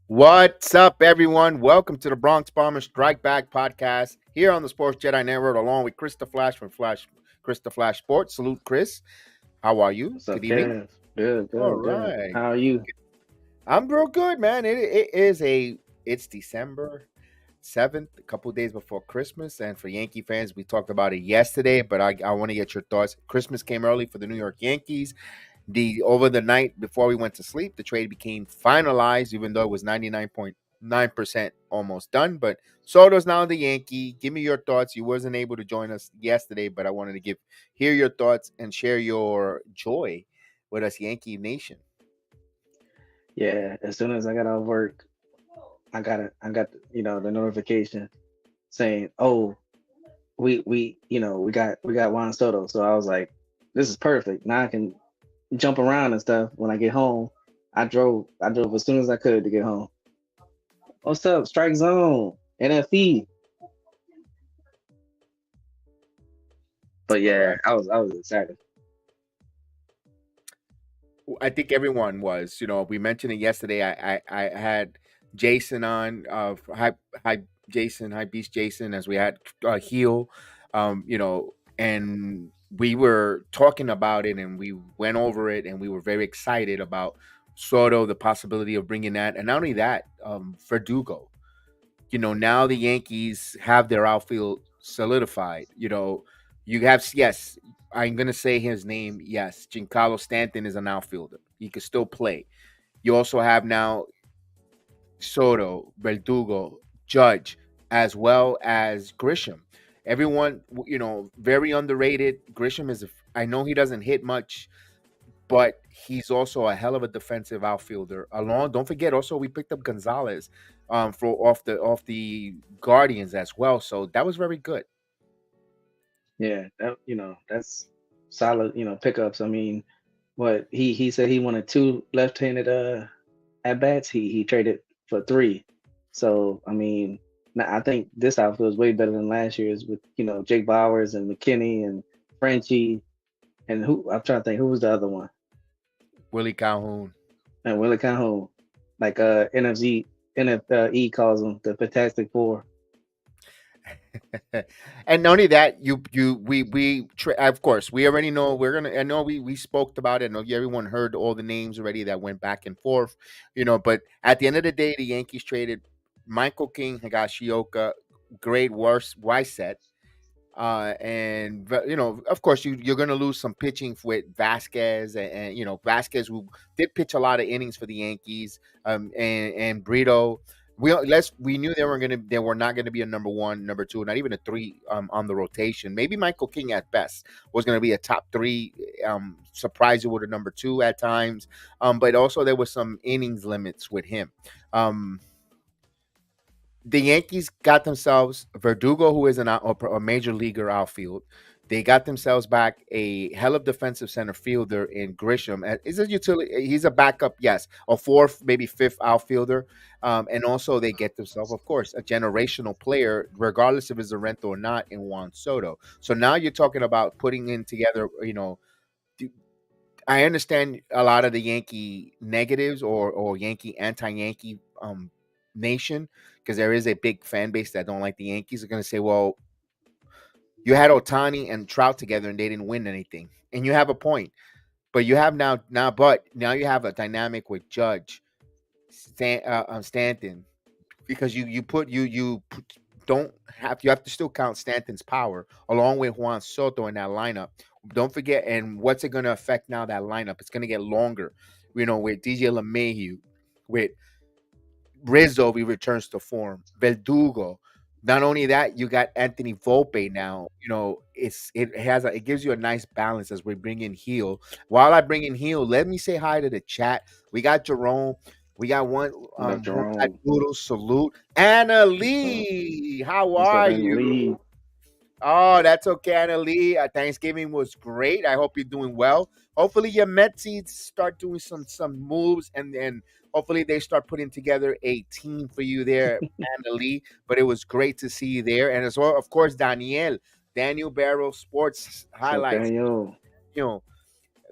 What's up, everyone? Welcome to the Bronx Bombers Strike Back podcast here on the Sports Jedi Network, along with Chris the Flash from Chris the Flash Sports. Salute, Chris. How are you? What's up, Good evening. Kev? Good, All good, good. right, How are you? I'm real good, man. It's December 7th, a couple days before Christmas, and for Yankee fans, we talked about it yesterday, but I want to get your thoughts. Christmas came early for the New York Yankees. The over the night before we went to sleep, the trade became finalized, even though it was 99.9% almost done. But Soto's now the Yankee. Give me your thoughts. You wasn't able to join us yesterday, but I wanted to hear your thoughts and share your joy with us, Yankee Nation. Yeah, as soon as I got off work, I got the notification saying, "Oh, we got Juan Soto." So I was like, "This is perfect. Now I can jump around and stuff when I get home." I drove as soon as I could to get home. What's up, Strike Zone, NFE? But All yeah, right. I was excited. I think everyone was. We mentioned it yesterday. I had Jason on. Hi Jason. Hi Beast Jason. As we had Heel. And we were talking about it, and we went over it, and we were very excited about Soto, the possibility of bringing that, and not only that, Verdugo. Now the Yankees have their outfield solidified. You have, yes, I'm gonna say his name. Yes, Giancarlo Stanton is an outfielder. He could still play. You also have now Soto, Verdugo, Judge, as well as Grisham. Everyone, very underrated. Grisham is. I know he doesn't hit much, but he's also a hell of a defensive outfielder. Along, don't forget, also we picked up Gonzalez, for off the Guardians as well. So that was very good. Yeah, that's solid. Pickups. I mean, what he said he wanted two left-handed at bats. He traded for three. So I mean, now I think this outfield is way better than last year's with Jake Bowers and McKinney and Frenchie and who I'm trying to think who was the other one, Willie Calhoun. and Willie Calhoun, like NFE calls them the Fantastic Four. And not only that, of course we already know we're gonna. I know we spoke about it. I know everyone heard all the names already that went back and forth. But at the end of the day, the Yankees traded Michael King, Higashioka, great worst Wyset. Of course, you're going to lose some pitching with Vasquez, and Vasquez, who did pitch a lot of innings for the Yankees, and Brito. We knew they were not going to be a number one, number two, not even a three, on the rotation. Maybe Michael King at best was going to be a top three, surprise you with a number two at times. But also there was some innings limits with him. Um, the Yankees got themselves Verdugo, who is a major leaguer outfield. They got themselves back a hell of defensive center fielder in Grisham. Is a utility. He's a backup, yes, a fourth, maybe fifth outfielder. And also they get themselves, of course, a generational player, regardless if it's a rental or not, in Juan Soto. So now you're talking about putting in together. I understand a lot of the Yankee negatives or Yankee anti-Yankee nation, because there is a big fan base that don't like the Yankees. Are going to say, well, you had Otani and Trout together and they didn't win anything, and you have a point. But you have now you have a dynamic with Judge, Stanton, because don't have you have to still count Stanton's power along with Juan Soto in that lineup. Don't forget, and what's it going to affect now? That lineup, it's going to get longer. With DJ LeMahieu, with Rizzo, he returns to form. Verdugo. Not only that, you got Anthony Volpe now. It gives you a nice balance as we bring in Heel. While I bring in Heel, let me say hi to the chat. We got Jerome. We got What up, one side Jerome? noodle salute. Anna What's up? Lee, how What's up are in the you? league? Oh, that's okay, Anna Lee. Thanksgiving was great. I hope you're doing well. Hopefully, your Metsies start doing some moves, and hopefully they start putting together a team for you there, Anna Lee. But it was great to see you there, and as well, of course, Daniel Barrow Sports What's up, Highlights. Daniel? You know,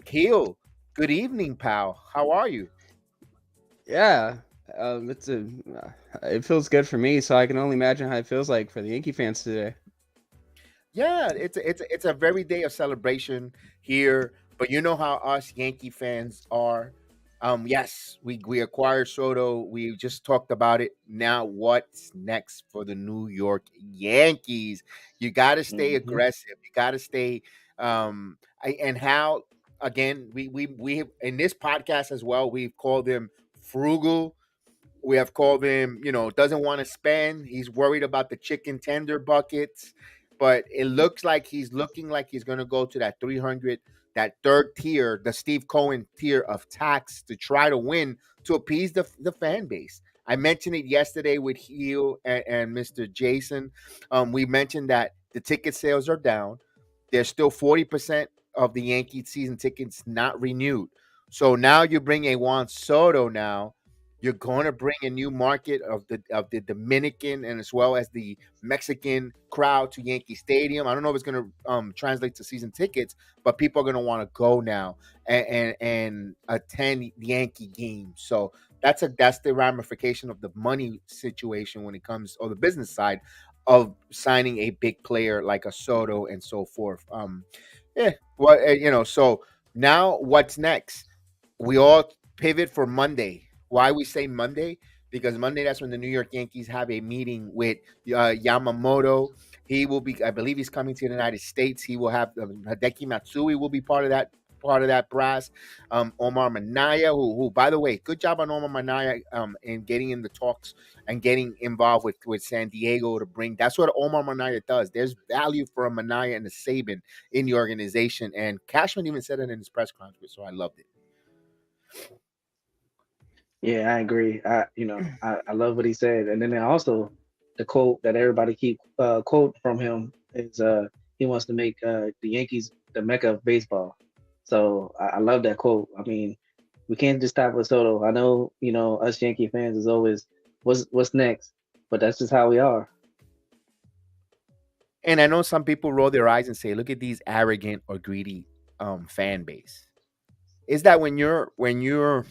Heel. Good evening, pal. How are you? Yeah. it's a it feels good for me, so I can only imagine how it feels like for the Yankee fans today. Yeah, it's a very day of celebration here. But you know how us Yankee fans are. Yes, we acquired Soto. We just talked about it. Now, what's next for the New York Yankees? You got to stay Hmm. aggressive. You got to stay. And how again? We in this podcast as well. We've called them frugal. We have called him, doesn't want to spend. He's worried about the chicken tender buckets, but it looks like he's looking like he's going to go to that 300, that third tier, the Steve Cohen tier of tax to try to win to appease the fan base. I mentioned it yesterday with Heel and Mr. Jason. We mentioned that the ticket sales are down. There's still 40% of the Yankee season tickets not renewed. So now you bring a Juan Soto now, you're going to bring a new market of the Dominican and as well as the Mexican crowd to Yankee Stadium. I don't know if it's going to translate to season tickets, but people are going to want to go now and attend Yankee games. So that's the ramification of the money situation when it comes, or the business side of signing a big player like a Soto and so forth. Yeah, well, so now what's next? We all pivot for Monday. Why we say Monday? Because Monday, that's when the New York Yankees have a meeting with Yamamoto. He will be, I believe, he's coming to the United States. He will have Hideki Matsui will be part of that brass. Omar Minaya, who, by the way, good job on Omar Minaya in getting in the talks and getting involved with San Diego to bring. That's what Omar Minaya does. There's value for a Minaya and a Saban in the organization, and Cashman even said it in his press conference, so I loved it. Yeah, I agree. I love what he said, and then also the quote that everybody keep quote from him is he wants to make the Yankees the mecca of baseball. So I love that quote. I mean, we can't just stop with Soto. I know us Yankee fans is always what's next, but that's just how we are. And I know some people roll their eyes and say, "Look at these arrogant or greedy fan base." Is that when you're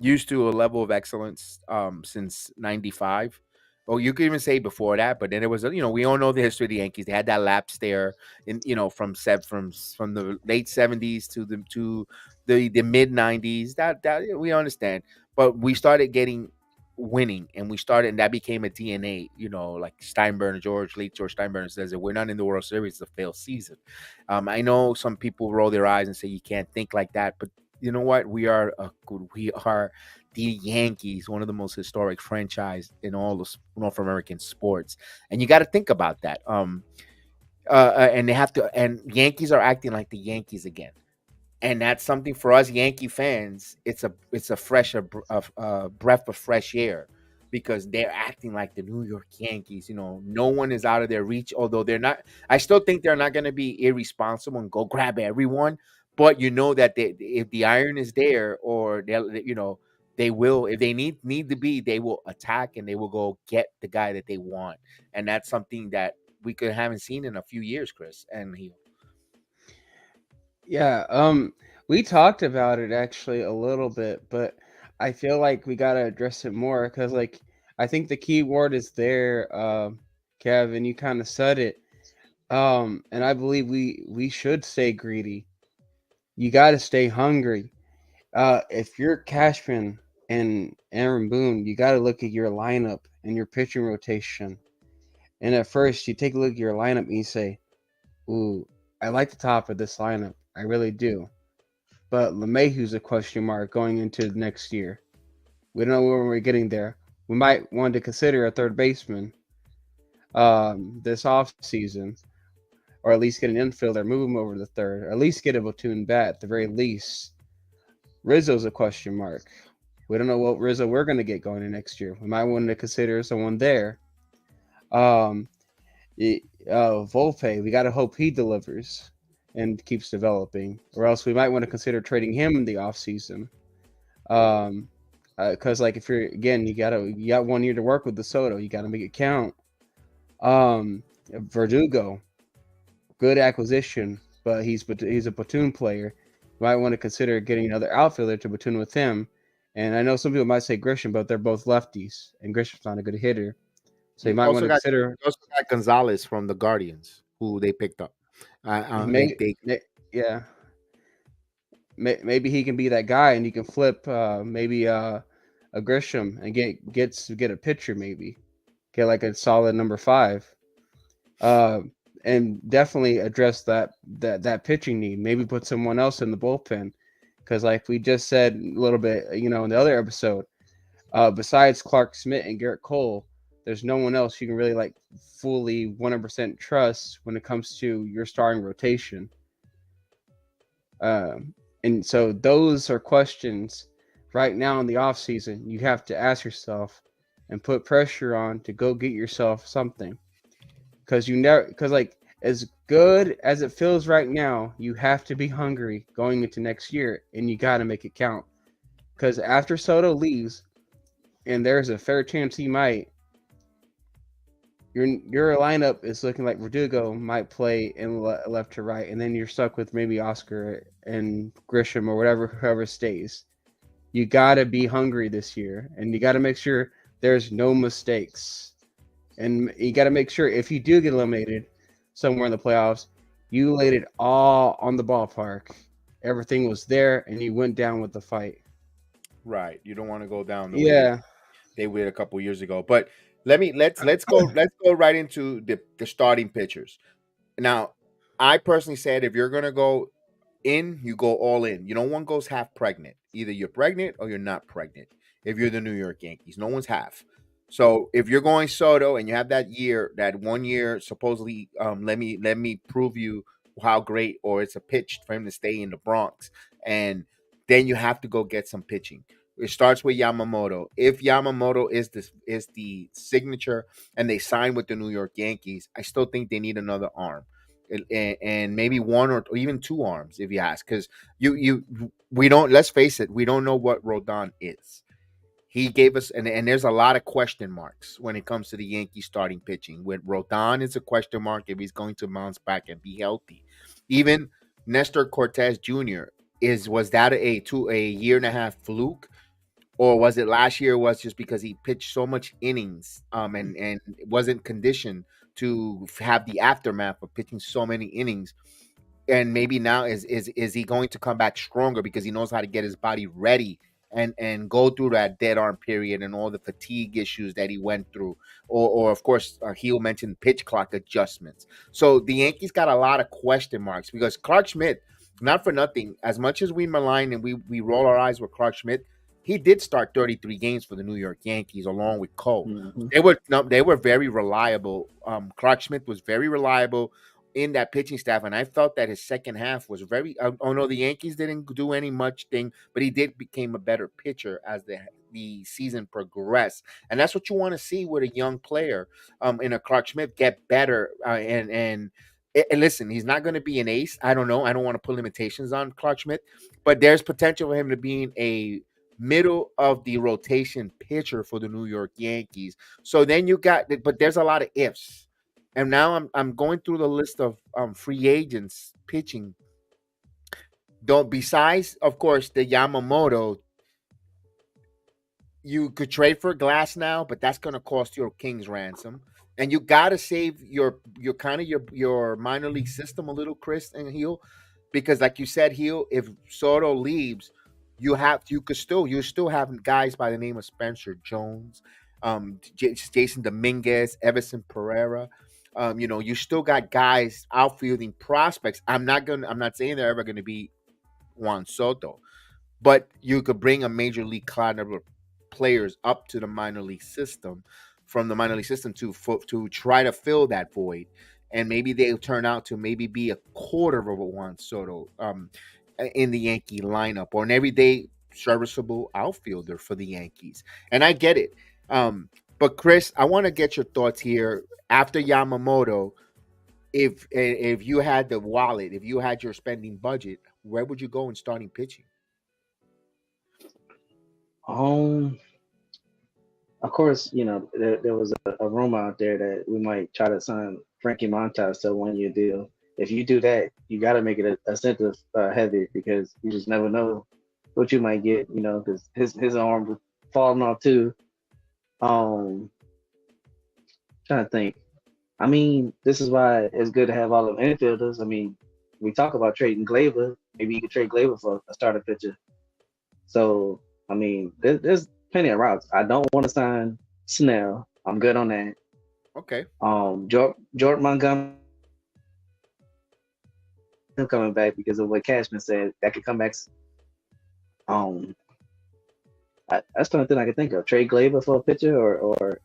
used to a level of excellence since '95? Or you could even say before that, but then it was, we all know the history of the Yankees. They had that lapse there, in from the late '70s to the mid '90s. That we understand, but we started getting winning, and that became a DNA. Like Steinbrenner, George Steinbrenner says that we're not in the World Series; it's a failed season. I know some people roll their eyes and say you can't think like that, but you know what? We are the Yankees, one of the most historic franchise in all of North American sports, and you got to think about that. And they have to, and Yankees are acting like the Yankees again, and that's something for us Yankee fans. It's a breath of fresh air because they're acting like the New York Yankees. No one is out of their reach, although they're not. I still think they're not going to be irresponsible and go grab everyone, but you know that if the iron is there, or they will, if they need to be, they will attack and they will go get the guy that they want, and that's something that we could haven't seen in a few years, Chris and he. Yeah, we talked about it actually a little bit, but I feel like we gotta address it more because, like, I think the key word is there, Kevin. You kind of said it, and I believe we should stay greedy. You got to stay hungry. If you're Cashman and Aaron Boone, you got to look at your lineup and your pitching rotation. And at first, you take a look at your lineup and you say, "Ooh, I like the top of this lineup. I really do." But LeMahieu's a question mark going into next year. We don't know when we're getting there. We might want to consider a third baseman this off season, or at least get an infielder, move him over to the third, or at least get a platoon bat at the very least. Rizzo's a question mark. We don't know what Rizzo we're going to get going in next year. We might want to consider someone there. Um, Volpe, we got to hope he delivers and keeps developing, or else we might want to consider trading him in the offseason. Um, because like if you're again, you got 1 year to work with the Soto, you got to make it count. Verdugo, good acquisition, but he's a platoon player. You might want to consider getting another outfielder to platoon with him, And I know some people might say Grisham, but they're both lefties, and Grisham's not a good hitter. So you You might want also to got consider you also got Gonzalez from the Guardians, who they picked up. may, yeah, maybe he can be that guy, and you can flip maybe a Grisham and get a pitcher, maybe get like a solid number 5, uh, and definitely address that pitching need. Maybe put someone else in the bullpen, because like we just said a little bit, in the other episode, besides Clark Schmidt and Garrett Cole, there's no one else you can really like fully 100% trust when it comes to your starting rotation. And so those are questions right now in the off season you have to ask yourself and put pressure on to go get yourself something, because like as good as it feels right now, you have to be hungry going into next year, and you got to make it count. Because after Soto leaves, and there's a fair chance he might, your lineup is looking like Verdugo might play in left to right, and then you're stuck with maybe Oscar and Grisham or whatever, whoever stays. You got to be hungry this year, and you got to make sure there's no mistakes. And you got to make sure if you do get eliminated somewhere in the playoffs, you laid it all on the ballpark. Everything was there, and you went down with the fight. Right. You don't want to go down the way Yeah. they did a couple years ago. But let's go right into the starting pitchers. Now, I personally said if you're gonna go in, you go all in. You know, one goes half pregnant. Either you're pregnant or you're not pregnant. If you're the New York Yankees, no one's half. So if you're going Soto and you have that 1 year, supposedly, let me prove you how great, or it's a pitch for him to stay in the Bronx, and then you have to go get some pitching. It starts with Yamamoto. If Yamamoto is the signature, and they sign with the New York Yankees, I still think they need another arm, and maybe one or even two arms if you ask, because we don't, let's face it, we don't know what Rodon is. He gave us, and there's a lot of question marks when it comes to the Yankees starting pitching. With Rodon, it's a question mark if he's going to bounce back and be healthy. Even Nestor Cortez Jr. Was that a year and a half fluke, or was it last year was just because he pitched so much innings, and wasn't conditioned to have the aftermath of pitching so many innings, and maybe now is he going to come back stronger because he knows how to get his body ready and go through that dead arm period and all the fatigue issues that he went through, or of course, he'll mention pitch clock adjustments. So the Yankees got a lot of question marks because Clark Schmidt, not for nothing, as much as we malign and we roll our eyes with Clark Schmidt, he did start 33 games for the New York Yankees along with Cole. Mm-hmm. They were very reliable. Clark Schmidt was very reliable in that pitching staff, and I felt that his second half was very. Oh no, the Yankees didn't do any much thing, but he did became a better pitcher as the season progressed, and that's what you want to see with a young player, in a Clark Schmidt, get better, and listen, he's not going to be an ace. I don't know. I don't want to put limitations on Clark Schmidt, but there's potential for him to being a middle of the rotation pitcher for the New York Yankees. So then you got, but there's a lot of ifs. And now I'm going through the list of free agents pitching. Don't, besides of course the Yamamoto, you could trade for Glass now, but that's going to cost your king's ransom. And you got to save your kind of your minor league system a little, Chris and Heel, because like you said, Heel, if Soto leaves, you still have guys by the name of Spencer Jones, Jason Dominguez, Everson Pereira. You still got guys outfielding prospects. I'm not saying they're ever gonna be Juan Soto, but you could bring a major league caliber players up to the minor league system, from the minor league system to try to fill that void, and maybe they'll turn out to maybe be a quarter of a Juan Soto, in the Yankee lineup, or an everyday serviceable outfielder for the Yankees. And I get it, but Chris, I want to get your thoughts here after Yamamoto. If you had the wallet, if you had your spending budget, where would you go in starting pitching? Um, of course, there was a rumor out there that we might try to sign Frankie Montas to a 1 year deal. If you do that, you got to make it a center heavy, because you just never know what you might get, because his arm was falling off too. Um, Trying to think. I mean, this is why it's good to have all of infielders. I mean, we talk about trading Glaber. Maybe you could trade Glaber for a starter pitcher. So, I mean, there's plenty of routes. I don't want to sign Snell. I'm good on that. Okay. Jordan Montgomery him coming back because of what Cashman said. That could come back. Um, that's the only thing I can think of. Trade Glaber for a pitcher, or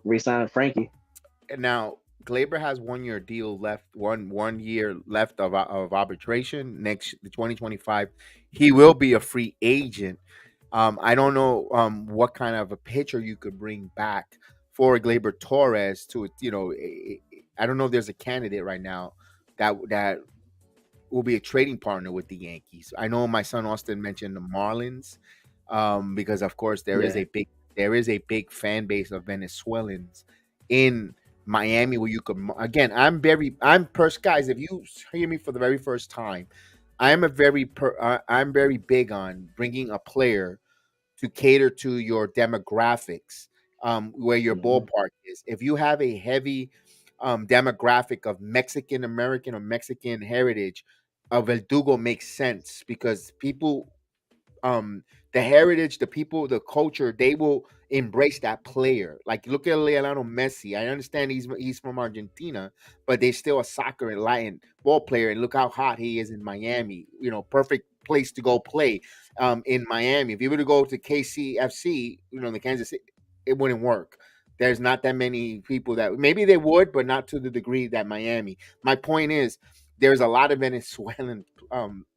re-sign Frankie. And now Glaber has 1 year deal left, one year left of arbitration. Next 2025, he will be a free agent. I don't know what kind of a pitcher you could bring back for Glaber Torres to, I don't know if there's a candidate right now that will be a trading partner with the Yankees. I know my son Austin mentioned the Marlins, because of course Yeah. there is a big fan base of Venezuelans in Miami where you could, again. Guys. If you hear me for the very first time, I'm very big on bringing a player to cater to your demographics, where your Hmm. ballpark is. If you have a heavy demographic of Mexican American or Mexican heritage, Verdugo makes sense because people, the heritage, the people, the culture, they will embrace that player. Like look at Lionel Messi. I understand he's from Argentina, but they're still a soccer and Latin ball player. And look how hot he is in Miami. Perfect place to go play in Miami. If you were to go to KCFC, the Kansas City, it wouldn't work. There's not that many people that maybe they would, but not to the degree that Miami. My point is, there's a lot of Venezuelan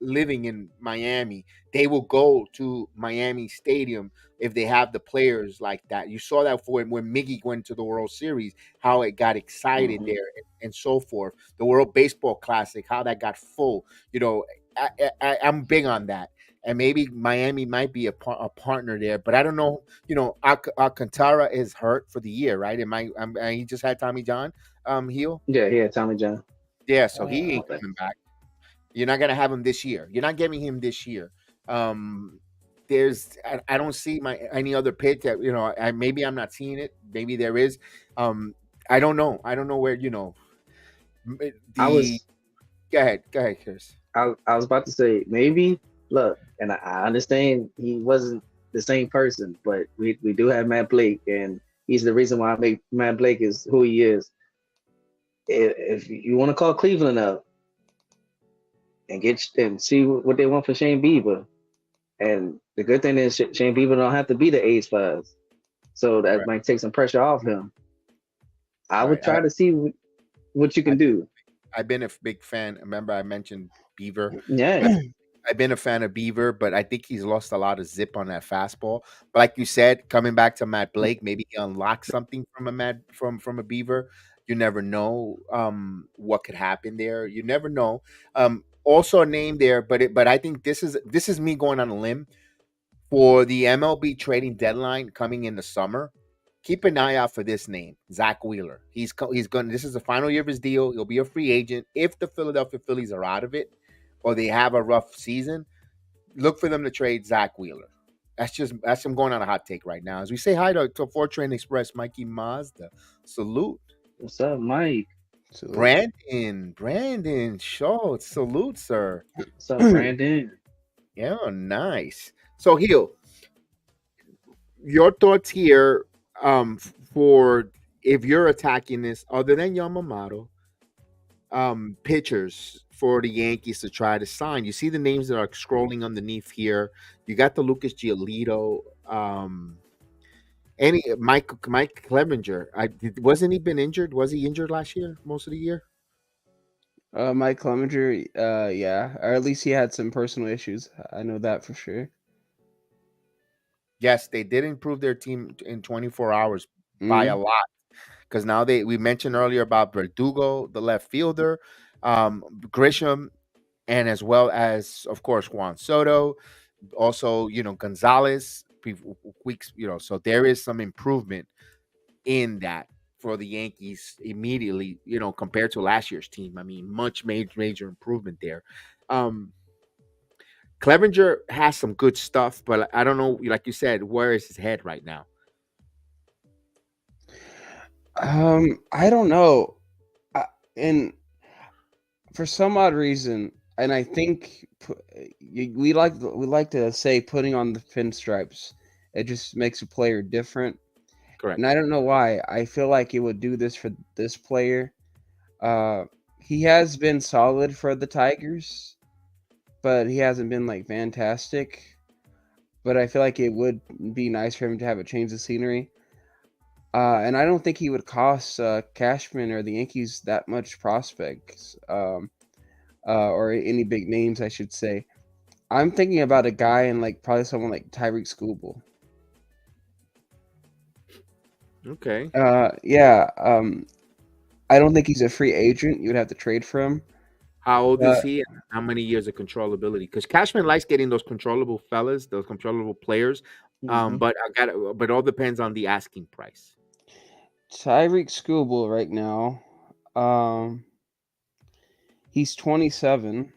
living in Miami. They will go to Miami Stadium if they have the players like that. You saw that for when Miggy went to the World Series, how it got excited Hmm. there and so forth. The World Baseball Classic, how that got full. I'm big on that. And maybe Miami might be a partner there, but I don't know. Alcantara is hurt for the year, right? He just had Tommy John heal. Yeah, he had Tommy John. Yeah, so he ain't Okay. coming back. You're not gonna have him this year. You're not getting him this year. Um, I don't see my any other pick that maybe I'm not seeing it. Maybe there is. Um, I don't know. I don't know where I the. was Go ahead, Chris. I was about to say maybe look, and I understand he wasn't the same person, but we do have Matt Blake, and he's the reason why I make Matt Blake is who he is. If you want to call Cleveland up and and see what they want for Shane Bieber, and the good thing is Shane Bieber don't have to be the ace for us, so that Right, might take some pressure off him. I would right. try to see what you I can do. I've been a big fan. Remember, I mentioned Beaver. Yeah. I've been a fan of Beaver, but I think he's lost a lot of zip on that fastball. But like you said, coming back to Matt Blake, maybe he unlocks something from a Beaver. You never know what could happen there. You never know. Also a name there, but I think this is me going on a limb for the MLB trading deadline coming in the summer. Keep an eye out for this name, Zach Wheeler. He's going. This is the final year of his deal. He'll be a free agent if the Philadelphia Phillies are out of it or they have a rough season. Look for them to trade Zach Wheeler. That's I'm going on a hot take right now. As we say hi to Fortran Express, Mikey Mazda. Salute. What's up, Mike? Salute. Brandon Schultz. Salute, sir. What's up, Brandon? Yeah, nice. So Heel, your thoughts here for if you're attacking this other than Yamamoto, pitchers for the Yankees to try to sign. You see the names that are scrolling underneath here. You got the Lucas Giolito, any Mike Clevenger. Wasn't he been injured? Was he injured last year, most of the year? Mike Clemenger, yeah, or at least he had some personal issues. I know that for sure. Yes, they did improve their team in 24 hours by a Mm. lot. Because now we mentioned earlier about Verdugo, the left fielder, Grisham, and as well as of course Juan Soto, also Gonzalez, weeks, so there is some improvement in that for the Yankees immediately, compared to last year's team. I mean, much major improvement there. Um, Clevenger has some good stuff, but I don't know. Like you said, where is his head right now? I don't know. And for some odd reason, and I think we like to say putting on the pinstripes. It just makes a player different, Correct. and I don't know why. I feel like it would do this for this player. Uh, he has been solid for the Tigers, but he hasn't been like fantastic. But I feel like it would be nice for him to have a change of scenery. And I don't think he would cost Cashman or the Yankees that much prospects, or any big names, I should say. I'm thinking about a guy and like probably someone like Tyreek Skubal. Okay. Yeah. I don't think he's a free agent. You'd have to trade for him. How old is But he? And how many years of controllability? Because Cashman likes getting those controllable fellas, those controllable players. Hmm. But but all depends on the asking price. Tyreek Skubal right now, um, he's 27.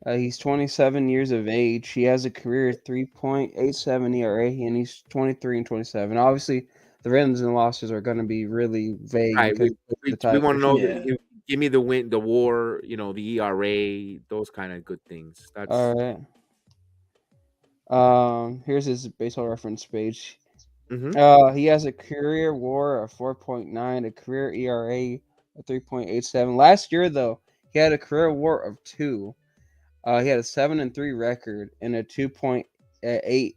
He's 27 years of age. He has a career 3.87 ERA, and he's 23 and 27. Obviously, the wins and losses are going to be really vague Right. because We of the we want to Tigers. know Yeah. give me the win, the WAR, the ERA, those kind of good things. All That's right. Here's his baseball reference page. hmm He has a career WAR of 4.9, a career ERA of 3.87. Last year, though, he had a career WAR of 2. He had a 7-3 record and a 2.80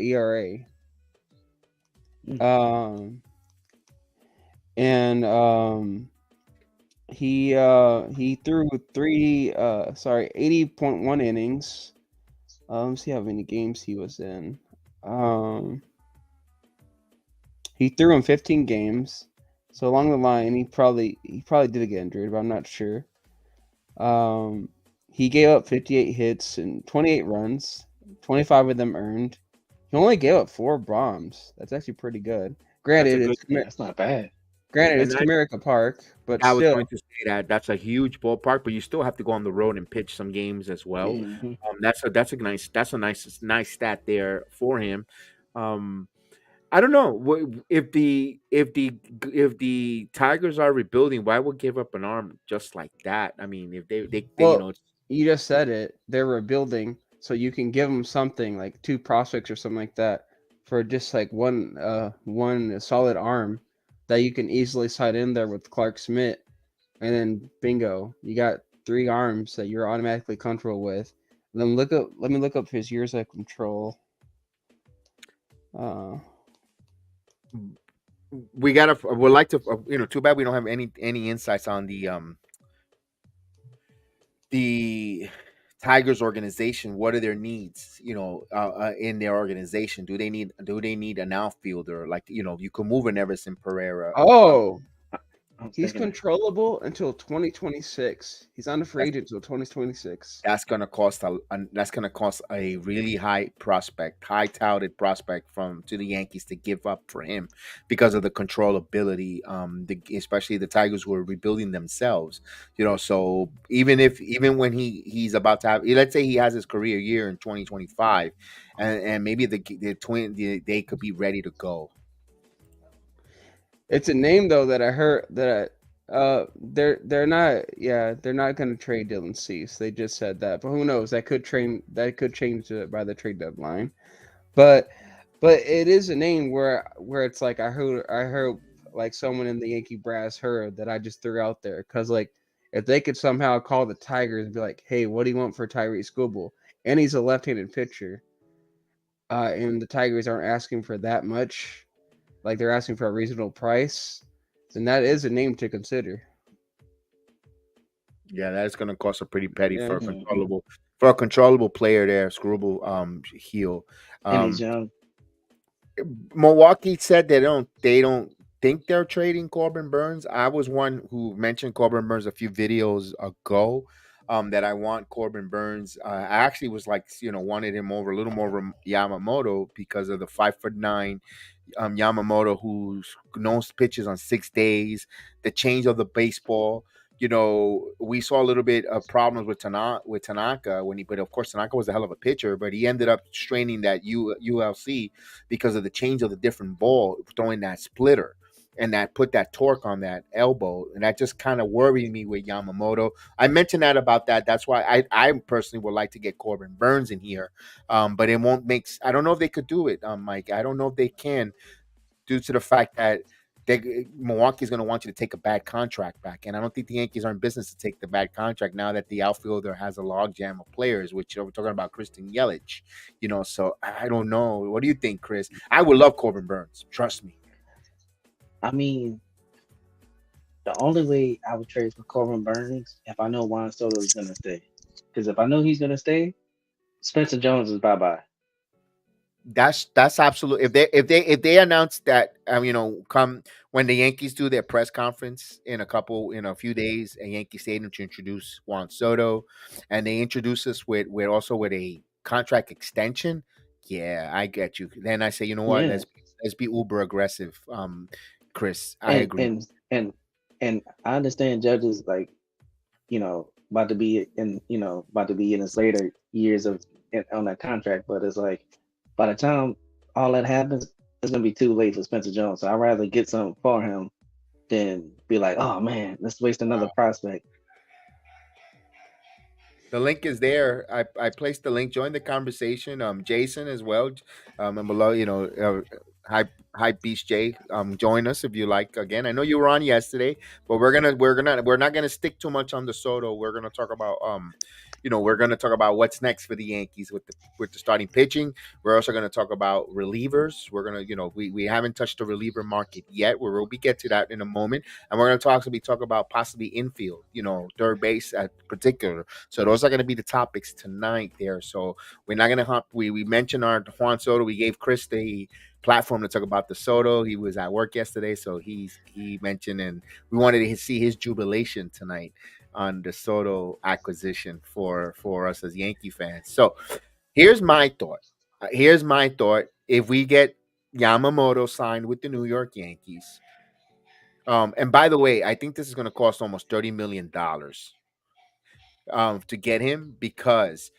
ERA. Mm. Um, and he threw 80.1 innings. Let's see how many games he was in. Um, he threw in 15 games. So along the line, he probably did get injured, but I'm not sure. Um, he gave up 58 hits and 28 runs, 25 of them earned. He only gave up 4 bombs. That's actually pretty good. that's a Granted, good Yeah, thing. that's not bad. And Comerica Park, but I was going still. to say that that's a huge ballpark, but you still have to go on the road and pitch some games as well. Hmm. That's a nice stat there for him. Um, I don't know if the Tigers are rebuilding, why would give up an arm just like that? I mean, if they Well, you just said it. They're rebuilding, so you can give them something like 2 prospects or something like that for just like one solid arm that you can easily slide in there with Clark Smith, and then bingo, you got 3 arms that you're automatically comfortable with. And then let me look up his years of control. Uh, we gotta would like to too bad we don't have any insights on the Tigers organization. What are their needs, in their organization? Do they need an outfielder? Like, you can move an Everson Pereira. oh, I was he's thinking that. controllable until 2026. He's on a free That's, agent until 2026. that's gonna cost a really high touted prospect from to the Yankees to give up for him because of the controllability. Especially the Tigers who are rebuilding themselves. So even when he's about to have, let's say he has his career year in 2025, and maybe they could be ready to go. It's a name though that I heard that they're not, they're not going to trade Dylan Cease. They just said that, but who knows? That could change by the trade deadline. But it is a name where it's like I heard like someone in the Yankee brass heard that I just threw out there because like if they could somehow call the Tigers and be like, hey, what do you want for Tyree Skubal? And he's a left-handed pitcher, and the Tigers aren't asking for that much, like they're asking for a reasonable price, then that is a name to consider. Yeah, that's gonna cost a pretty petty Yeah. Hmm. for a controllable player there, Screwball heel. And he's Um young. Milwaukee said they don't think they're trading Corbin Burns. I was one who mentioned Corbin Burns a few videos ago. That I want Corbin Burns. I actually was like, wanted him over a little more over Yamamoto because of the 5'9" Yamamoto who knows pitches on 6 days, the change of the baseball. we saw a little bit of problems with Tanaka when but of course Tanaka was a hell of a pitcher, but he ended up straining that ULC because of the change of the different ball, throwing that splitter. And that put that torque on that elbow, and that just kind of worried me with Yamamoto. I mentioned that about that. That's why I personally would like to get Corbin Burns in here, but it won't make. I don't know if they could do it, Mike. I don't know if they can, due to the fact that Milwaukee's going to want you to take a bad contract back, and I don't think the Yankees are in business to take the bad contract now that the outfielder has a logjam of players, which we're talking about Christian Yelich. So I don't know. What do you think, Chris? I would love Corbin Burns. Trust me. I mean, the only way I would trade for Corbin Burns if I know Juan Soto is gonna stay. Because if I know he's gonna stay, Spencer Jones is bye bye. That's absolute. If they announce that, come when the Yankees do their press conference in a few days at Yankee Stadium to introduce Juan Soto, and they introduce us with also with a contract extension. Yeah, I get you. Then I say, you know what? Yeah, Let's be uber aggressive. Chris, I and agree. and and and I understand Judge's like about to be in his later years on that contract, but it's like by the time all that happens, it's gonna be too late for Spencer Jones. So I'd rather get something for him than be like, oh man, let's waste another prospect. The link is there. I placed the link. Join the conversation. Jason as well. And below, Hype Beast J. Join us if you like. Again, I know you were on yesterday, but we're not gonna stick too much on the Soto. We're gonna talk about we're gonna talk about what's next for the Yankees with the starting pitching. We're also gonna talk about relievers. We're gonna we haven't touched the reliever market yet. We'll get to that in a moment, and we're gonna talk about possibly infield. Third base at particular. So those are going to be the topics tonight there. So we're not going to hop. We mentioned our Juan Soto. We gave Chris the platform to talk about the Soto. He was at work yesterday, so he mentioned, and we wanted to see his jubilation tonight on the Soto acquisition for us as Yankee fans. So here's my thought. If we get Yamamoto signed with the New York Yankees, and by the way, I think this is going to cost almost $30 million to get him because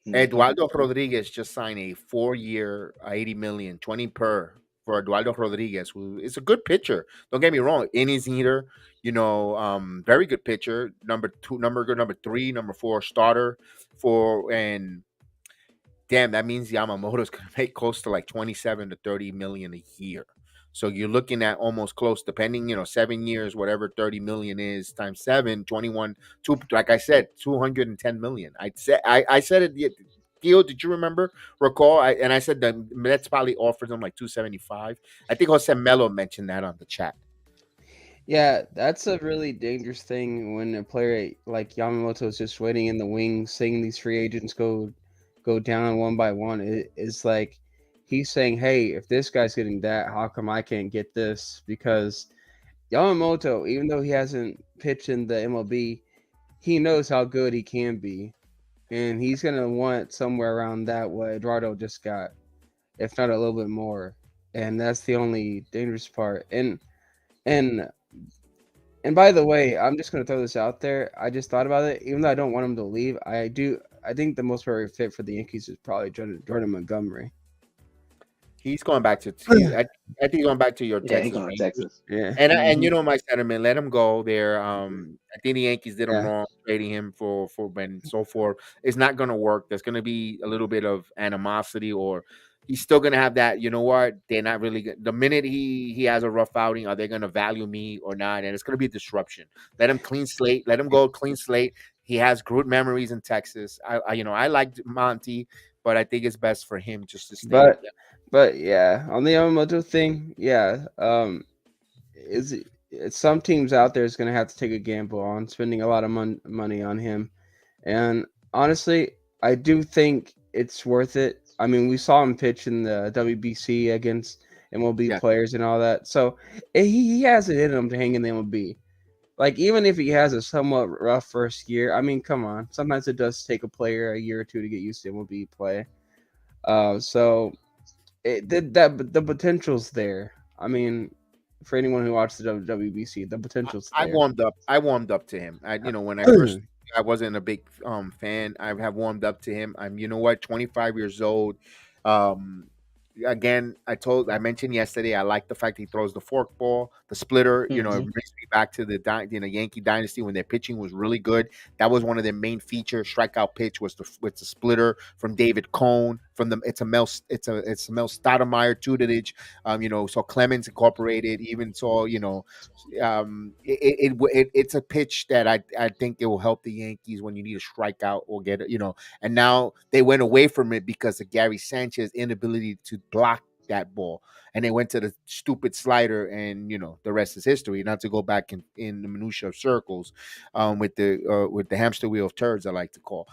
Hmm. Eduardo Rodriguez just signed a 4-year, 80 million, 20 per for Eduardo Rodriguez, who is a good pitcher. Don't get me wrong, innings eater, very good pitcher. Number two, number three, number four starter for and damn, that means Yamamoto's gonna make close to like 27 to 30 million a year. So you're looking at almost close, depending, 7 years, whatever 30 million is times 7, 21, like I said, 210 million. I said it. Gio, did you recall? I said the Mets probably offers him like 275. I think Jose Melo mentioned that on the chat. Yeah, that's a really dangerous thing when a player like Yamamoto is just waiting in the wings, seeing these free agents go down one by one. It's like he's saying, "Hey, if this guy's getting that, how come I can't get this?" Because Yamamoto, even though he hasn't pitched in the MLB, he knows how good he can be, and he's gonna want somewhere around that what Eduardo just got, if not a little bit more. And that's the only dangerous part. And And by the way, I'm just gonna throw this out there. I just thought about it. Even though I don't want him to leave, I do. I think the most perfect fit for the Yankees is probably Jordan Montgomery. He's going back to. I think he's going back to your Yeah, he Texas going to Rangers. Texas. Yeah, And Hmm. you know my sentiment. Let him go there. I think the Yankees did him yeah. wrong trading him for and so forth. It's not going to work. There's going to be a little bit of animosity, or he's still going to have that. You know what? They're not really good. The minute he has a rough outing, are they going to value me or not? And it's going to be a disruption. Let him clean slate. Let him go clean slate. He has good memories in Texas. I liked Monty, but I think it's best for him just to stay with But them. but yeah, on the Yamamoto thing, yeah. Is some teams out there is gonna have to take a gamble on spending a lot of money on him, and honestly, I do think it's worth it. I mean, we saw him pitch in the WBC against MLB Yeah. players and all that, so he has it in him to hang in the MLB. Like even if he has a somewhat rough first year, I mean, come on. Sometimes it does take a player a year or two to get used to MLB play. So the potential's there. I mean, for anyone who watched the WBC. The potential's I there. warmed up. I warmed up to him. When I first, I wasn't a big fan. I have warmed up to him. I'm, 25 years old. Um, again, I mentioned yesterday. I like the fact he throws the fork ball, the splitter. It Hmm. brings me back to the Yankee dynasty when their pitching was really good. That was one of their main features. Strikeout pitch was the splitter from David Cohn. From the it's a Mel Stoudemire tutelage. So Clemens incorporated. Even saw it's a pitch that I think it will help the Yankees when you need a strikeout or get it, and now they went away from it because of Gary Sanchez's inability to block that ball, and they went to the stupid slider, and the rest is history. Not to go back in the minutia of circles, with the hamster wheel of turds, I like to call.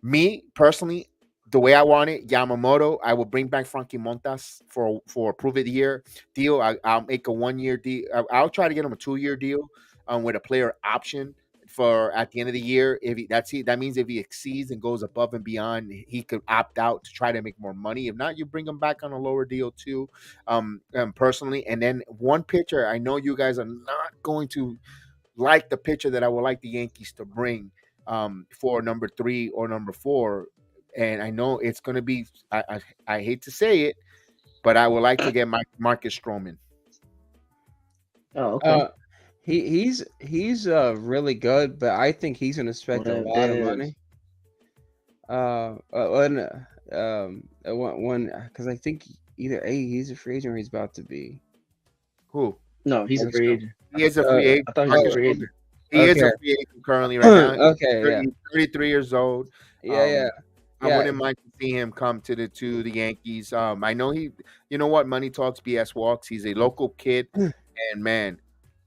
Me personally, the way I want it, Yamamoto, I will bring back Frankie Montas for a prove it year deal. I'll make a 1 year deal. I'll try to get him a 2 year deal, with a player option for at the end of the year. That means if he exceeds and goes above and beyond, he could opt out to try to make more money. If not, you bring him back on a lower deal too. Personally, and then one pitcher, I know you guys are not going to like the pitcher that I would like the Yankees to bring, for number 3 or number 4. And I know it's going to be, I hate to say it, but I would like to get Marcus Stroman. Oh, okay. Uh, he's really good, but I think he's gonna expect a lot of Whatevs. money. When because I think either he's a free agent or he's about to be. Who? No, he's a Marcus free Stroman. agent. He is a free agent. I thought he was a Marcus free Stroman. agent. He is Okay. a free agent currently right now. Okay. Yeah. He's 33 years old. Yeah. Yeah. I Yeah. wouldn't mind to see him come to the Yankees. I know you know what, money talks, BS walks. He's a local kid, and man,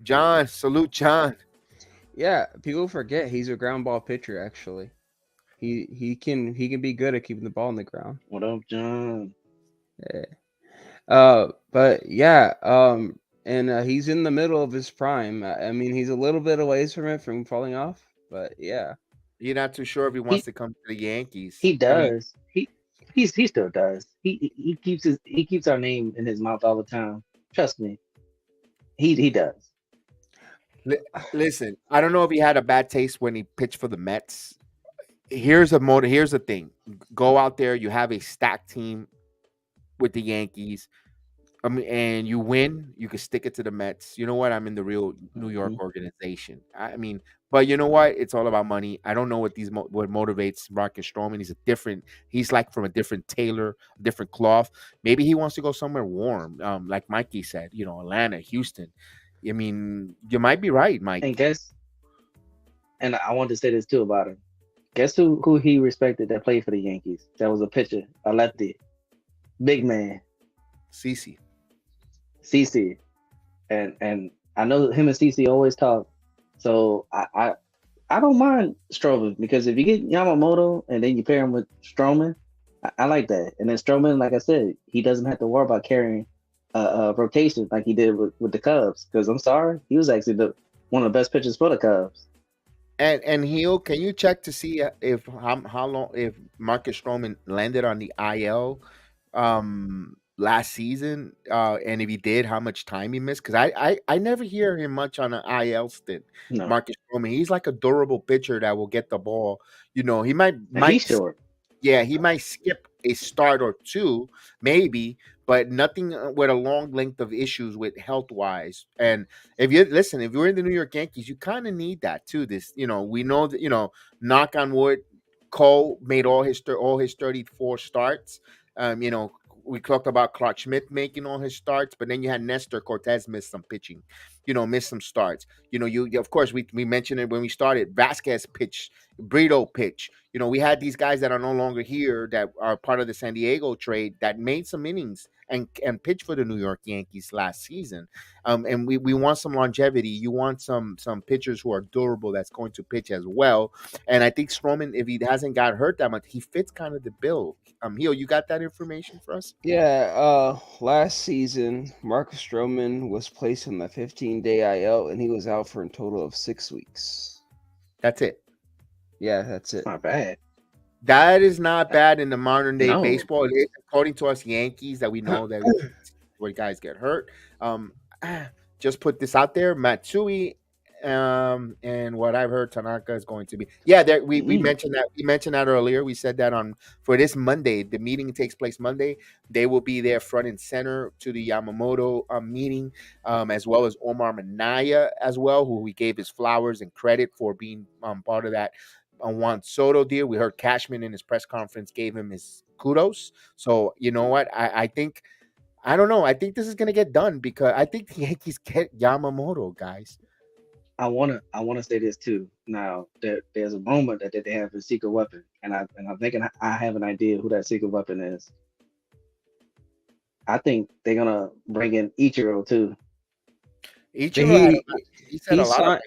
John, salute John. Yeah. People forget he's a ground ball pitcher. Actually, he can be good at keeping the ball on the ground. What up, John? Yeah. But yeah. And he's in the middle of his prime. I mean, he's a little bit away from falling off. But yeah. You're not too sure if he wants He to come to the Yankees. he I mean, does. He still does. He keeps our name in his mouth all the time. Trust me. He does. listen, I don't know if he had a bad taste when he pitched for the Mets. Here's the thing: go out there. You have a stacked team with the Yankees. And you win, you can stick it to the Mets. You know what? I'm in the real New York Mhm. organization. I mean, but you know what? It's all about money. I don't know what motivates Marcus Stroman. He's like from a different tailor, different cloth. Maybe he wants to go somewhere warm, like Mikey said. Atlanta, Houston. I mean, you might be right, And Mike. and I wanted to say this too about him. Guess who he respected that played for the Yankees? That was a pitcher, a lefty, big man, Cece. CC. And I know him and CC always talk. So I don't mind Stroman because if you get Yamamoto and then you pair him with Stroman, I like that. And then Stroman, like I said, he doesn't have to worry about carrying a rotation like he did with the Cubs. Because I'm sorry, he was actually one of the best pitchers for the Cubs. And Heal, can you check to see if how long if Marcus Stroman landed on the IL last season, and if he did, how much time he missed? Because I never hear him much on an IL stint. No, Marcus Stroman, he's like a durable pitcher that will get the ball. He and he's short. yeah, he might skip a start or two, maybe, but nothing, with a long length of issues with health wise. And if you're in the New York Yankees, you kind of need that too. We know that, knock on wood, Cole made all his 34 starts. Um, you know, we talked about Clark Schmidt making all his starts, but then you had Nestor Cortez miss some pitching, miss some starts. You of course we mentioned it when we started. Vasquez pitched, Brito pitch. We had these guys that are no longer here that are part of the San Diego trade that made some innings and pitched for the New York Yankees last season. And we want some longevity. You want some pitchers who are durable that's going to pitch as well. And I think Stroman, if he hasn't got hurt that much, he fits kind of the bill. Hio, you got that information for us? Yeah, last season, Marcus Stroman was placed on the 15-day IL, and he was out for a total of 6 weeks. That's it. Yeah, that's it. Not bad. That is not bad in the modern day No. baseball. According to us Yankees, that we know that where guys get hurt. just put this out there. Matsui, and what I've heard, Tanaka is going to be. Yeah, there we Mm, mentioned that. We mentioned that earlier. We said that on for this Monday. The meeting takes place Monday. They will be there front and center to the Yamamoto meeting, as well as Omar Minaya as well, who we gave his flowers and credit for being part of that Juan Soto deal. We heard Cashman in his press conference gave him his kudos. So you know what? I think I don't know. I think this is gonna get done because I think the Yankees get Yamamoto, guys. I wanna say this too. Now there's a rumor that they have a secret weapon, and I'm thinking I have an idea who that secret weapon is. I think they're gonna bring in Ichiro too. Ichiro had He he said he a lot of signed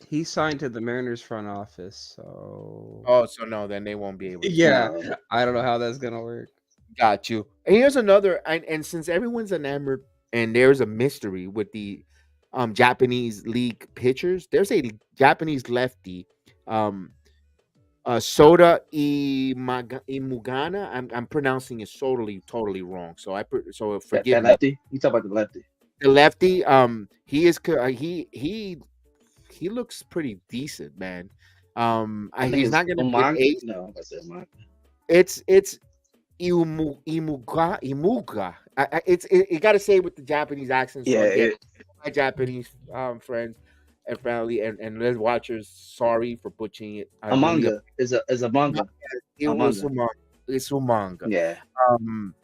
he signed to the Mariners front office, so oh, so no, then they won't be able to sign. yeah, No, I don't know how that's gonna work. Got you. And here's another, and since everyone's enamored, and there's a mystery with the Japanese league pitchers, there's a Japanese lefty, um, Soda Imugana. I'm pronouncing it totally wrong. So so forgive that me. lefty. You talk about the lefty. The lefty, he is he looks pretty decent, man. I think He's it's not gonna be an Omang. ace. No, I said Omang. It's Imuga. It got to say it with the Japanese accent. So Yeah, again, my Japanese friends and family and les watchers, sorry for butchering it. I a really manga is a manga. it A was manga. Umanga. It's Umanga. Yeah, Um,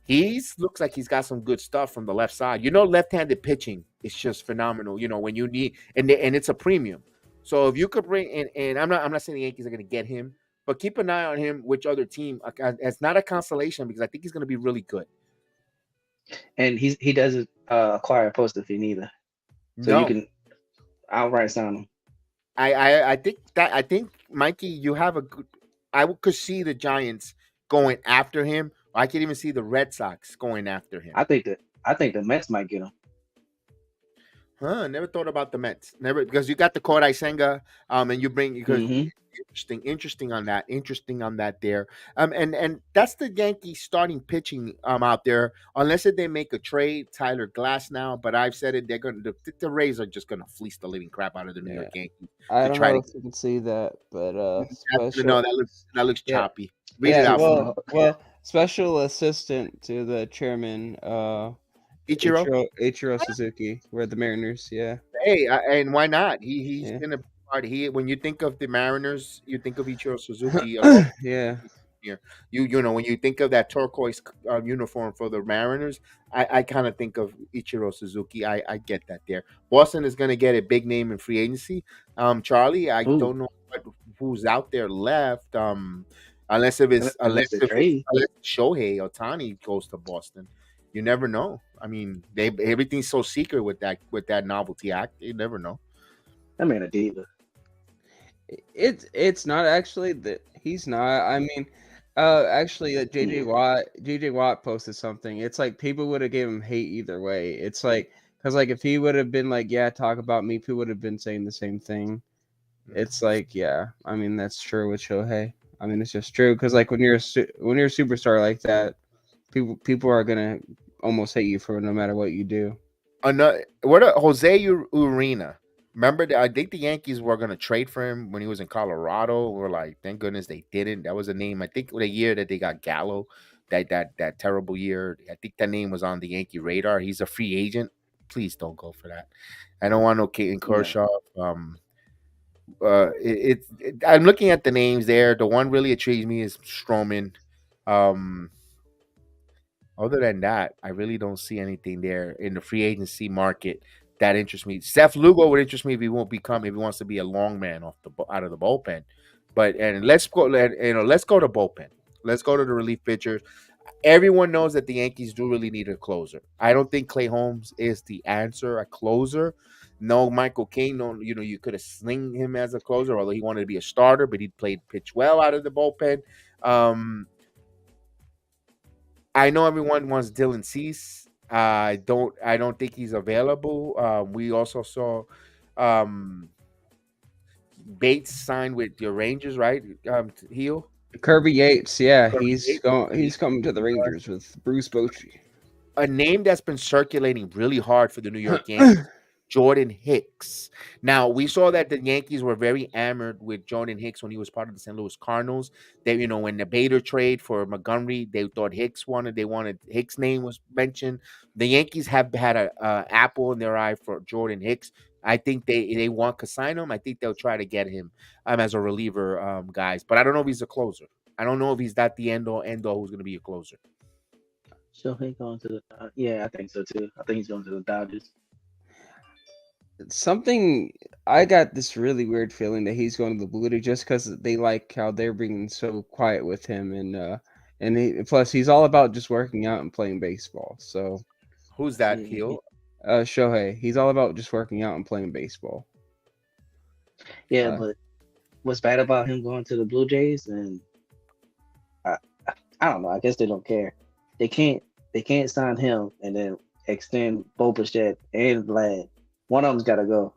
He's looks like he's got some good stuff from the left side. Left-handed pitching is just phenomenal. When you need and it's a premium. So if you could bring and I'm not saying the Yankees are going to get him, but keep an eye on him. Which other team? It's not a consolation because I think he's going to be really good. and he doesn't acquire a poster fee neither, so you No, can outright sign him. I think Mikey, you have a good. Could see the Giants going after him. I could even see the Red Sox going after him. I think the Mets might get him. Huh? Never thought about the Mets. Never because you got the Kodai Senga, and you bring because Hmm. interesting on that. Interesting on that there. And that's the Yankees starting pitching out there. Unless they make a trade, Tyler Glass now. But I've said it. They're going to the Rays are just going to fleece the living crap out of the New Yeah, York Yankees I to don't try know to. if you can see that, but No, special. that looks Yeah, choppy. Read it yeah. out for me. Special assistant to the chairman, Ichiro. Ichiro Suzuki. We're the Mariners. Yeah, Hey, and why not? He's yeah, gonna be part. When you think of the Mariners, you think of Ichiro Suzuki along yeah. here. When you think of that turquoise uniform for the Mariners, I kind of think of Ichiro Suzuki. I get that there. Boston is gonna get a big name in free agency. Charlie, I Ooh, don't know who's out there left. Unless if it's unless they trade. unless Shohei Otani goes to Boston. You never know. I mean, everything's so secret with that novelty act. You never know. That man a diva. It's not actually that he's not. I mean, actually, Yeah. JJ Watt posted something. It's like people would have gave him hate either way. It's like because if he would have been like, yeah, talk about me, people would have been saying the same thing. It's like, yeah, I mean that's true with Shohei. I mean it's just true because when you're when you're a superstar like that, people are gonna almost hate you for no matter what you do. Another Jose Urena. Remember, I think the Yankees were going to trade for him when he was in Colorado. We're like, thank goodness they didn't. That was a name. I think the year that they got Gallo, that terrible year. I think that name was on the Yankee radar. He's a free agent. Please don't go for that. I don't want no Clayton No. Kershaw. I'm looking at the names there. The one really intrigues me is Stroman. Um, Other than that, I really don't see anything there in the free agency market that interests me. Seth Lugo would interest me if he wants to be a long man out of the bullpen. But and let's go, let's go to bullpen. Let's go to the relief pitchers. Everyone knows that the Yankees do really need a closer. I don't think Clay Holmes is the answer, a closer. No, Michael King. No, you could have sling him as a closer, although he wanted to be a starter, but he played pitch well out of the bullpen. Um, I know everyone wants Dylan Cease. I don't think he's available. We also saw um, Bates signed with your Rangers, right? Heel. Kirby Yates, yeah, Kirby Yates. he's coming to the Rangers with Bruce Bochy. a name that's been circulating really hard for the New York Yankees, Jordan Hicks. Now, we saw that the Yankees were very enamored with Jordan Hicks when he was part of the St. Louis Cardinals. They, when the Bader trade for Montgomery, they thought they wanted Hicks' name was mentioned. The Yankees have had a apple in their eye for Jordan Hicks. I think they want to sign him. I think they'll try to get him as a reliever, guys. But I don't know if he's a closer. I don't know if he's that the end all who's going to be a closer. Shohei going to the yeah, I think so too. I think he's going to the Dodgers. Something I got this really weird feeling that he's going to the Blue Jays just because they like how they're being so quiet with him, and plus he's all about just working out and playing baseball. So Who's that, Yeah, Heel? Shohei, he's all about just working out and playing baseball. yeah, Uh, but what's bad about him going to the Blue Jays? And I, I don't know. I guess they don't care. They can't sign him and then extend Bo Bichette and Vlad. One of them's got to go.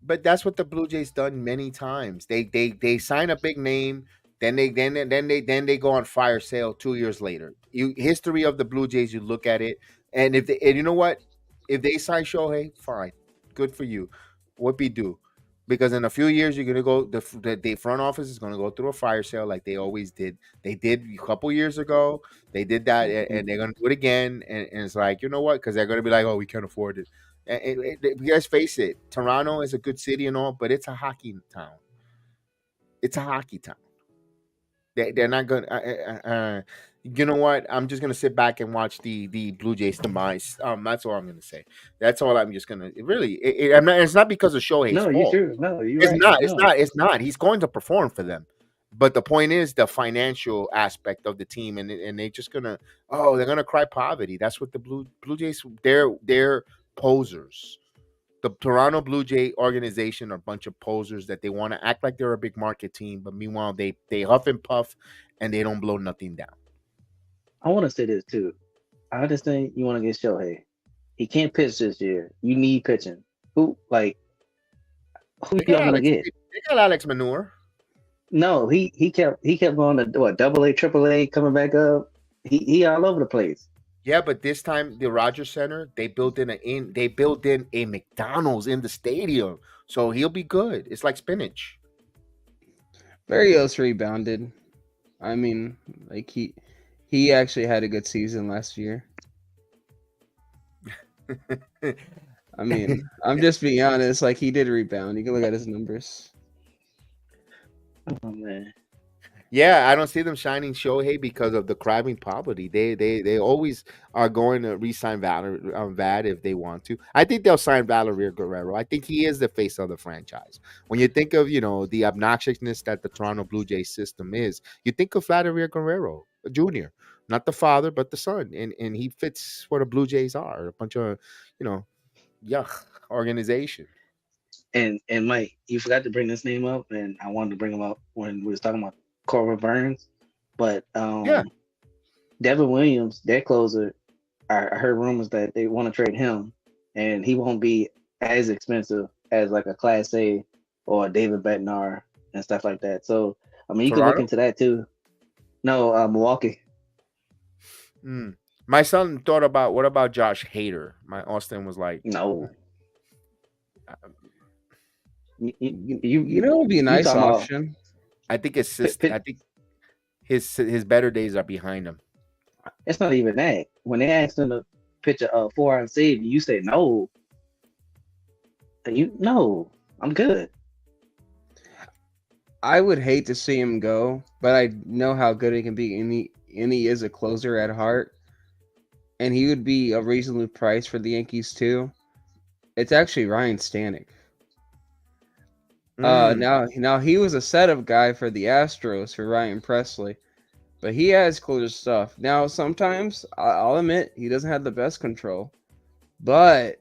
But that's what the Blue Jays done many times. They sign a big name, then they go on fire sale 2 years later. You history of the Blue Jays, you look at it, and you know what? If they sign Shohei, fine, good for you. What be do? Because in a few years you're gonna go the front office is gonna go through a fire sale like they always did. They did a couple years ago. They did that, and they're gonna do it again. And it's like, you know what? Because they're gonna be like, oh, we can't afford it. You guys face it. Toronto is a good city and all, but it's a hockey town. It's a hockey town. They're not going. You know what? I'm just gonna sit back and watch the Blue Jays demise. That's all I'm gonna say. That's all I'm just gonna. Really, I'm not. It's not because of Shohei's No, you fault. true. No, you're It's right. not. It's No, not. It's not. He's going to perform for them. But the point is the financial aspect of the team, and they're just gonna. Oh, they're gonna cry poverty. That's what the Blue Jays. They're posers. The Toronto Blue Jay organization are a bunch of posers that they want to act like they're a big market team, but meanwhile they huff and puff and they don't blow nothing down. I want to say this too. I understand you want to get Shohei. He can't pitch this year. You need pitching. Who They got y'all gonna Alex. get? They got Alex Manure. No, he kept going to what double A, triple A, coming back up. He all over the place. Yeah, but this time the Rogers Center they built in a McDonald's in the stadium, so he'll be good. It's like spinach. Barrios rebounded. I mean, like he actually had a good season last year. I mean, I'm just being honest. Like he did rebound. You can look at his numbers. Oh man. Yeah, I don't see them shining Shohei because of the crabbing poverty. They always are going to re-sign Vad if they want to. I think they'll sign Valeria Guerrero. I think he is the face of the franchise. When you think of the obnoxiousness that the Toronto Blue Jays system is, you think of Valeria Guerrero Jr., not the father but the son, and he fits what the Blue Jays are, a bunch of you know yuck organization. And Mike, you forgot to bring this name up, and I wanted to bring him up when we was talking about Corbin Burns, but Yeah, Devin Williams, their closer, I heard rumors that they want to trade him, and he won't be as expensive as like a Class A or a David Bednar and stuff like that. So I mean, you could look Toronto. into that too. No, Milwaukee. Mm. My son thought about what about Josh Hader. My Austin was like, No, uh, you you You you, know, it would be a you nice talking about option. I think his pit, sister. pit, I think his better days are behind him. it's not even that. When they asked him to pitch a 4 hour save, you say no. You no, I'm good. I would hate to see him go, but I know how good he can be, and he is a closer at heart, and he would be a reasonable price for the Yankees too. It's actually Ryan Stanek. Mm. Now he was a setup guy for the Astros for Ryan Presley, but he has closer stuff. Now sometimes I'll admit he doesn't have the best control, but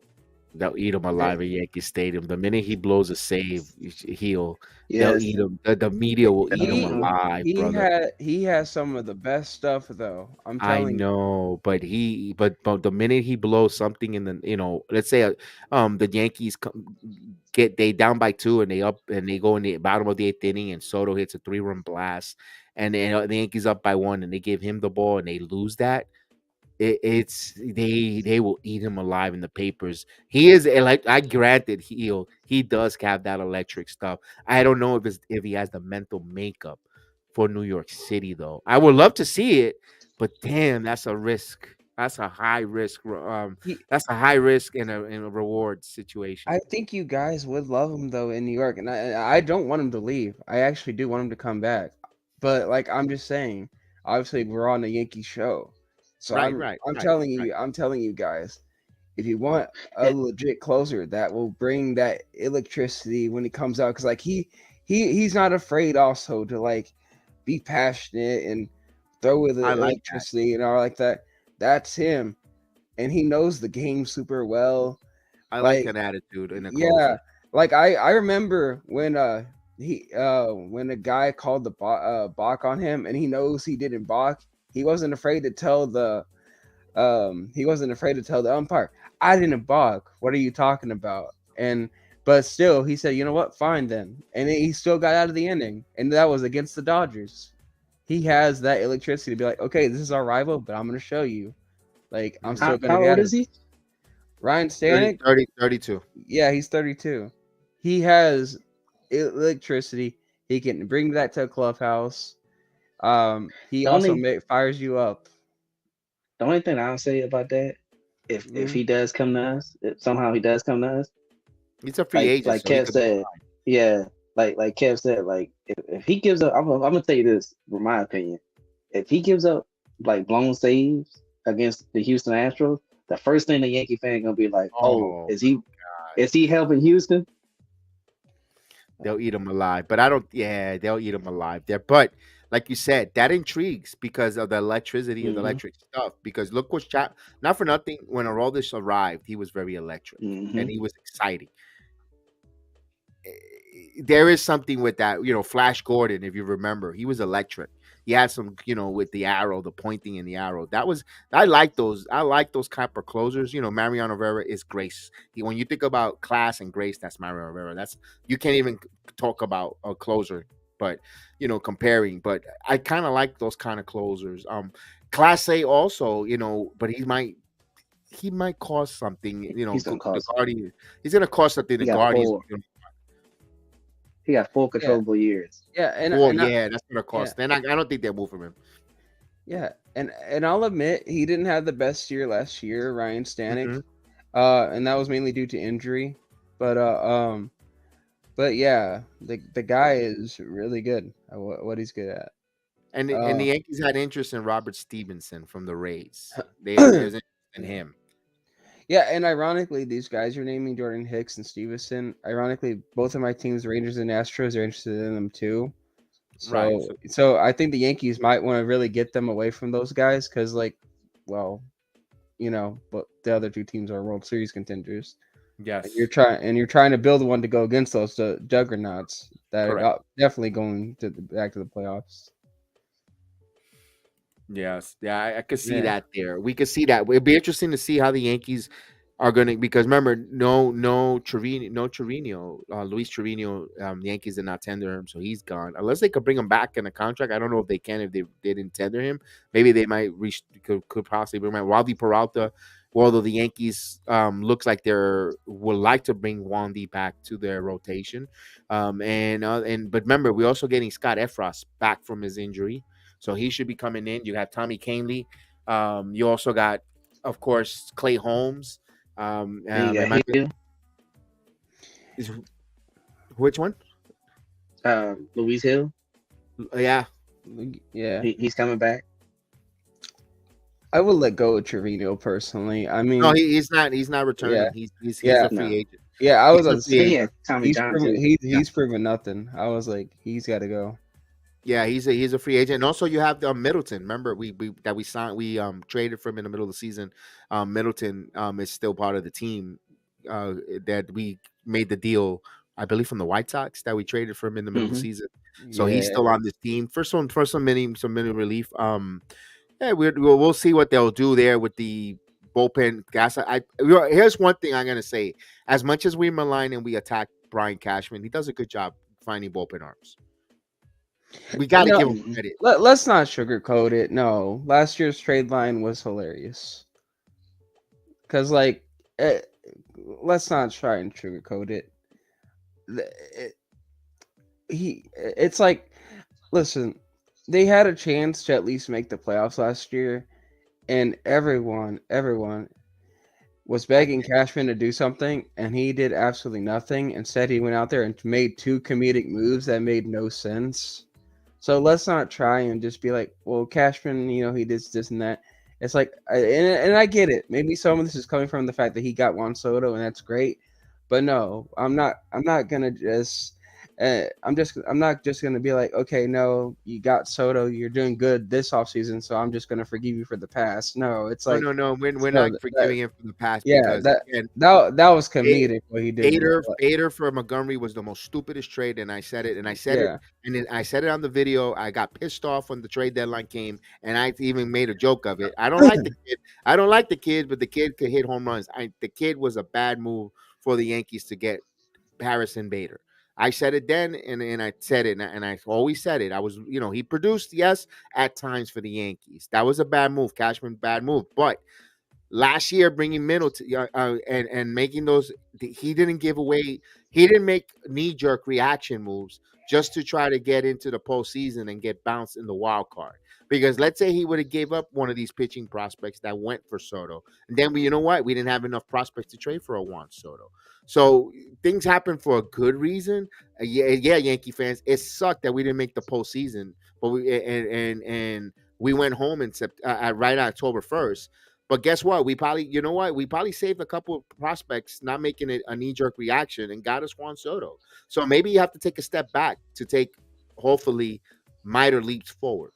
They'll eat him there, alive at Yankee Stadium. The minute he blows a save, they'll Yes, eat him. The media will eat him he alive, he brother. had he has some of the best stuff though. I'm I telling you. know, but the minute he blows something in the let's say the Yankees get they down by two and they up and they go in the bottom of the eighth inning and Soto hits a 3-run blast and then the Yankees up by one and they give him the ball and they lose that. it's they will eat him alive in the papers. He is like, I granted he does have that electric stuff. I don't know if he has the mental makeup for New York City though. I would love to see it, but damn, that's a risk. That's a high risk. He, That's a high risk and a reward situation. I think you guys would love him though in New York, and I don't want him to leave. I actually do want him to come back, but like I'm just saying, obviously we're on a Yankee show, so Right, right, I'm right, telling right. you guys, if you want a And legit closer that will bring that electricity when he comes out, because like he's not afraid also to like be passionate and throw with I the like that. electricity and all like that. That's him, and he knows the game super well. I like Like that attitude in a yeah, closer. like I remember when a guy called the balk on him and he knows he didn't balk, he wasn't afraid to tell the umpire, I didn't balk. What are you talking about? And but still he said, you know what, fine then. And he still got out of the inning. And that was against the Dodgers. He has that electricity to be like, okay, this is our rival, but I'm gonna show you. Like I'm Mhm. still gonna how get old it. is he? Ryan 30, Stanek, 30, 32. yeah, he's 32. He has electricity. He can bring that to a clubhouse. He The also only fires you up. the only thing I'll say about that, if Mm, he does come to us, if somehow he does come to us, He's a free agent, like so he Kev could be said, yeah, like Kev said, like if he gives up, I'm gonna tell you this, from my opinion, if he gives up like blown saves against the Houston Astros, the first thing the Yankee fan gonna be like, oh, oh, is he helping Houston? they'll eat him alive. But I don't. Yeah, they'll eat him alive there. But like you said, that intrigues because of the electricity of the Mm-hmm. electric stuff. Because look what's chat. Not for nothing. When Aroldis arrived, he was very electric Mm-hmm. and he was exciting. There is something with that. Flash Gordon, if you remember, he was electric. He had some, with the arrow, the pointing in the arrow. I like those. I like those type of closers. Mariano Rivera is grace. When you think about class and grace, that's Mariano Rivera. That's you can't even talk about a closer, but comparing. But I kind of like those kind of closers. Class A also, but he might cost something. He's gonna The cost. Guardian. He's gonna cost something. He The got Guardians. four. He got four yeah, controllable years. yeah, Well, yeah, that's gonna yeah, cost. Then I don't think they'll move from him. yeah, and I'll admit he didn't have the best year last year, Ryan Stanek. Hmm. And that was mainly due to injury. But but yeah, the guy is really good at what he's good at. And the Uh, Yankees had interest in Robert Stevenson from the Rays. There's interest in yeah. him. Yeah, and ironically, these guys are naming Jordan Hicks and Stevenson. Ironically, both of my teams, Rangers and Astros, are interested in them too. Right. So I think the Yankees might want to really get them away from those guys because, like, well, but the other two teams are World Series contenders, and Yes. you're trying to build one to go against those juggernauts that are Correct. definitely going back to the playoffs. Yes. Yeah, I could see Yeah, that there. We could see that. It'd be interesting to see how the Yankees are gonna, because remember, no Trevino, Luis Trevino, the Yankees did not tender him, so he's gone. Unless they could bring him back in a contract. I don't know if they can, if they didn't tender him. Maybe they might could possibly bring him. Wandy Peralta, although the Yankees looks like would like to bring Wandy back to their rotation. But remember, we're also getting Scott Efros back from his injury. So he should be coming in. You have Tommy Kahnle. You also got, of course, Clay Holmes. And you Am got I Hill, is which one? Louise Hill. Yeah. yeah. He's coming back. I would let go of Trevino personally. I No, mean, he's not yeah, returning. He's yeah, a free No, agent. yeah. I was He's about a to free and he say agent. had Tommy he's John proven too. Yeah. he's proven nothing. I was like, he's got to go. Yeah, he's a free agent. And also you have Middleton. Remember we signed, we traded for him in the middle of the season. Middleton is still part of the team that we made the deal, I believe, from the White Sox, that we traded for him in the middle of the Hmm. season. So he's Yeah, still on this team for some mini relief. Yeah, we'll see what they'll do there with the bullpen gas. Here's one thing I'm gonna say: as much as we malign and we attack Brian Cashman, he does a good job finding bullpen arms. We got to No, give him Mhm. credit. let's not sugarcoat it. No, last year's trade line was hilarious. Cause like, eh, let's not try and sugarcoat it. It- it's like, listen, they had a chance to at least make the playoffs last year, and everyone was I begging Cashman to do something, and he did absolutely nothing. Instead, he went out there and made two comedic moves that made no sense. So let's not try and just be like, well, Cashman, he did this and that. It's like, and I get it. Maybe some of this is coming from the fact that he got Juan Soto, and that's great. But no, I'm not. I'm not gonna just. I'm not just gonna be like, okay, no, you got Soto, you're doing good this offseason, so I'm just gonna forgive you for the past. No, it's No, like, no, no. We're no, not forgiving him from the past yeah, because that again, that was Ba- comedic what he did in the Bader for Montgomery was the most stupidest trade, and I said it, and yeah. I said it on the video. I got pissed off when the trade deadline came, and I even made a joke of it. I don't like the kid. I don't like the kid, but the kid could hit home runs. The kid was a bad move for the Yankees to get Harrison Bader. I said it then, and I said it, and I always said it. I was, he produced, yes, at times for the Yankees. That was a bad move, Cashman, bad move, but last year bringing Middleton and making those, he didn't give away, he didn't make knee-jerk reaction moves just to try to get into the postseason and get bounced in the wild card. Because let's say he would have gave up one of these pitching prospects that went for Soto, and then you know what, we didn't have enough prospects to trade for a Juan Soto. So things happen for a good reason. Yeah, Yankee fans, it sucked that we didn't make the postseason, but and we went home in right on October 1st. But guess what? You know what? We probably saved a couple of prospects, not making it a knee jerk reaction, and got us Juan Soto. So maybe you have to take a step back to take, hopefully, minor leaps forward.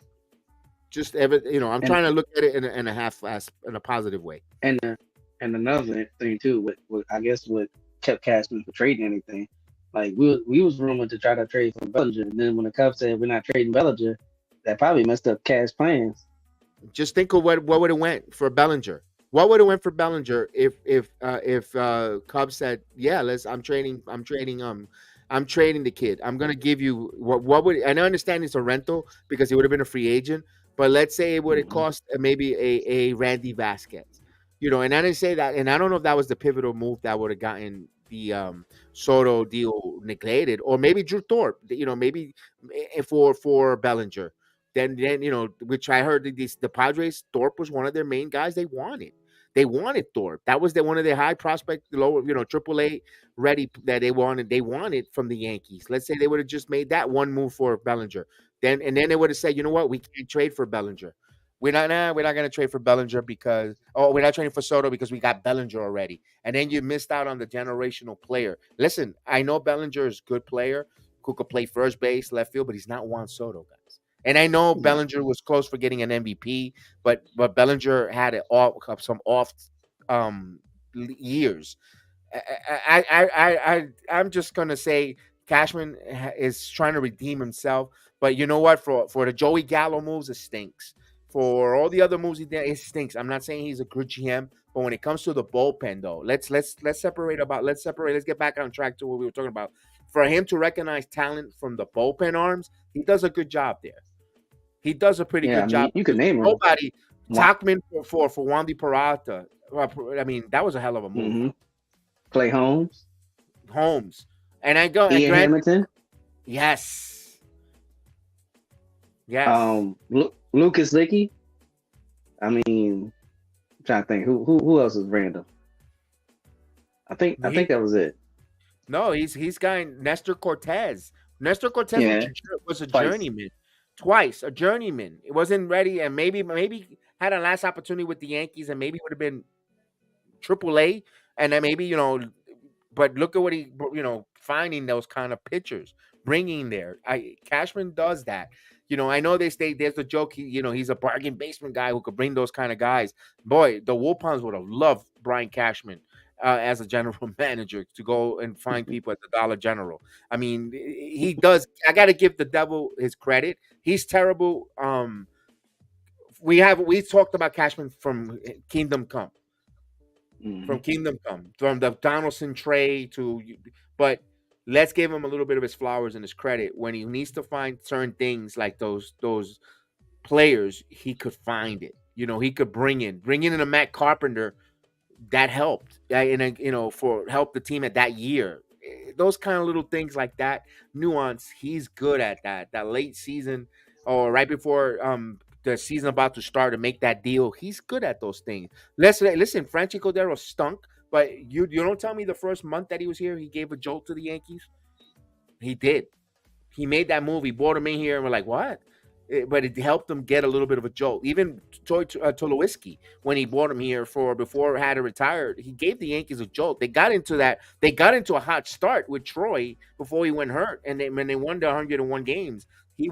Just I'm And trying to look at it in a positive way. and uh, and another thing too, what I guess what kept Cashman from trading anything, like we was rumored to try to trade for Bellinger, and then when the Cubs said we're not trading Bellinger, that probably messed up Cash plans. Just think of what would have went for Bellinger. What would have went for Bellinger if Cubs said, "Yeah, let's. I'm trading the kid. I'm gonna give you what would, and I understand it's a rental because he would have been a free agent, but let's say it would have Hmm. cost maybe a Randy Vasquez, and I didn't say that, and I don't know if that was the pivotal move that would have gotten the Soto deal neglected, or maybe Drew Thorpe, maybe for Bellinger. Then which I heard the Padres, Thorpe was one of their main guys they wanted. They wanted Thorpe. That was one of their high prospect, lower, AAA ready that they wanted. They wanted from the Yankees. Let's say they would have just made that one move for Bellinger. Then they would have said, you know what, we can't trade for Bellinger. We're not gonna trade for Bellinger because we're not trading for Soto because we got Bellinger already. And then you missed out on the generational player. Listen, I know Bellinger is a good player who could play first base, left field, but he's not Juan Soto, guys. And I know Yeah, Bellinger was close for getting an MVP, but Bellinger had some off years. I'm just gonna say Cashman is trying to redeem himself, but you know what? For the Joey Gallo moves, it stinks. For all the other moves he did, it stinks. I'm not saying he's a good GM, but when it comes to the bullpen, though, let's separate. Let's get back on track to what we were talking about. For him to recognize talent from the bullpen arms, he does a good job there. He does a pretty yeah. I good mean, job you could because name them. nobody Talkman for Wandy Parata. I mean, that was a hell of a move. Mm-hmm. Clay Holmes, Holmes. And I go and Ian granted, Hamilton, yes. Yes. Lucas Licky. I mean, I'm trying to think who else is random. I think He that was it. no, he's got Nestor Cortez. Nestor Cortez Yeah, was a twice. journeyman. Twice, a journeyman. It wasn't ready and maybe had a last opportunity with the Yankees and maybe would have been AAA and then maybe, but look at what finding those kind of pitchers, bringing there. Cashman does that. I know they say there's a joke. He's a bargain basement guy who could bring those kind of guys. Boy, the Wolfhounds would have loved Brian Cashman as a general manager to go and find people at the Dollar General. I mean, he does. I got to give the devil his credit. He's terrible. We talked about Cashman from Kingdom Come Hmm. from the Donaldson trade but let's give him a little bit of his flowers and his credit. When he needs to find certain things like those players, he could find it. He could bring in a Matt Carpenter that helped, and for help the team at that year. Those kind of little things like that, nuance. He's good at that. That late season or right before the season about to start to make that deal. He's good at those things. Listen, Franchi Cordero stunk, but you don't tell me the first month that he was here, he gave a jolt to the Yankees. He did. He made that move. He brought him in here, and we're like, what? But it helped him get a little bit of a jolt. Even Tulowitzki, when he brought him here for before had to retire, he gave the Yankees a jolt. They got into that. They got into a hot start with Troy before he went hurt, and when they won the 101 games, he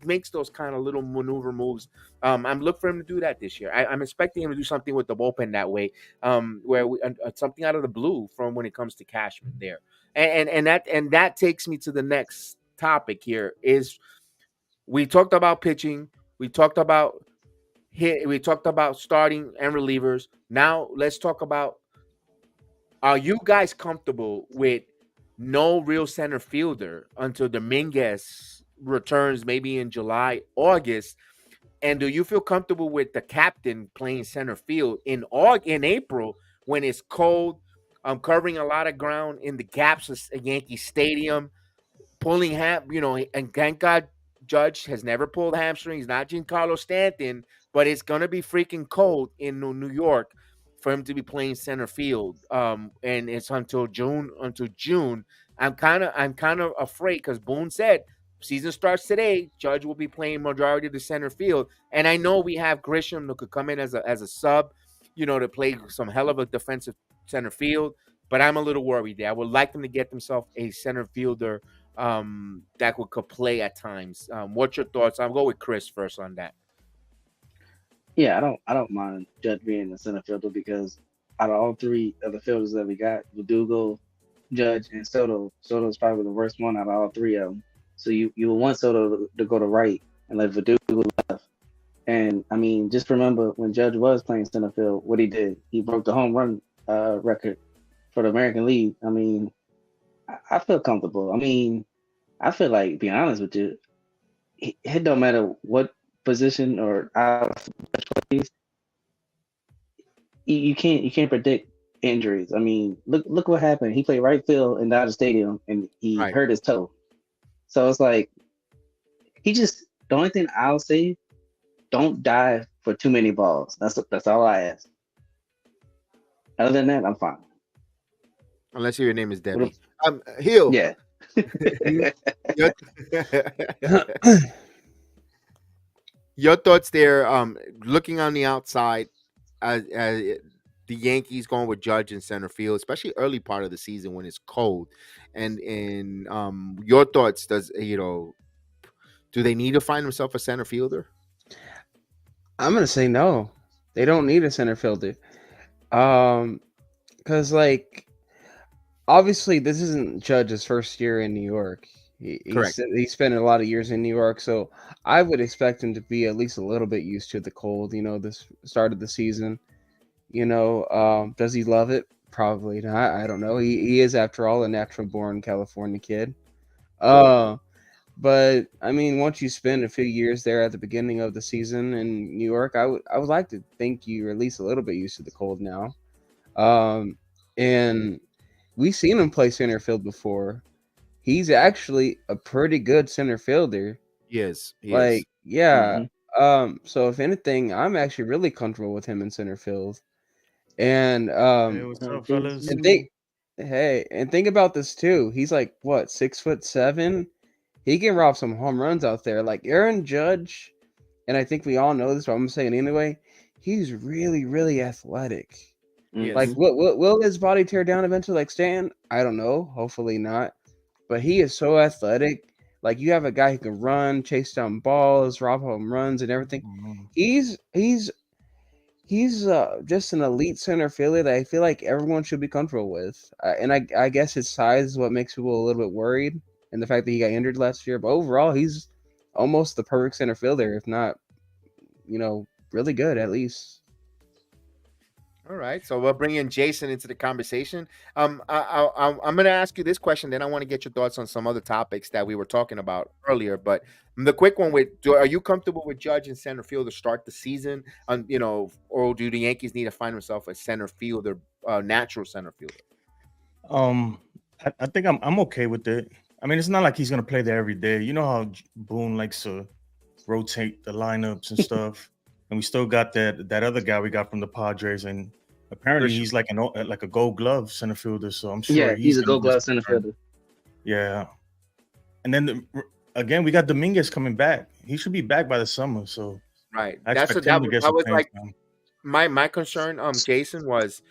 makes those kind of little maneuver moves. I'm looking for him to do that this year. I'm expecting him to do something with the bullpen that way, where something out of the blue from when it comes to Cashman there, and that takes me to the next topic here is we talked about pitching, we talked about we talked about starting and relievers. Now let's talk about, are you guys comfortable with no real center fielder until Dominguez returns maybe in July, August? And do you feel comfortable with the captain playing center field in April when it's cold, covering a lot of ground in the gaps of Yankee Stadium? And thank God Judge has never pulled hamstrings, not Giancarlo Stanton, but it's gonna be freaking cold in New York for him to be playing center field. And it's until June. I'm kind of afraid because Boone said season starts today. Judge will be playing majority of the center field, and I know we have Grisham who could come in as a sub, to play some hell of a defensive center field. But I'm a little worried there. I would like them to get themselves a center fielder that could play at times. What's your thoughts? I'll go with Chris first on that. Yeah, I don't mind Judge being the center fielder because out of all three of the fielders that we got, Verdugo, Judge, and Soto's probably the worst one out of all three of them. So you would want Soto to go to right and let Verdugo left. And I mean, just remember when Judge was playing center field, what he did. He broke the home run record for the American League. I mean, I feel comfortable. I mean, I feel like, be honest with you, it don't matter what position or out plays, you can't predict injuries. I mean, look what happened. He played right field in Dodger Stadium and he Right. hurt his toe. So it's like the only thing I'll say, don't dive for too many balls. That's all I ask. Other than that, I'm fine. Unless your name is What Debbie. if- Hill. yeah. Your, your thoughts there. Looking on the outside, the Yankees going with Judge in center field, especially early part of the season when it's cold, and your thoughts. Do they need to find themselves a center fielder? I'm gonna say no. They don't need a center fielder. Because like obviously this isn't Judge's first year in New York. Correct. He spent a lot of years in New York, so I would expect him to be at least a little bit used to the cold. This start of the season. Does he love it? Probably not. I don't know. He is, after all, a natural born California kid. But I mean, once you spend a few years there at the beginning of the season in New York, I would like to think you're at least a little bit used to the cold now. And we've seen him play center field before. He's actually a pretty good center fielder. Yes. Like, yeah. Mhm. So if anything, I'm actually really comfortable with him in center field. And Hey, what's up, Please fellas? and do. think about this too. He's like what, 6'7"? He can rob some home runs out there. Like Aaron Judge, and I think we all know this, but I'm saying anyway. He's really, really athletic. Like, Mhm. will his body tear down eventually, like Stan? I don't know. Hopefully not. But he is so athletic. Like, you have a guy who can run, chase down balls, rob home runs, and everything. Mhm. He's just an elite center fielder that I feel like everyone should be comfortable with. And I guess his size is what makes people a little bit worried, and the fact that he got injured last year. But overall, he's almost the perfect center fielder, if not, really good at least. All right, so we'll bring in Jason into the conversation. I'm going to ask you this question, then I want to get your thoughts on some other topics that we were talking about earlier. But the quick one are you comfortable with Judge in center field to start the season? Or do the Yankees need to find themselves a center fielder, natural center fielder? Um, I think I'm okay with it. I mean, it's not like he's gonna play there every day. You know how Boone likes to rotate the lineups and stuff, and we still got that other guy we got from the Padres, and apparently Grisham. he's like a Gold Glove center fielder. So I'm sure Yeah, he's he's a gonna Gold get Glove some center turn. fielder. Yeah, and then again we got Dominguez coming back. He should be back by the summer, so Right. I expect him to get That some was playing like time. my concern, Jason, was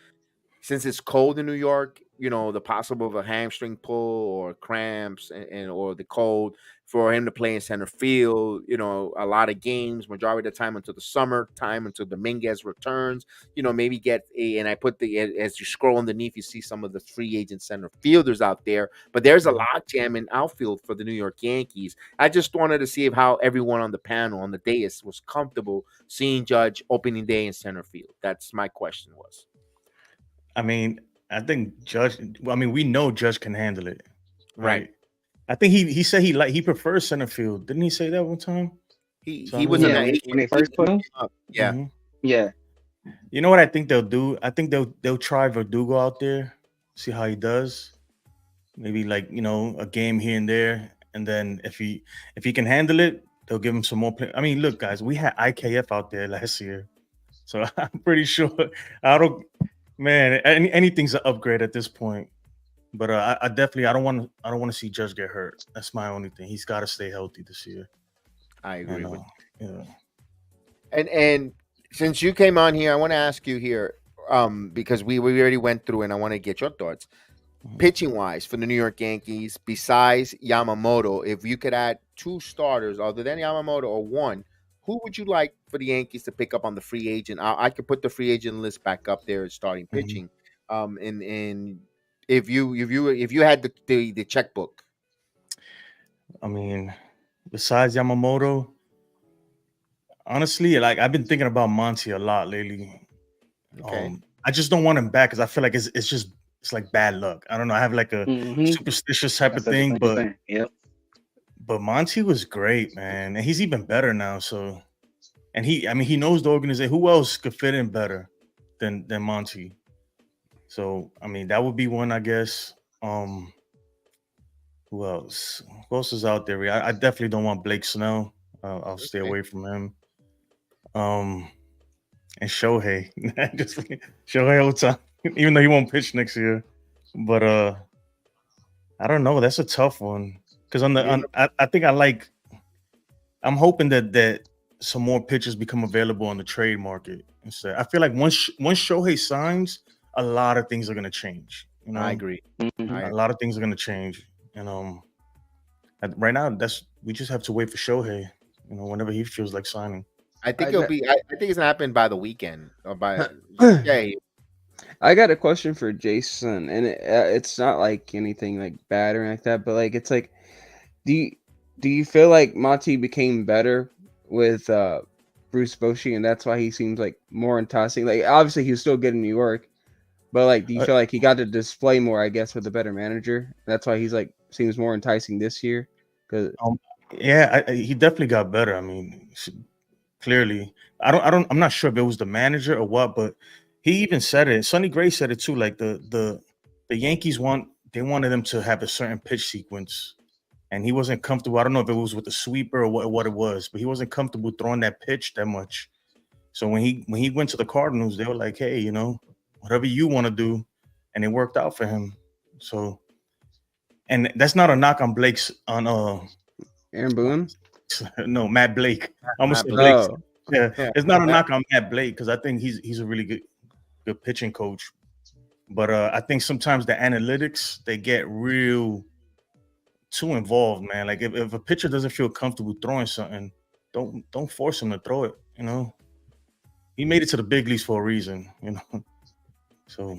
since it's cold in New York, the possible of a hamstring pull or cramps and or the cold for him to play in center field, a lot of games, majority of the time until the summertime, until Dominguez returns, maybe get and I put as you scroll underneath, you see some of the free agent center fielders out there, but there's a Mhm. lot jam in outfield for the New York Yankees. I just wanted to see how everyone on the panel on the dais was comfortable seeing Judge opening day in center field. That's my question was. I mean, I think Judge. Well, I mean, we know Judge can handle it, Right. right? I think he said he prefers center field. Didn't he say that one time? So I He was in mean, Yeah, that. when they first put him. Yeah. mhm. Yeah. You know what I think they'll do? I think they'll try Verdugo out there, see how he does. Maybe like a game here and there, and then if he can handle it, they'll give him some more play. I mean, look, guys, we had IKF out there last year, so I'm pretty sure. I don't, man. Anything's an upgrade at this point. But I definitely I don't want to see Judge get hurt. That's my only thing. He's got to stay healthy this year. I agree And with yeah. and since you came on here, I want to ask you here, because we already went through, and I want to get your thoughts. Mhm. Pitching wise for the New York Yankees, besides Yamamoto, if you could add two starters other than Yamamoto or one, who would you like for the Yankees to pick up on the free agent? I could put the free agent list back up there as starting Mhm. pitching. And if you had the checkbook. I mean, besides Yamamoto, honestly, like I've been thinking about Monty a lot lately. Okay. I just don't want him back because I feel like it's like bad luck. I don't know. I have like a Mm-hmm. superstitious type I of said the thing, same but thing. Yep. Monty was great, man, and he's even better now. So, and I mean, he knows the organization. Who else could fit in better than Monty? So, I mean, that would be one, I guess. Um, who else? Who else is out there? I definitely don't want Blake Snell. I'll stay Okay. away from him. Um, and Shohei, just Shohei Ohtani, even though he won't pitch next year. But I don't know. That's a tough one because You're I think I'm hoping that some more pitchers become available on the trade market instead. I feel like once Shohei signs, a lot of things are gonna change. I agree. Mm-hmm. I A lot of things are gonna change, and right now we just have to wait for Shohei. Whenever he feels like signing. I think I it'll got be. I think it's gonna happen by the weekend or by. Yeah. I got a question for Jason, and it's not like anything like bad or like that, but like it's like, do you do you feel like Monty became better with Bruce Bochy, and that's why he seems like more enticing? Like obviously he was still good in New York, but like do you Uh, feel like he got to display more? I guess with a better manager, that's why he's like seems more enticing this year. Because um, yeah, he definitely got better. I mean, clearly, I'm not sure if it was the manager or what, but he even said it. Sonny Gray said it too. Like the Yankees they wanted him to have a certain pitch sequence, and he wasn't comfortable. I don't know if it was with the sweeper or what it was, but he wasn't comfortable throwing that pitch that much. So when he went to the Cardinals, they were like, hey, whatever you want to do, and it worked out for him. So, and that's not a knock on Blake's on Aaron Boone. no, Matt Blake. I almost Matt said Blake. Blake. Oh, Yeah, Yeah. it's not a knock on Matt Blake because I think he's a really good pitching coach. But I think sometimes the analytics they get real too involved, man. Like if a pitcher doesn't feel comfortable throwing something, don't force him to throw it. He made it to the big leagues for a reason. So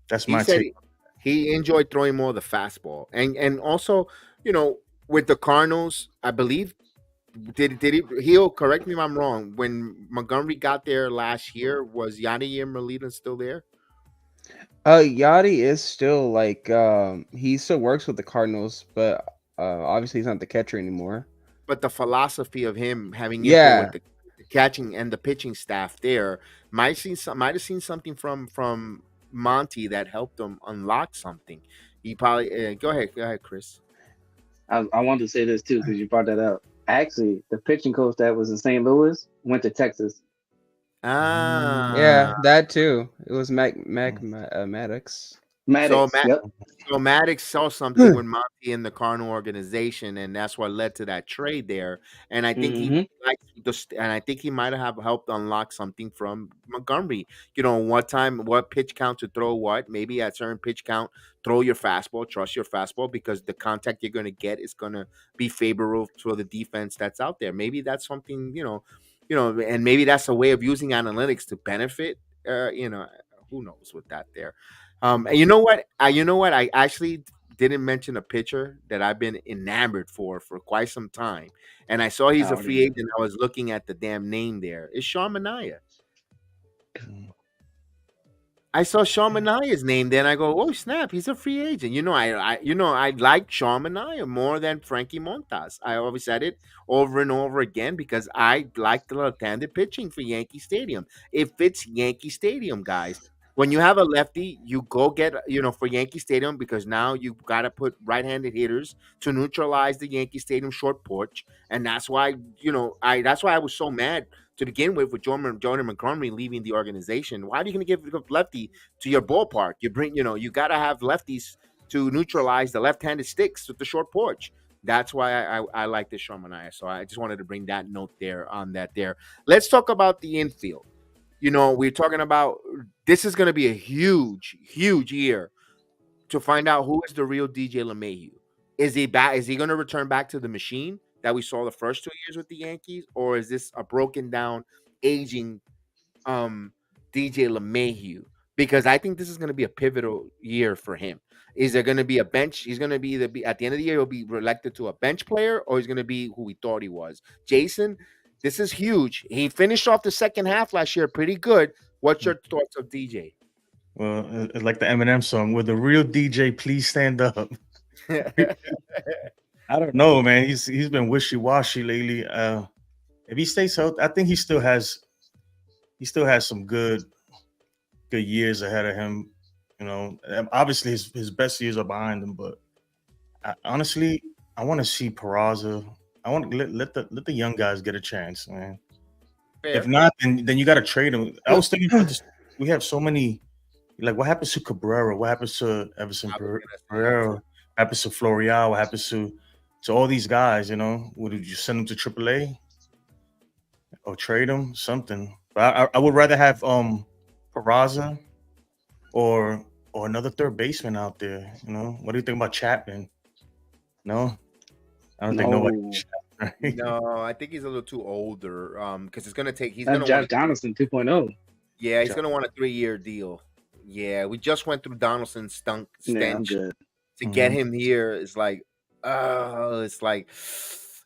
that's He my said take. he enjoyed throwing more of the fastball, and also, you know, with the Cardinals, I believe Did he'll correct me if I'm wrong. When Montgomery got there last year, was Yadier Molina still there? Yachty is still like he still works with the Cardinals, but obviously he's not the catcher anymore. But the philosophy of him having input with Yeah, the catching and the pitching staff there might have seen something from Monty that helped him unlock something. He probably go ahead, Chris. I wanted to say this too because you brought that up. Actually, the pitching coach that was in St. Louis went to Texas. Ah, yeah, that too. It was Maddox. so Maddox. Yep. So Maddox saw something with Monty in the Cardinal organization, and that's what led to that trade there. And I think he Mm-hmm. liked and I think he might have helped unlock something from Montgomery. You know, what pitch count to throw what. Maybe at certain pitch count, throw your fastball, trust your fastball because the contact you're going to get is going to be favorable to the defense that's out there. Maybe that's something and maybe that's a way of using analytics to benefit. Who knows with that there. And you know what? I actually didn't mention a pitcher that I've been enamored for quite some time, and I saw he's a Oh, free agent. I was looking at the damn name there. It's Sean Manaea. I saw Sean Manaea's name, then I go, "Oh snap, he's a free agent." I like Sean Manaea more than Frankie Montas. I always said it over and over again because I like the left-handed pitching for Yankee Stadium. It fits Yankee Stadium, guys. When you have a lefty, you go get for Yankee Stadium because now you got to put right-handed hitters to neutralize the Yankee Stadium short porch, and that's why that's why I was so mad to begin with Jordan Montgomery leaving the organization. Why are you going to give lefty to your ballpark? You got to have lefties to neutralize the left-handed sticks with the short porch. That's why I like this Sean Manaea. So I just wanted to bring that note there on that there. Let's talk about the infield. We're talking about this is going to be a huge, huge year to find out who is the real DJ LeMahieu. Is he back? Is he going to return back to the machine that we saw the first 2 years with the Yankees, or is this a broken down, aging DJ LeMahieu? Because I think this is going to be a pivotal year for him. Is there going to be a bench? He's going to be at the end of the year, he'll be elected to a bench player, or he's going to be who we thought he was. Jason, this is huge. He finished off the second half last year pretty good. What's your thoughts of DJ? Well, it's like the Eminem song, "Will the real DJ please stand up?" I don't know, man. He's been wishy washy lately. If he stays healthy, I think he still has some good years ahead of him. Obviously his best years are behind him, but honestly, I want to see Peraza. I want to let the young guys get a chance, man. Fair. If not, then you got to trade him. I was thinking about this. We have so many. Like, what happens to Cabrera? What happens to Everson Pereira? What happens to Florial? What happens to all these guys? Would you send them to AAA or trade them? Something. But I would rather have Peraza or another third baseman out there. What do you think about Chapman? No, I don't think nobody. Right? No, I think he's a little too older. Because it's gonna take. That's Josh Donaldson 2.0. Yeah, he's gonna want a 3-year deal. Yeah, we just went through Donaldson's stench. Yeah, I'm good. To get him here is like, it's like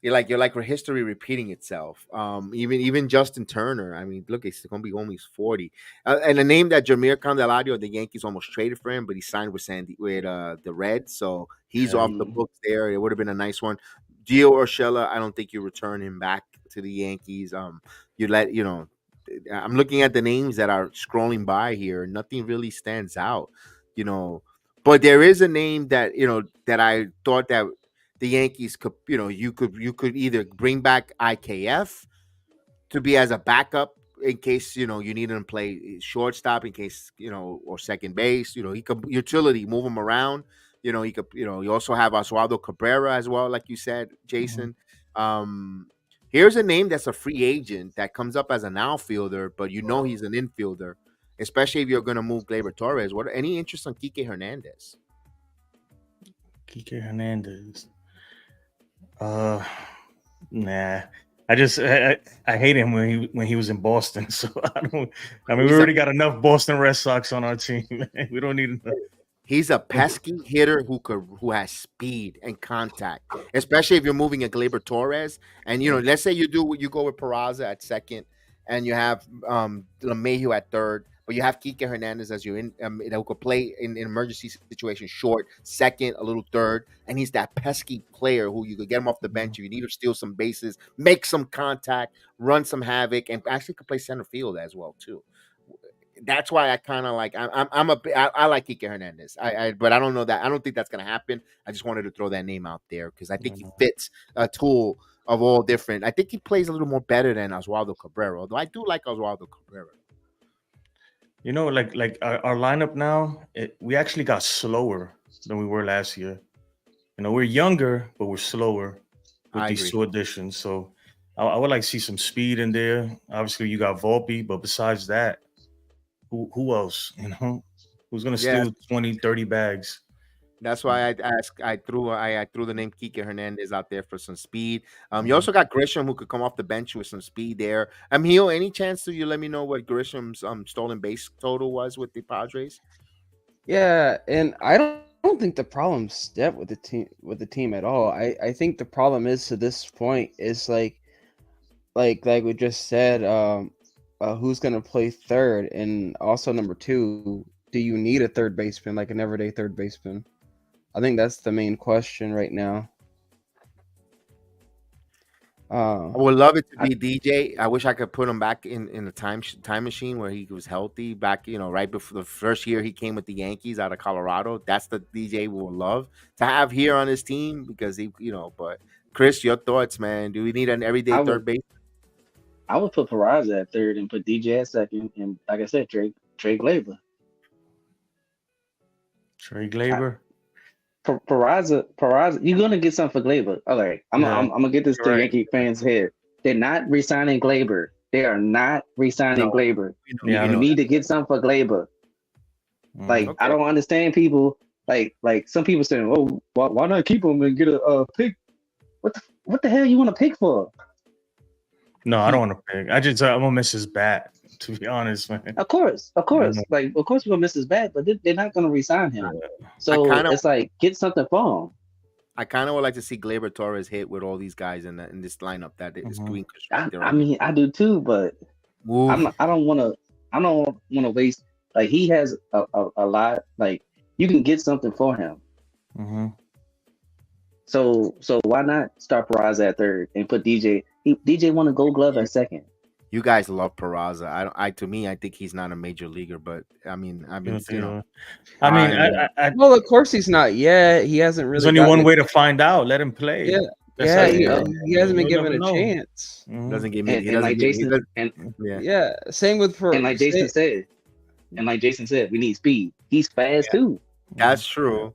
you're like history repeating itself. Even Justin Turner. I mean, look, he's gonna be almost 40. And a name that Jameer Candelario, the Yankees almost traded for him, but he signed with the Reds, so he's off the books there. It would have been a nice one. Gio Urshela, I don't think you return him back to the Yankees. I'm looking at the names that are scrolling by here. Nothing really stands out, but there is a name that that I thought that the Yankees could, you could either bring back IKF to be as a backup in case you need him to play shortstop in case or second base. He could utility move him around. He could. You also have Oswaldo Cabrera as well, like you said, Jason. Here's a name that's a free agent that comes up as an outfielder, but he's an infielder, especially if you're going to move Gleyber Torres. Any interest on Kike Hernandez? Kike Hernandez. Nah. I hate him when he was in Boston. So I don't. I mean, we already got enough Boston Red Sox on our team. Man. We don't need enough. He's a pesky hitter who has speed and contact, especially if you're moving a Gleyber Torres. And let's say you go with Peraza at second, and you have LeMahieu at third, but you have Kike Hernandez as your who could play in emergency situations, short, second, a little third, and he's that pesky player who you could get him off the bench if you need to steal some bases, make some contact, run some havoc, and actually could play center field as well too. That's why I kind of like I like Kike Hernandez. But I don't know that I don't think that's gonna happen. I just wanted to throw that name out there because I think he fits a tool of all different. I think he plays a little more better than Oswaldo Cabrera, although I do like Oswaldo Cabrera. Like our lineup now, we actually got slower than we were last year. We're younger, but we're slower with these two additions. So I would like to see some speed in there. Obviously, you got Volpe, but besides that, who else? Who's gonna steal 20, 30 bags? That's why I threw the name Kike Hernandez out there for some speed. You also got Grisham who could come off the bench with some speed there. Hio, any chance to you let me know what Grisham's stolen base total was with the Padres? Yeah, and I don't think the problem's that with the team at all. I think the problem is to this point is like we just said, who's gonna play third, and also number two, do you need a third baseman, like an everyday third baseman? I think that's the main question right now. I would love it to be DJ. I wish I could put him back in the time machine where he was healthy back, right before the first year he came with the Yankees out of Colorado. That's the DJ we would love to have here on his team because he, But Chris, your thoughts, man? Do we need an everyday third base? I would put Peraza at third and put DJ at second, and like I said, Trey Gleyber. Trey Gleyber. Peraza, you're gonna get something for Gleyber. All right, I'm gonna get this to Yankee fans' head. They're not re-signing Gleyber. They are not re-signing Gleyber. You need to get something for Gleyber. I don't understand people. Like some people saying, "Oh, why not keep him and get a pick?" What the hell you want to pick for? No, I don't want to pick. I'm gonna miss his bat. To be honest, man. Of course. Of course, we're gonna miss his bat, but they're not gonna re-sign him. So it's like get something for him. I kind of would like to see Gleyber Torres hit with all these guys in this lineup that is doing constructed. I mean, I do too, but I don't want to waste. Like he has a lot. Like you can get something for him. Mm-hmm. So why not start Peraza at third and put DJ? DJ won a Gold Glove at second. You guys love Peraza. I think he's not a major leaguer, but I mean, I've been, well, of course he's not yet. He hasn't really. There's only one way to find out. Let him play. Yeah, he hasn't been given a chance. Mm-hmm. Doesn't give me. Same with and like Jason said, we need speed. He's fast too. That's true.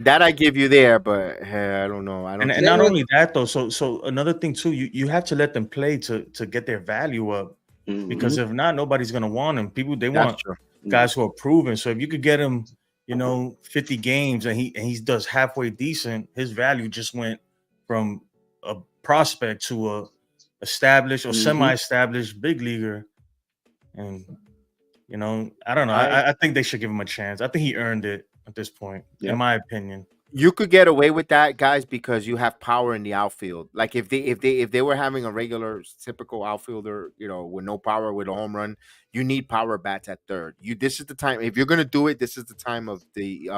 That I give you there, but I don't know. And not only that though. So another thing too, you have to let them play to get their value up, because if not, nobody's gonna want them. They want guys who are proven. So if you could get him, 50 games and he does halfway decent, his value just went from a prospect to a established or semi-established big leaguer. And I don't know. I think they should give him a chance. I think he earned it at this point, in my opinion. You could get away with that, guys, because you have power in the outfield. Like if they were having a regular typical outfielder, with no power, with a home run, you need power bats at third. This is the time. If you're gonna do it, this is the time of the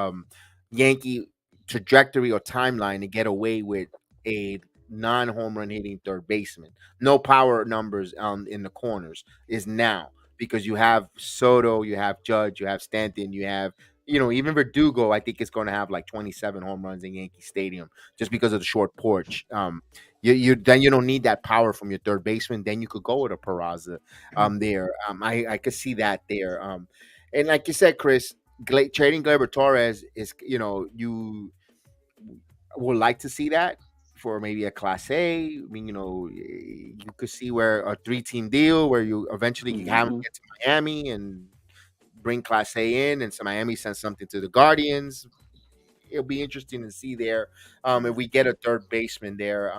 Yankee trajectory or timeline to get away with a non-home run hitting third baseman. No power numbers in the corners is now, because you have Soto, you have Judge, you have Stanton, you have even Verdugo. I think is going to have like 27 home runs in Yankee Stadium just because of the short porch. You don't need that power from your third baseman. Then you could go with a Peraza there. I could see that there. And like you said, Chris, trading Gleyber Torres is you would like to see that for maybe a Class A. I mean, you could see where a 3-team deal where you eventually have him get to Miami and bring Class A in, and so Miami sends something to the Guardians. it'll be interesting to see there if we get a third baseman there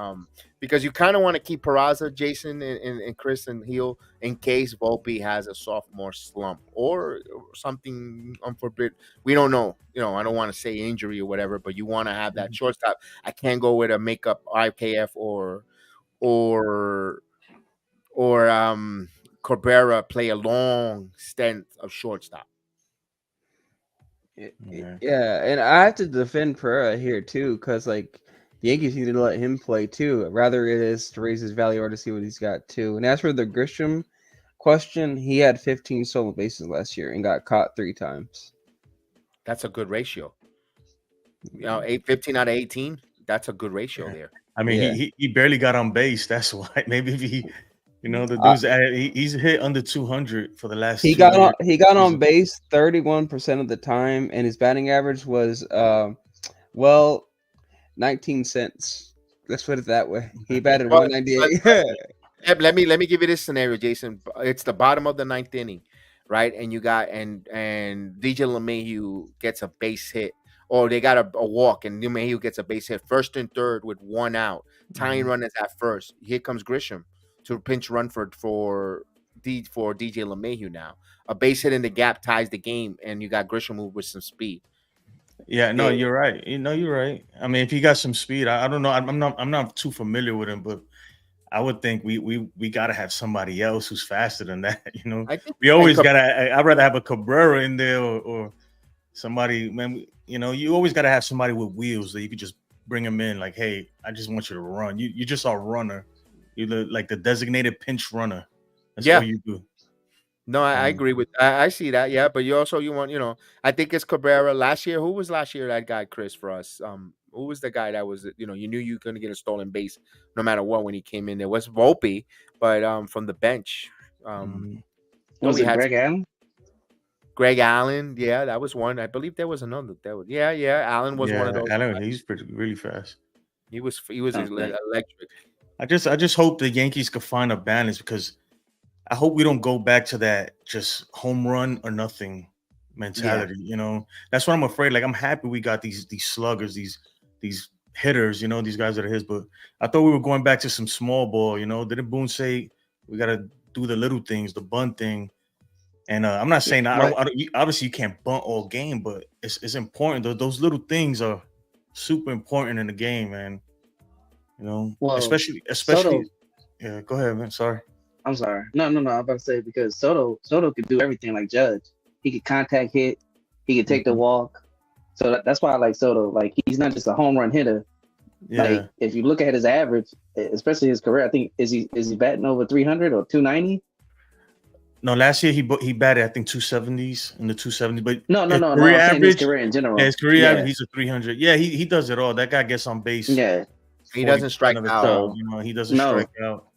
because you kind of want to keep Peraza, Jason, and Chris and Heel in case Volpe has a sophomore slump or something unforbid. We don't know. I don't want to say injury or whatever, but you want to have that shortstop. I can't go with a makeup IKF or Cabrera play a long stint of shortstop. Yeah, and I have to defend Pereira here too, because like the Yankees need to let him play too. Rather it is to raise his value or to see what he's got too. And as for the Grisham question, he had 15 stolen bases last year and got caught 3 times. That's a good ratio. 15 out of 18. That's a good ratio there. I mean, he barely got on base. That's why. Maybe if he, the dude's he's hit under 200 for the last. He got on base 31% of the time, and his batting average was 19 cents. Let's put it that way. He batted 198. Let me give you this scenario, Jason. It's the bottom of the 9th inning, right? And you got and DJ LeMahieu gets a base hit, or they got a walk, and LeMahieu gets a base hit, 1st and 3rd with 1 out. Tying run is at first. Here comes Grisham to pinch run for DJ LeMahieu now. A base hit in the gap ties the game, and you got Grisham move with some speed. Yeah, no, you're right. You're right. I mean, if he got some speed, I don't know. I'm not too familiar with him, but I would think we gotta have somebody else who's faster than that. I think we always gotta. I'd rather have a Cabrera in there or somebody. Man, you always gotta have somebody with wheels that you could just bring him in. Like, hey, I just want you to run. You just a runner. You're like the designated pinch runner. That's all you do. No, I agree with. I see that. Yeah, but you want. I think it's Cabrera. Last year, who was last year that guy, Chris, for us? Who was the guy that was? You knew you were gonna get a stolen base no matter what when he came in. There was Volpe, but from the bench, was it Greg Allen? Greg Allen, yeah, that was one. I believe there was another. Allen was one of those. Allen, he's really fast. He was electric. I just hope the Yankees could find a balance because I hope we don't go back to that just home run or nothing mentality. That's what I'm afraid. Like I'm happy we got these sluggers, these hitters. These guys that are his. But I thought we were going back to some small ball. Didn't Boone say we got to do the little things, the bunt thing? And I'm not saying I don't. Obviously, you can't bunt all game, but it's important. Those little things are super important in the game, man. Well, especially. Soto, yeah, go ahead, man. Sorry. I'm sorry. No. I'm about to say because Soto could do everything like Judge. He could contact hit. He could take the walk. So that's why I like Soto. Like he's not just a home run hitter. Yeah. Like if you look at his average, especially his career, I think is he batting over 300 or 290? No, last year he batted I think 270s in the 270s. But no. I'm saying his career in general. Yeah, his career average, he's a 300. Yeah, he does it all. That guy gets on base. Yeah, he doesn't strike out. He doesn't strike out.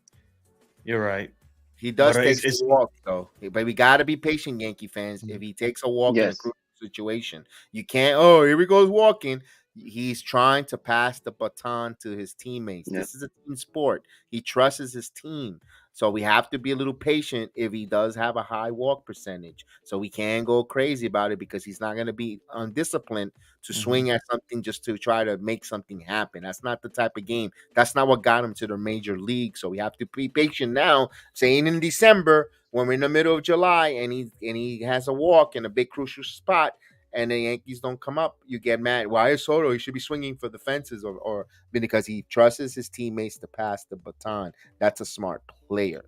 You're right. He does take a walk though, but we got to be patient, Yankee fans. If he takes a walk in a crucial situation, you can't. Oh, here he goes walking. He's trying to pass the baton to his teammates. This is a team sport. He trusts his team. So we have to be a little patient if he does have a high walk percentage. So we can't go crazy about it because he's not going to be undisciplined to swing at something just to try to make something happen. That's not the type of game. That's not what got him to the major league. So we have to be patient now, saying in December when we're in the middle of July and he has a walk in a big crucial spot, and the Yankees don't come up, you get mad. Why is Soto? He should be swinging for the fences or because he trusts his teammates to pass the baton. That's a smart player.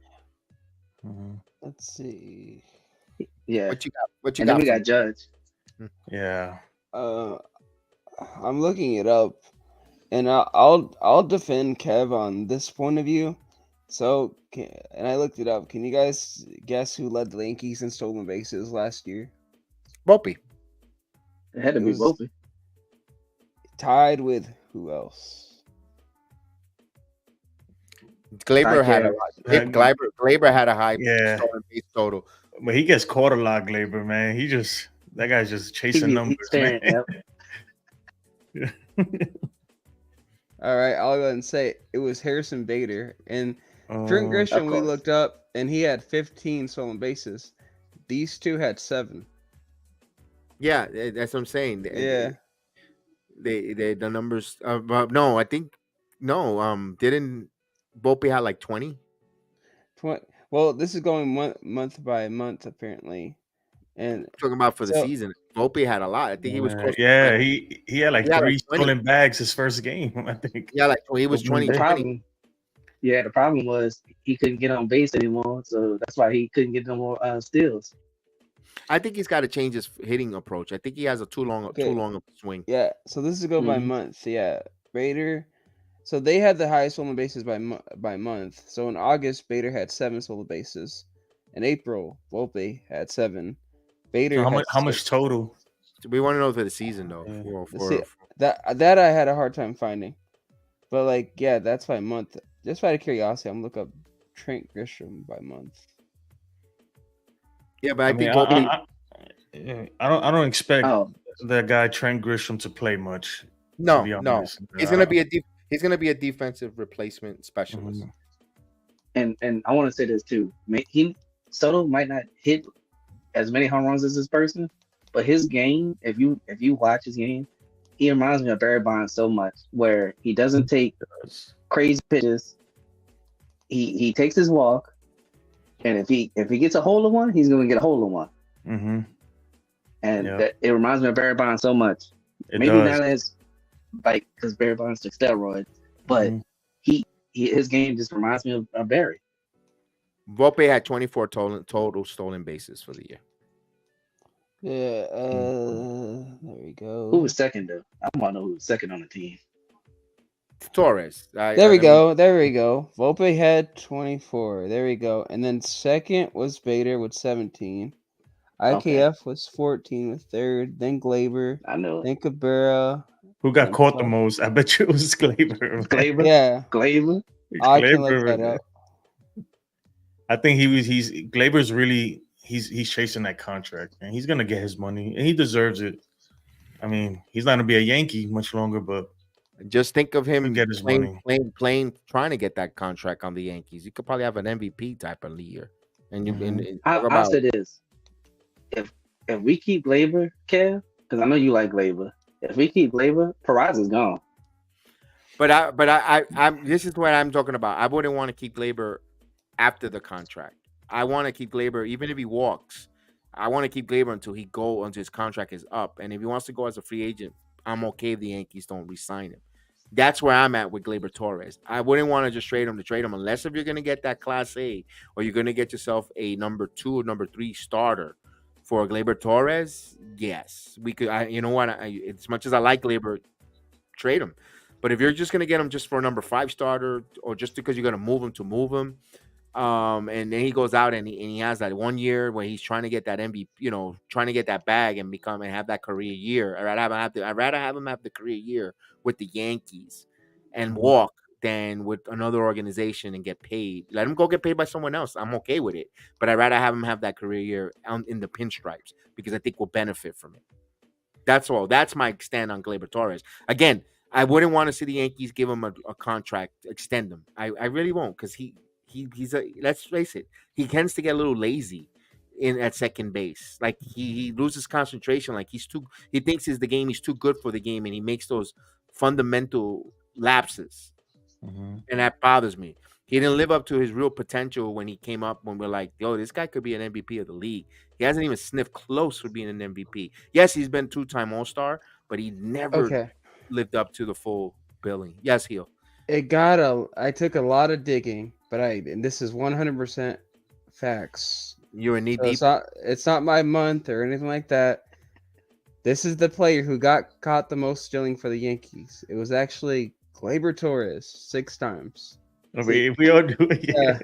Let's see. Yeah. What you got? And then we got Judge. Yeah. I'm looking it up, and I'll defend Kev on this point of view. So, and I looked it up. Can you guys guess who led the Yankees in stolen bases last year? Volpe. It had to be Volpe. Tied with who else? Glaber had a high stolen base total. But he gets caught a lot, Glaber, man. That guy's just chasing numbers, man. Yep. All right, I'll go ahead and say it was Harrison Bader. And Trent Grisham, we looked up, and he had 15 stolen bases. These two had 7. Yeah, that's what I'm saying. Yeah. the numbers. But no, I think no. Didn't Volpe had like 20? Well, this is going month by month apparently, and Talking about for the so season. Volpe had a lot. I think he was close to Yeah, 20. he had He like had like 3 20. stolen bags his first game. I think. Yeah, like he was Opening 20 The day. 20. problem, the problem was he couldn't get on base anymore, so that's why he couldn't get no more steals. I think he's got to change his hitting approach. I think he has a too long okay, of a swing. yeah. So this is go by Mhm. month. Yeah, Bader. So they had the highest stolen bases by month. So in August, Bader had 7 stolen bases. In April, Volpe had 7. So Bader had how 6. much total? We want to know for the season though. Yeah. See, that I had a hard time finding, but like yeah, that's by month. Just out of curiosity, I'm gonna look up Trent Grisham by month. Yeah, but I I mean, think Volpe. I don't expect Oh, that guy Trent Grisham to play much. To No, be no. honest, He's gonna be he's gonna be a defensive replacement specialist. Mhm. and I want to say this too. Soto might not hit as many home runs as this person, but his game, if you watch his game, he reminds me of Barry Bonds so much, where he doesn't take crazy pitches. He takes his walk, and if he gets a hole in one, he's gonna get a hole in one. Mm-hmm. And Yeah. that it reminds me of Barry Bonds so much. It Maybe does. now that it's like because Barry Bonds took steroids, but Mhm. his game just reminds me of Barry. Volpe had 24 total stolen bases for the year. Yeah, there we go. Who was second though? I want to know who was second on the team. Torres. There we go. There we go. Volpe had 24. There we go. And then second was Bader with 17. IKF was 14 with third. Then Glaber. I know it. Then Cabrera. Who got then caught the Clark. most? I bet you it was Glaber. man. Glaber. Yeah, Glaber. I can look Glaber, that up. I think he's Glaber's really he's chasing that contract and he's gonna get his money and he deserves it. I mean, he's not gonna be a Yankee much longer, but Just think of him get his money. playing, trying to get that contract on the Yankees. You could probably have an MVP type of year. And you and talk I'll about say this: if we keep Glaber, Kev, because I know you like Glaber. If we keep Glaber, Peraza's gone. But I'm this is what I'm talking about. I wouldn't want to keep Glaber after the contract. I want to keep Glaber even if he walks. I want to keep Glaber until his contract is up. And if he wants to go as a free agent, I'm okay if the Yankees don't re-sign him. That's where I'm at with Glaber Torres. I wouldn't want to just trade him unless if you're going to get that Class A or you're going to get yourself a number 2 or number 3 starter for Glaber Torres. Yes, we could. You know what? As much as I like Glaber, trade him. But if you're just going to get him just for a number 5 starter or just because you're going to move him, and then he goes out and he has that 1 year where he's trying to get that MVP, trying to get that bag and have that career year. I'd rather have him have the career year with the Yankees and walk than with another organization and get paid. Let him go get paid by someone else. I'm okay with it. But I'd rather have him have that career year in the pinstripes because I think we'll benefit from it. That's all. That's my stand on Gleyber Torres. Again, I wouldn't want to see the Yankees give him a contract, extend him. I really won't because he's let's face it, he tends to get a little lazy at second base. Like he loses concentration. Like he thinks he's too good for the game, and he makes those fundamental lapses, and that bothers me. He didn't live up to his real potential when he came up. When we're like, yo, this guy could be an MVP of the league. He hasn't even sniffed close for being an MVP. Yes, he's been 2-time All-Star, but he never lived up to the full billing. Yes, Heel. I took a lot of digging, but and this is 100% facts. You're knee deep. It's not my month or anything like that. This is the player who got caught the most stealing for the Yankees. It was actually Gleyber Torres 6 times. I mean, if we all do it, yeah.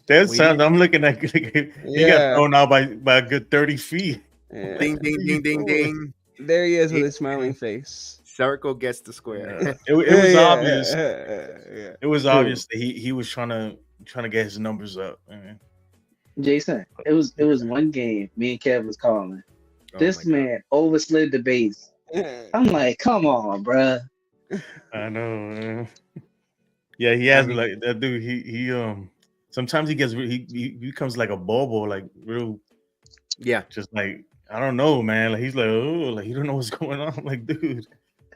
That sounds. I'm looking at. He got thrown out by a good 30 feet. Yeah. Ding ding ding ding ding. There he is with his smiling face. Circle gets the square. It was obvious. It was obvious that he was trying to get his numbers up. Man. Jason, it was one game me and Kev was calling. This man overslid the base. I'm like, come on, bruh. I know. Man. Yeah, he has like that dude. He sometimes he becomes like a bobo, like real. Yeah, just like I don't know, man. Like he's like, oh, like you don't know what's going on. I'm like, dude,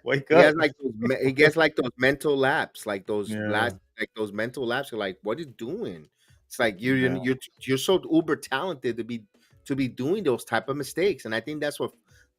Wake He has up. like he gets like those mental laps, like Yeah. those mental laps. You're like, what are you doing? It's like Yeah. you're so uber talented to be doing those type of mistakes, and I think that's what,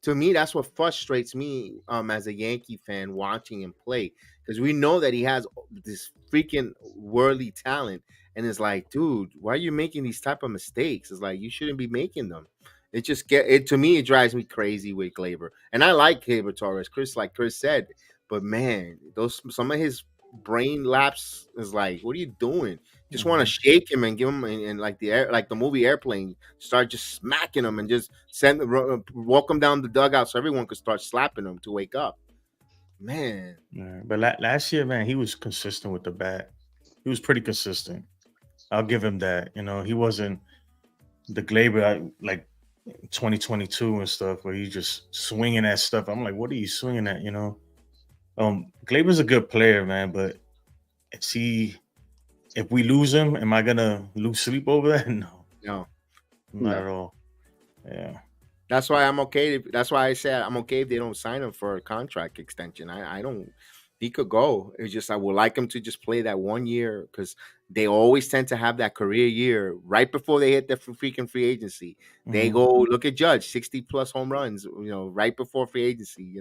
to me, that's what frustrates me as a Yankee fan watching him play, because we know that he has this freaking worldly talent, and it's like, dude, why are you making these type of mistakes? It's like you shouldn't be making them. It just get it to me. It drives me crazy with Glaber, and I like Gleyber Torres. Like Chris said, but man, those some of his brain lapse is like, what are you doing? Just want to Mhm. shake him and give him and like the air, like the movie Airplane, start just smacking him and just walk him down the dugout so everyone could start slapping him to wake up. Man, Yeah. But last year, man, he was consistent with the bat. He was pretty consistent. I'll give him that. He wasn't the Glaber like 2022 and stuff where he's just swinging at stuff. I'm like, what are you swinging at? Glaber's a good player, man, but is if we lose him, am I gonna lose sleep over that? No, no. not No. at all. Yeah. That's why I'm okay. That's why I said I'm okay if they don't sign him for a contract extension. I don't. He could go. It's just I would like him to just play that 1 year, because they always tend to have that career year right before they hit the freaking free agency. They Mhm. go look at Judge, 60 plus home runs. Right before free agency.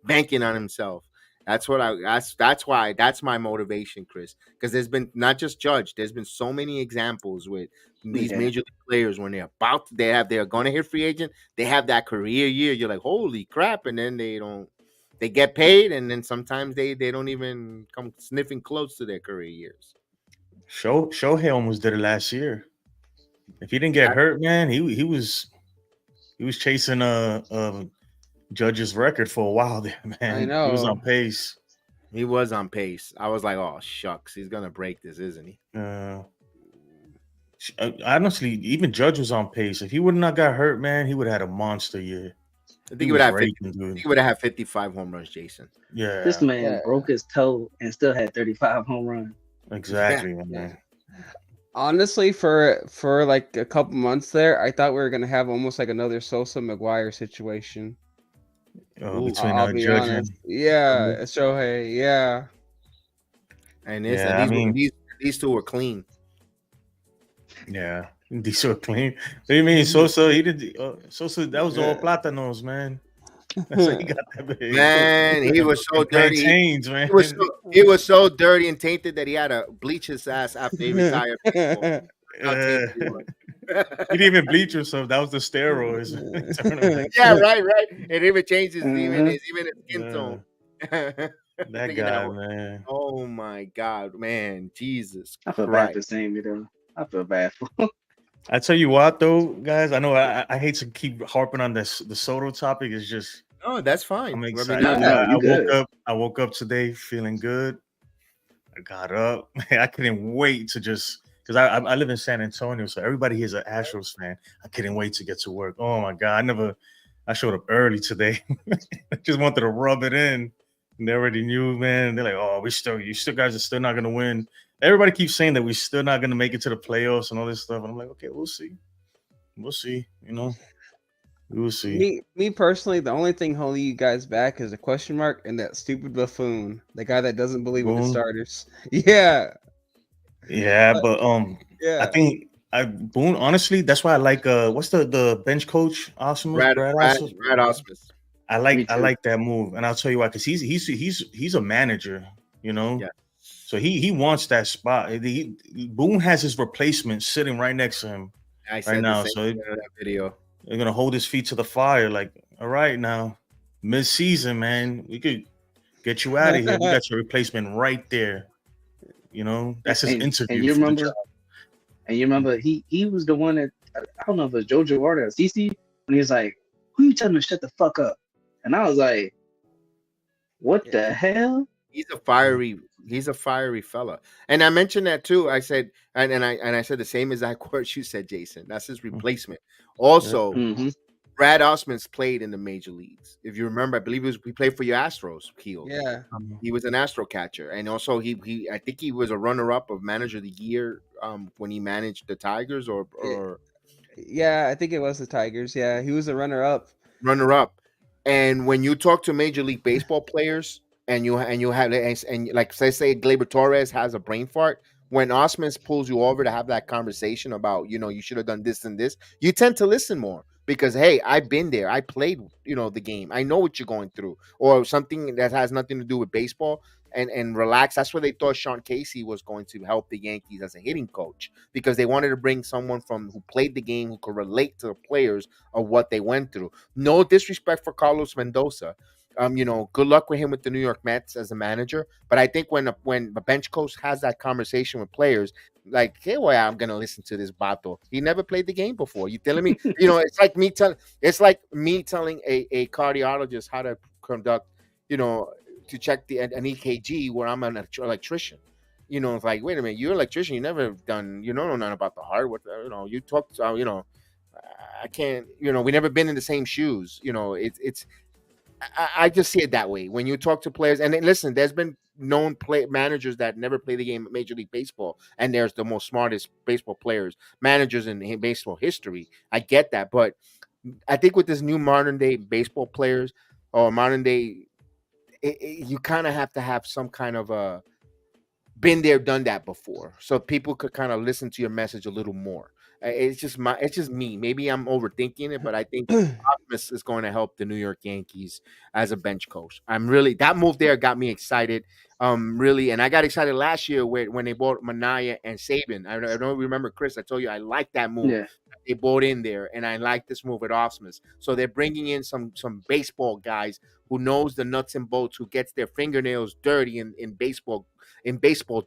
Banking on himself. That's what I. That's why. That's my motivation, Chris. Because there's been not just Judge. There's been so many examples with these Yeah. major league players when they're going to hit free agent. They have that career year. You're like, holy crap, and then they don't. They get paid, and then sometimes they don't even come sniffing close to their career years. Shohei almost did it last year. If he didn't get hurt, man, he was chasing a Judge's record for a while there, I man. He was on know. pace. He was on pace. I was like, oh shucks, he's gonna break this, isn't he? Honestly, even Judge was on pace. If he would not got hurt, man, he would have had a monster year. I think He he would was have 50. raking, I think dude. he would have 55 home runs, Jason. This Yeah, man Yeah. broke his toe and still had 35 home runs. exactly, Yeah. man. Honestly, for like a couple months there, I thought we were gonna have almost like another Sosa McGuire situation. Between I'll be Judge honest. and Yeah, Shohei. Yeah. And yeah, I mean, these two were clean. yeah, these are clean. What do you mean, Sosa? He did Sosa. That was all platanos, man. That's how he got that big. Man, he was so And dirty. plantains, man. He was so dirty and tainted that he had to bleach his ass after he retired. How tainted he was. He didn't even bleach himself. That was the steroids. Yeah, right. It even changes even Uh-huh. his skin tone. That Thinking guy, man. oh my God, man, Jesus I feel bad Christ. for Sammy though. I feel bad for I tell you what, though, guys. I know I hate to keep harping on the Soto topic. It's just Oh, that's fine. I'm I mean, excited. No, you good. I woke up today feeling good. I got up. I couldn't wait to just because I live in San Antonio, so everybody here is an Astros fan. I couldn't wait to get to work. Oh my God, I showed up early today. I just wanted to rub it in. And they already knew, man. They're like, oh, you still guys are still not gonna win. Everybody keeps saying that we're still not gonna make it to the playoffs and all this stuff. And I'm like, okay, we'll see. We'll see. We will see. Me personally, the only thing holding you guys back is a question mark and that stupid buffoon, the guy that doesn't believe in the Boone? starters. Yeah, Yeah, but yeah. I think Boone, honestly, that's why I like what's the bench coach Osmus, Brad Osmus? Brad Osmus. I Me too. like that move, and I'll tell you why, because he's a manager, Yeah. so he wants that spot. Boone has his replacement sitting right next to him I said right now, the so same thing in that video. they're gonna hold his feet to the fire. Like, all right, now mid-season, man, we could get you out of here. We got your replacement right there. That's his And interview you for the remember job. and you remember he was the one that I don't know if it was Joe Girardi or CC when he was like, who you telling to shut the fuck up? And I was like, what the hell? He's a fiery fella. And I mentioned that too. I said, and I said the same exact words you said, Jason. That's his replacement. Also, Mm-hmm. Brad Osman's played in the major leagues. If you remember, I believe he played for your Astros, Keel. Yeah. He was an Astro catcher. And also he I think he was a runner-up of manager of the year when he managed the Tigers or Yeah, I think it was the Tigers. Yeah, he was a runner-up. runner-up. And when you talk to Major League Baseball players, and you have and like say Gleyber Torres has a brain fart, when Osman pulls you over to have that conversation about you should have done this and this, you tend to listen more because hey, I've been there, I played the game, I know what you're going through, or something that has nothing to do with baseball. And relax. That's where they thought Sean Casey was going to help the Yankees as a hitting coach because they wanted to bring someone from who played the game who could relate to the players of what they went through. No disrespect for Carlos Mendoza. Good luck with him with the New York Mets as a manager. But I think when the bench coach has that conversation with players, like, hey, well, I'm gonna listen to this Bato. He never played the game before. You telling me, it's like me telling a cardiologist how to conduct, to check an EKG where I'm an electrician. It's like, wait a minute, you're an electrician. You never done, you don't know nothing about the heart. What, you talk, I can't, we never been in the same shoes. I just see it that way. When you talk to players, and then, listen, there's been known play managers that never play the game of Major League Baseball, and there's the most smartest baseball players, managers in baseball history. I get that, but I think with this new modern day baseball players or modern day, you kind of have to have some kind of a been there, done that before, so people could kind of listen to your message a little more. It's just me. Maybe I'm overthinking it, but I think Optimus is going to help the New York Yankees as a bench coach. I'm really that move there got me excited. Really, and I got excited last year when they bought Manaya and Saban. I don't remember, Chris. I told you I like that move. Yeah. They bought in there, and I like this move at Osmus. So they're bringing in some baseball guys who knows the nuts and bolts, who gets their fingernails dirty in baseball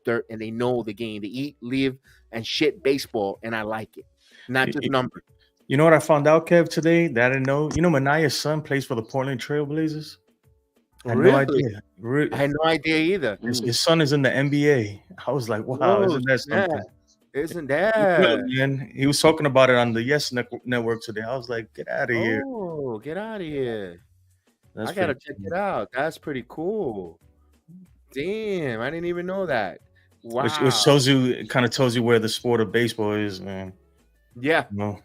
dirt, and they know the game. They eat, live, and shit baseball, and I like it. Not just numbers. You know what I found out, Kev, today that I didn't know? You know, Manaya's son plays for the Portland Trailblazers. I had no idea. I had no idea either. His son is in the NBA. I was like, wow, isn't that something? Isn't that? Man, he was talking about it on the Yes Network today. I was like, get out of here. Oh, get out of here. That's I gotta pretty check cool. it out. That's pretty cool. Damn, I didn't even know that. Wow. Which shows you, kind of tells you where the sport of baseball is, man. Yeah. You know,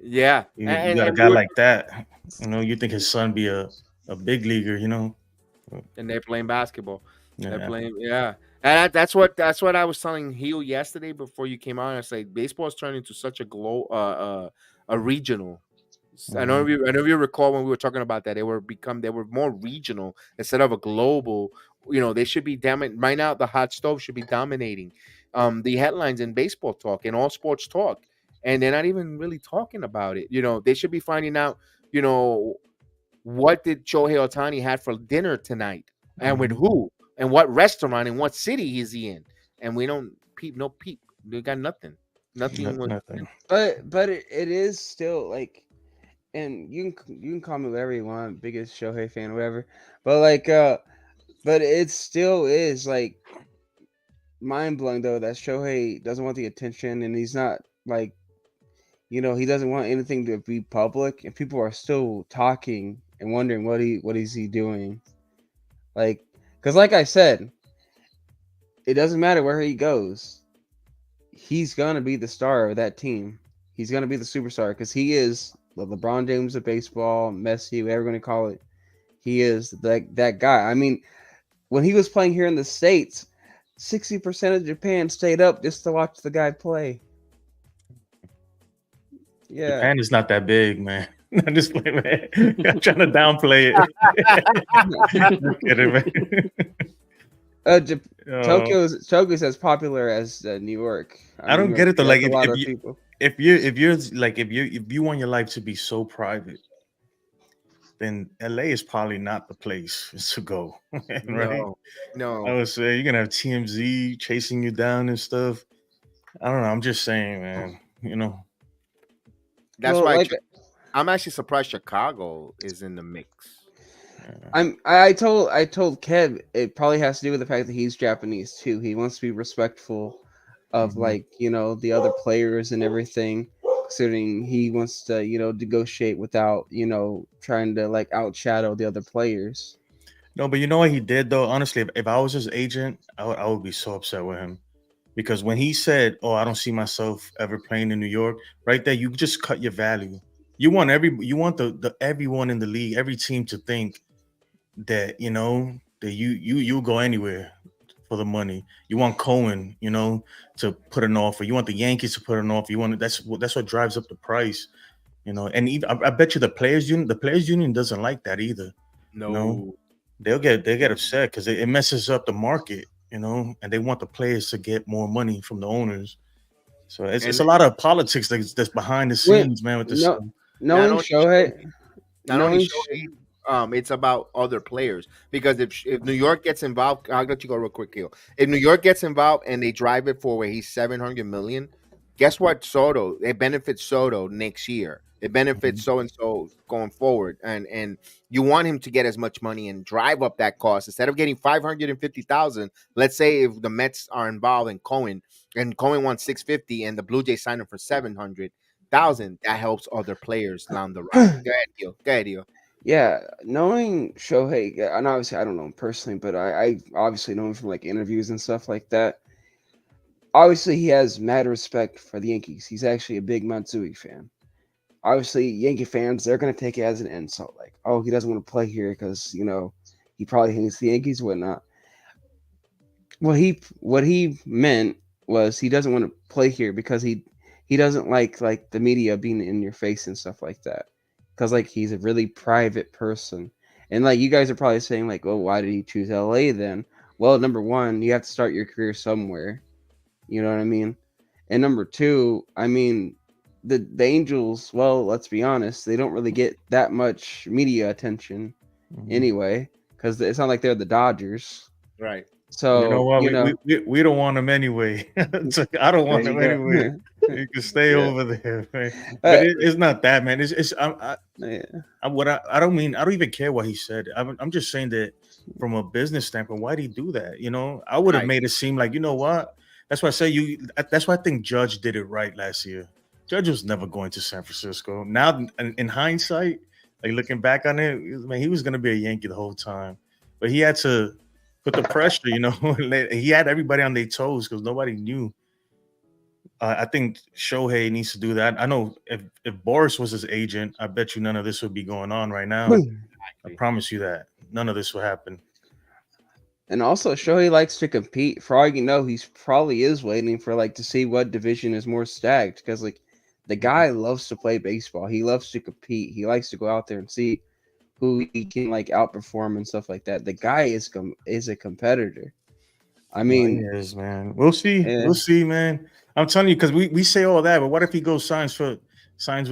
Yeah. you got a guy like that. You know, you think his son be a big leaguer, you know? And they're playing basketball. Yeah. They're playing, yeah. And that's what I was telling Heel yesterday before you came on. I said baseball is turning into such a regional. I know you recall when we were talking about that they were more regional instead of a global. They should be right now. The hot stove should be dominating the headlines in baseball talk and all sports talk, and they're not even really talking about it. They should be finding out. What did Shohei Ohtani had for dinner tonight, and with who, and what restaurant, and what city is he in, and we don't peep. They got nothing. Nothing. But it is still like. And you can call me whatever you want, biggest Shohei fan, whatever. But but it still is like mind blowing though that Shohei doesn't want the attention, and he's not like, he doesn't want anything to be public, and people are still talking and wondering what is he doing, like, because like I said, it doesn't matter where he goes, he's gonna be the star of that team. He's gonna be the superstar because he is the LeBron James of baseball, Messi, whatever you're going to call it. He is that guy. I mean, when he was playing here in the States, 60% of Japan stayed up just to watch the guy play. Yeah. Japan is not that big, man. I'm just playing, man. I'm trying to downplay it. Tokyo's as popular as New York. I don't get it though. Like if you want your life to be so private, then LA is probably not the place to go. Right? No. I would say you're gonna have TMZ chasing you down and stuff. I don't know. I'm just saying, man. That's why I'm actually surprised Chicago is in the mix. I told Kev it probably has to do with the fact that he's Japanese too. He wants to be respectful of the other players and everything, considering he wants to negotiate without trying to like outshadow the other players. No, but you know what he did though? Honestly, if I was his agent, I would be so upset with him, because when he said, "Oh, I don't see myself ever playing in New York," right there, you just cut your value. you want the everyone in the league, every team to think that that you go anywhere for the money. You want Cohen, to put an offer. You want the Yankees to put an offer. You want that's what drives up the price. And even, I bet you the players union doesn't like that either. You know, No. they get upset because it messes up the market. And they want the players to get more money from the owners. So it's And a lot of politics that's behind the When scenes, man. With this no stuff. not knowing only Shohei, not only knowing Shohei, it's about other players because if New York gets involved, I'll let you go real quick here. If New York gets involved and they drive it for where he's 700 million, guess what? Soto, it benefits Soto next year. It benefits Mhm. so and so going forward, and you want him to get as much money and drive up that cost instead of getting 550,000. Let's say if the Mets are involved in Cohen and Cohen wants 650 and the Blue Jays sign him for 700,000, that helps other players down the ride. Go ahead, Gil. Go ahead, Gil. yeah, knowing Shohei, and obviously I don't know him personally, but I obviously know him from like interviews and stuff like that. Obviously, he has mad respect for the Yankees. He's actually a big Matsui fan. Obviously, Yankee fans, they're gonna take it as an insult, like, oh, he doesn't want to play here because he probably hates the Yankees, whatnot. What he meant was he doesn't want to play here because he doesn't like the media being in your face and stuff like that. Because like he's a really private person, and like you guys are probably saying like, oh, why did he choose LA then? Well, number one, you have to start your career somewhere. You know what I mean? And number two, I mean, the Angels. Well, let's be honest, they don't really get that much media attention Mhm. anyway, because it's not like they're the Dodgers. Right. You know So what? We don't want him anyway. It's like, I don't there want you him go. anyway. You can stay Yeah. over there, man. But Uh, it's not that, man. It's yeah. I don't mean, I don't even care what he said. I'm just saying that from a business standpoint, why'd he do that? I would have Right. made it seem like, you know what? That's why I say that's why I think Judge did it right last year. Judge was never going to San Francisco. Now in hindsight, like looking back on it, man, he was gonna be a Yankee the whole time. But he had to put the pressure, he had everybody on their toes because nobody knew. I think Shohei needs to do that. I know if Boris was his agent, I bet you none of this would be going on right now. I Exactly. promise you that none of this will happen. And also, Shohei likes to compete. For all you know, he's probably is waiting for like to see what division is more stacked. Because like the guy loves to play baseball. He loves to compete. He likes to go out there and see who he can like outperform and stuff like that. The guy is a competitor. I No, he mean, is, man. We'll see. eh, We'll see, man. I'm telling you, because we say all that, but what if he goes signs with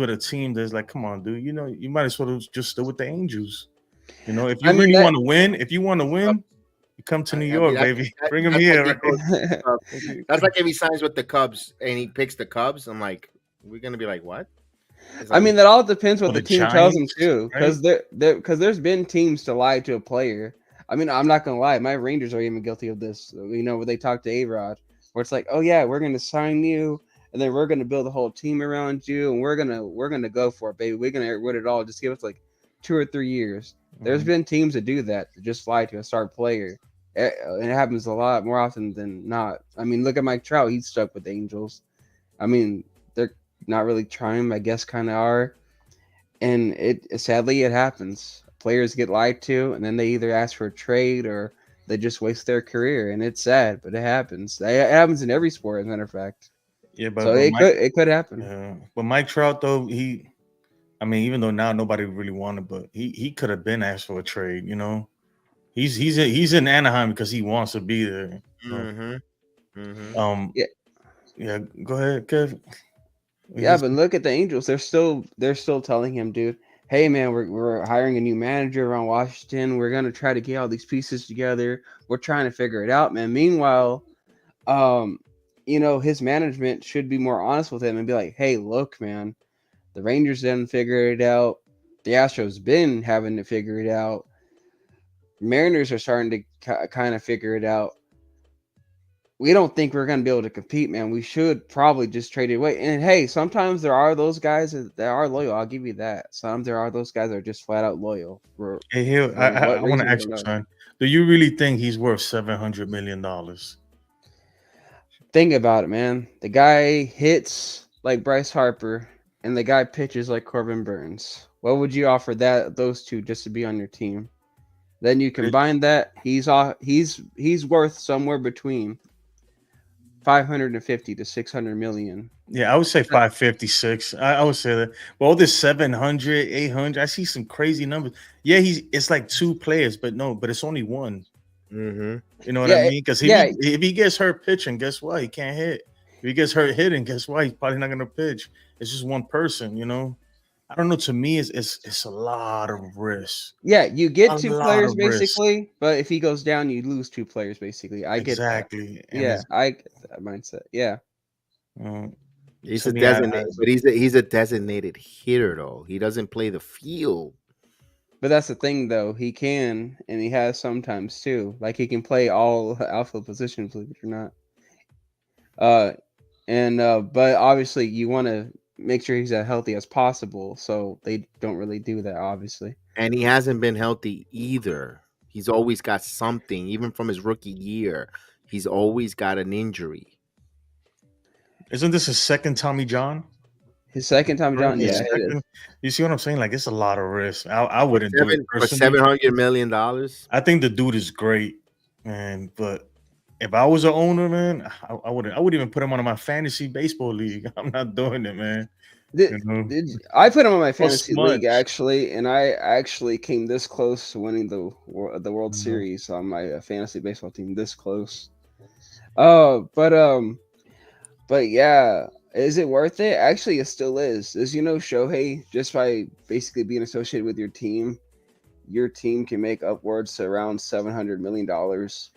a team that's like, come on, dude, you might as well just stay with the Angels. If I you mean really that. want to win, if you want to win, you come to New I mean, York, baby. Bring him that's like here, he right? goes. Uh, that's like if he signs with the Cubs and he picks the Cubs. I'm like, we're gonna be like, what? It's I like, mean, that all depends what Or the the team tells him Giants, too, right? because because there's been teams to lie to a player. I mean, I'm not gonna lie, my Rangers are even guilty of this. Where they talk to A-Rod, where it's like, oh yeah, we're gonna sign you, and then we're gonna build a whole team around you, and we're gonna go for it, baby. We're gonna win it all. Just give us like 2 or 3 years. There's Mhm. been teams that do that, to just lie to a star player. It happens a lot more often than not. I mean, look at Mike Trout. He's stuck with the Angels. I mean, they're not really trying. I guess kind of are, and it sadly it happens. Players get lied to, and then they either ask for a trade or they just waste their career, and it's sad, but it happens. It happens in every sport, as a matter of fact. Yeah, So but Mike, it could happen. but Mike Trout though, I mean, even though now nobody really wanted, but he could have been asked for a trade. He's in Anaheim because he wants to be there. mm-hmm, mm-hmm. Um, Yeah, yeah, go ahead, Kev. What yeah, you but say? look at the Angels. They're still telling him, dude. Hey man, we're hiring a new manager around Washington. We're gonna try to get all these pieces together. We're trying to figure it out, man. Meanwhile, um, his management should be more honest with him and be like, hey, look, man, the Rangers didn't figure it out. The Astros been having to figure it out. Mariners are starting to kind of figure it out. We don't think we're going to be able to compete, man. We should probably just trade it away. And hey, sometimes there are those guys that are loyal. I'll give you that. Some there are those guys that are just flat out loyal Hey, Hill, for I what want to reason we ask don't you, know. son. Do you really think he's worth $700 million? Think about it, man. The guy hits like Bryce Harper. and the guy pitches like Corbin Burns. What would you offer those two just to be on your team? Then you combine that, he's worth somewhere between 550 to 600 million. Yeah, I would say 556. I would say that. Well, this 700, 800. I see some crazy numbers. Yeah, it's like two players, but it's only one. Mm-hmm. You know what I mean? Because Yeah. if he gets hurt pitching, guess what? He can't hit. If he gets hurt hitting, guess what? He's probably not gonna pitch. It's just one person, you know. I don't know. To me, it's a lot of risk. Yeah, you get two lot players of risk. basically, but if he goes down, you lose two players basically. I get that. Exactly. And Yeah, I get that mindset. Yeah. He's to a me, designated, but he's a designated hitter though. He doesn't play the field. But that's the thing, though. He can, and he has sometimes too. Like he can play all outfield positions, believe it or not. But obviously, you want to make sure he's as healthy as possible. So they don't really do that, obviously. And he hasn't been healthy either. He's always got something, even from his rookie year. He's always got an injury. Isn't this his second Tommy John? His second Tommy John, yeah. It is. You see what I'm saying? Like, it's a lot of risk. I wouldn't do it for $700 million. I think the dude is great, man. But if I was an owner, man, I wouldn't even put him on my fantasy baseball league. I'm not doing it, man. I put him on my fantasy league actually, and I actually came this close to winning the World Series on my fantasy baseball team. This close. But yeah. Is it worth it? Actually, it still is. As you know, Shohei, just by basically being associated with your team can make upwards to around $700 million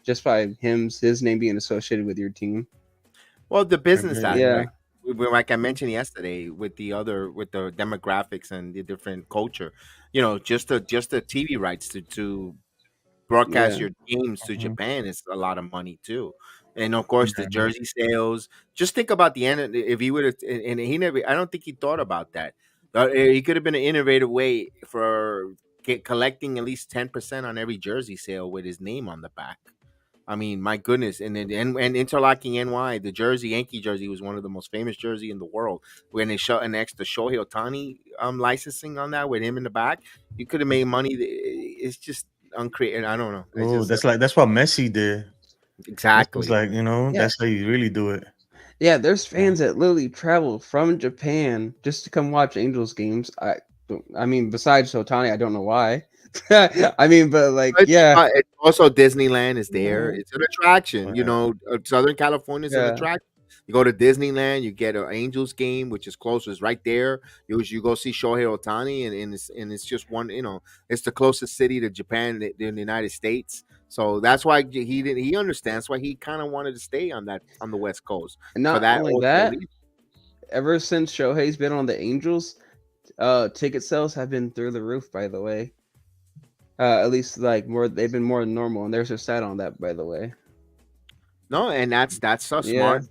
just by his name being associated with your team. Well, the business aspect, like I mentioned yesterday, with the demographics and the different culture, just the TV rights to broadcast your games to Japan is a lot of money too. And of course, the jersey sales. Just think about the end. If he would have, and he never, I don't think he thought about that. He could have been an innovative way for collecting at least 10% on every jersey sale with his name on the back. I mean, my goodness. And Interlocking NY, the Yankee jersey was one of the most famous jersey in the world. When they shot an extra Shohei Ohtani licensing on that with him in the back, you could have made money. It's just uncreative. I don't know. Oh, that's what Messi did. Exactly. It's like, that's how you really do it. Yeah, there's fans that literally travel from Japan just to come watch Angels games. I mean, besides Ohtani, I don't know why. I mean, but like, it's also Disneyland is there. It's an attraction. Southern California is an attraction. You go to Disneyland, you get an Angels game, which is close. It's right there. You go see Shohei Ohtani, and it's just one. It's the closest city to Japan in the United States. So that's why he understands why he kind of wanted to stay on the West Coast. And not only that, ever since Shohei's been on the Angels, ticket sales have been through the roof. By the way, at least like they've been more than normal, and there's a stat on that. By the way. No, and that's a smart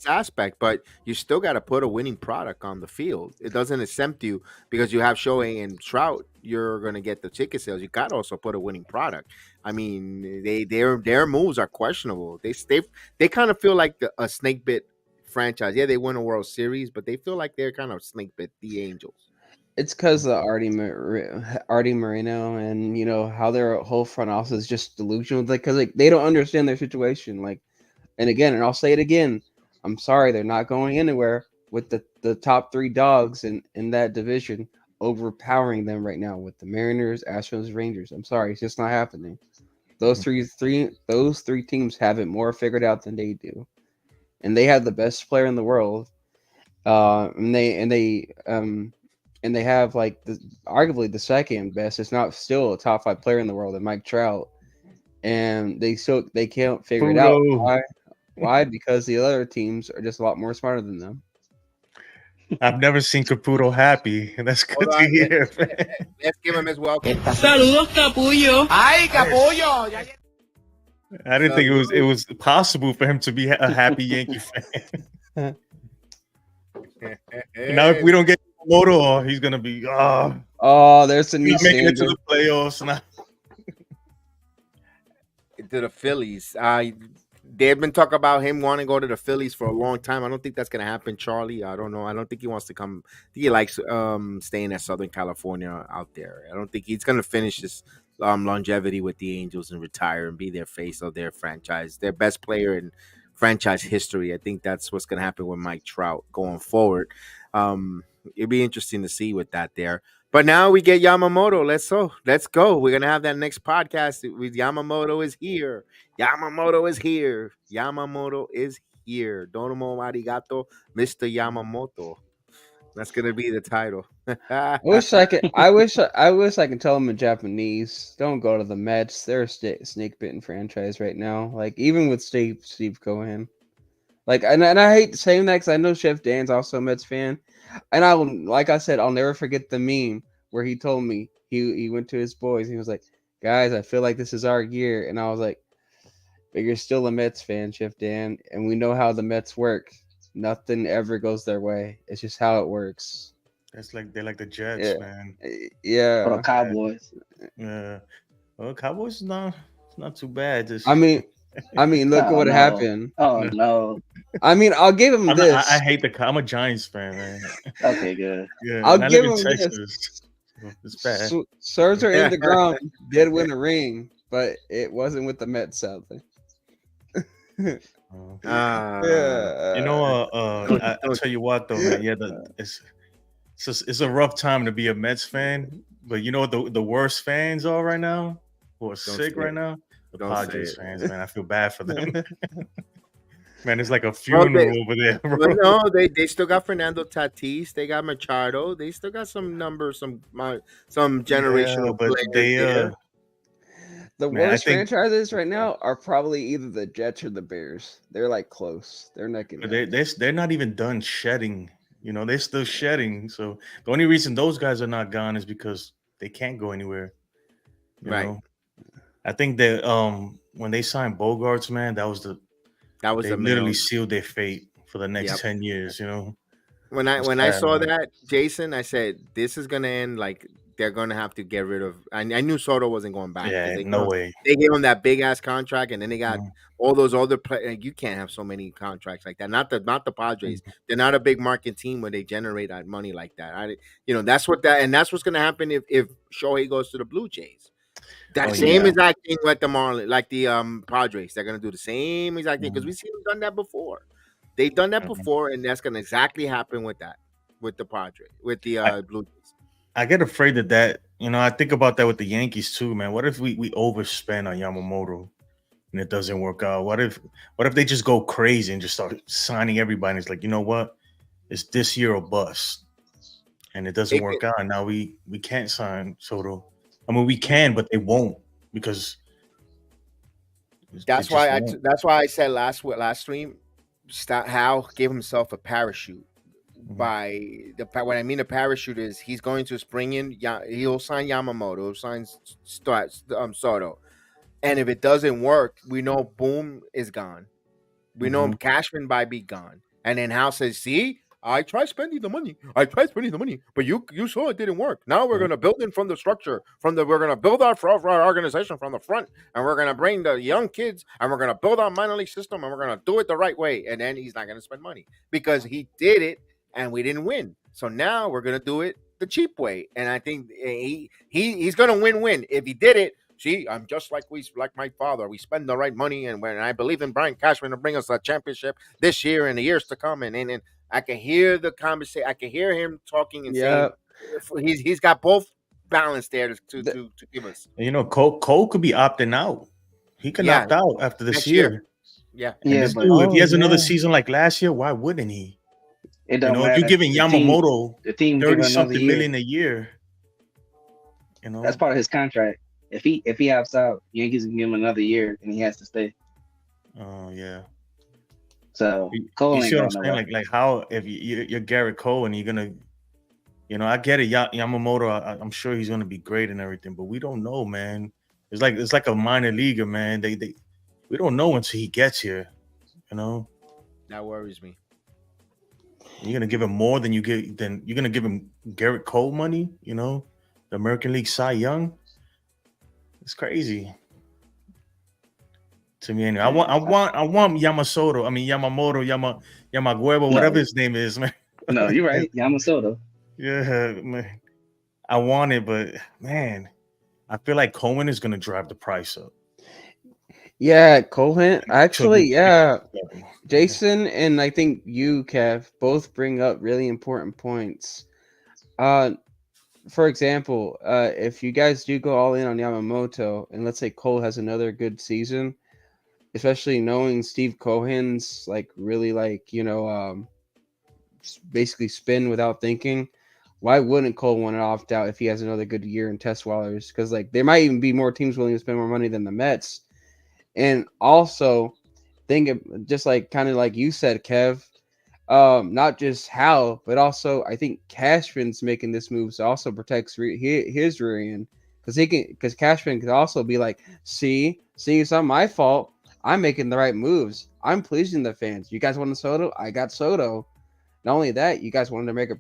aspect, but you still got to put a winning product on the field. It doesn't exempt you because you have Shohei and Trout. You're gonna get the ticket sales. You got to also put a winning product. I mean, their moves are questionable. They kind of feel like a snake bit franchise. Yeah, they win a World Series, but they feel like they're kind of snake bit the Angels. It's because of Artie Moreno, and how their whole front office is just delusional. Because they don't understand their situation. And again, and I'll say it again, I'm sorry, they're not going anywhere with the top three dogs in that division overpowering them right now with the Mariners, Astros, Rangers. I'm sorry, it's just not happening. Those three teams have it more figured out than they do, and they have the best player in the world. And they have like arguably the second best. It's not still a top 5 player in the world, and Mike Trout, and they can't figure it out. Why? Because the other teams are just a lot more smarter than them. I've never seen Caputo happy, and that's good to hear. Let's give him his welcome. Saludos, Capullo. Ay, Capullo. I didn't think it was possible for him to be a happy Yankee fan. Now, if we don't get Yamamoto, he's gonna be there's a new making it to the playoffs now. To the Phillies. They've been talking about him wanting to go to the Phillies for a long time. I don't think that's gonna happen, Charlie. I don't know. I don't think he wants to come. I think he likes staying at Southern California out there. I don't think he's gonna finish his longevity with the Angels and retire and be their face of their franchise, their best player in franchise history. I think that's what's gonna happen with Mike Trout going forward. It'd be interesting to see with that there. But now we get Yamamoto. Let's go. We're gonna have that next podcast with Yamamoto is here. Yamamoto is here. Yamamoto is here. Donomo arigato, Mr. Yamamoto. That's gonna be the title. I wish I could. I wish I could tell them in Japanese. Don't go to the Mets. They're a snake bitten franchise right now. Like even with Steve Cohen. Like and I hate saying that because I know Chef Dan's also a Mets fan, and like I said, I'll never forget the meme where he told me he went to his boys. He was like, "Guys, I feel like this is our year," and I was like, "But you're still a Mets fan, Chef Dan, and we know how the Mets work. Nothing ever goes their way. It's just how it works." That's like they're like the Jets, Yeah. man. Or the Yeah. Cowboys. Yeah. Well, Cowboys is not too bad. Just I mean, look at Oh what no. happened. Oh no. I mean, I'll give him I this. hate I'm a Giants fan, man. Okay, good. Yeah, I'll and I give live in him this. Texas. So it's bad. Scherzer and DeGrom did win a ring, but it wasn't with the Mets, sadly. Yeah. You know, I tell you what though, man. Yeah, it's a rough time to be a Mets fan. But you know what the worst fans are right now? Who are sick right now? The Don't say Padres it. fans, man. I feel bad for them. Man, it's like a Well, funeral over there, bro. Well, no, they still got Fernando Tatis. They got Machado. They still got some numbers, some generational but players they there. The Man, I worst think- franchises right now are probably either the Jets or the Bears. They're like close. They're neck and But neck. they're not even done shedding. You know, they're still shedding. So the only reason those guys are not gone is because they can't go anywhere. You Right. know? I think that when they signed Bogarts, man, they the literally main- sealed their fate for the next Yep. 10 years, you know. When I It's when I sad, saw man. that, Jason, I said this is gonna end like they're gonna have to get rid of. I knew Soto wasn't going back. 'cause Yeah, they no gave- way. They gave him that big ass contract, and then they got Mhm. all those other players. You can't have so many contracts like that. Not the Padres. They're not a big market team where they generate that money like that. That's what's gonna happen if Shohei goes to the Blue Jays. That Oh, same yeah. exact thing with the Marlins, like the Padres. They're gonna do the same exact thing because Mhm. we've seen them done that before. They've done that Mhm. before, and that's gonna exactly happen with the Padres, with the Blue Jays. I get afraid that I think about that with the Yankees too, man. What if we overspend on Yamamoto and it doesn't work out? What if they just go crazy and just start signing everybody? And it's like, you know what? It's this year or bust, and it doesn't work out. And now we can't sign Soto. I mean, we can, but they won't because That's why I said last stream, Hal gave himself a parachute. What I mean a parachute is he's going to spring in. He'll sign Yamamoto. He'll sign Soto, and if it doesn't work, we know Boom is gone. We know Cashman by be gone, and then Hal says, "See, I tried spending the money. But you saw it didn't work. Now we're gonna build in from the structure. We're gonna build our organization from the front, and we're gonna bring the young kids, and we're gonna build our minor league system, and we're gonna do it the right way. And then he's not gonna spend money because he did it, and we didn't win. So now we're gonna do it the cheap way. And I think he's gonna win if he did it. See, I'm just like my father. We spend the right money, and when I believe in Brian Cashman to bring us a championship this year and the years to come, and I can hear the conversation. I can hear him talking and saying he's got both balance there to give us. Cole could be opting out. He can opt out after this year. Yeah. And this dude, if he has another season like last year, why wouldn't he? It don't matter. If you're giving Yamamoto the team 30-something million a year, that's part of his contract. If he opts out, Yankees can give him another year, and he has to stay. Oh yeah. So Cole you ain't see what going I'm nowhere. saying? Like how if you're Garrett Cole and you're gonna, I get it. Yamamoto, I'm sure he's gonna be great and everything, but we don't know, man. It's like a minor leaguer, man. We don't know until he gets here. That worries me. You're gonna give him more than you're gonna give him Garrett Cole money. The American League Cy Young. It's crazy. to me anyway. I want Yamamoto, Yamaguebo, whatever his name is, man. No, you're right. Yamamoto. Yeah, man. I want it, but man, I feel like Cohen is gonna drive the price up. Yeah, Cohen. Actually, yeah. Jason and I think you, Kev, both bring up really important points. For example, if you guys do go all in on Yamamoto, and let's say Cole has another good season, especially knowing Steve Cohen's like really like basically spin without thinking. Why wouldn't Cole want to opt out if he has another good year in test wallers? Because like there might even be more teams willing to spend more money than the Mets. And also think of just like kind of like you said, Kev, not just Hal, but also I think Cashman's making this move so also protects his rear end because Cashman could also be like, see, it's not my fault. I'm making the right moves. I'm pleasing the fans. You guys wanted Soto, I got Soto. Not only that, you guys wanted to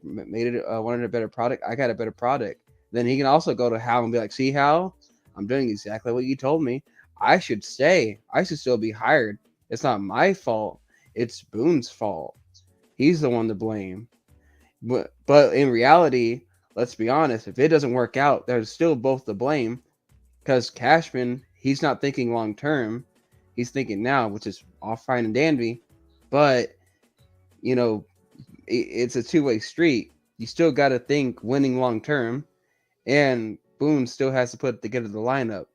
wanted a better product. I got a better product. Then he can also go to Hal and be like, see, Hal, I'm doing exactly what you told me. I should stay. I should still be hired. It's not my fault. It's Boone's fault. He's the one to blame. But in reality, let's be honest, if it doesn't work out, they're still both to blame because Cashman, he's not thinking long term. He's thinking now, which is all fine and dandy. But, it's a two-way street. You still got to think winning long term. And Boone still has to put together the lineup.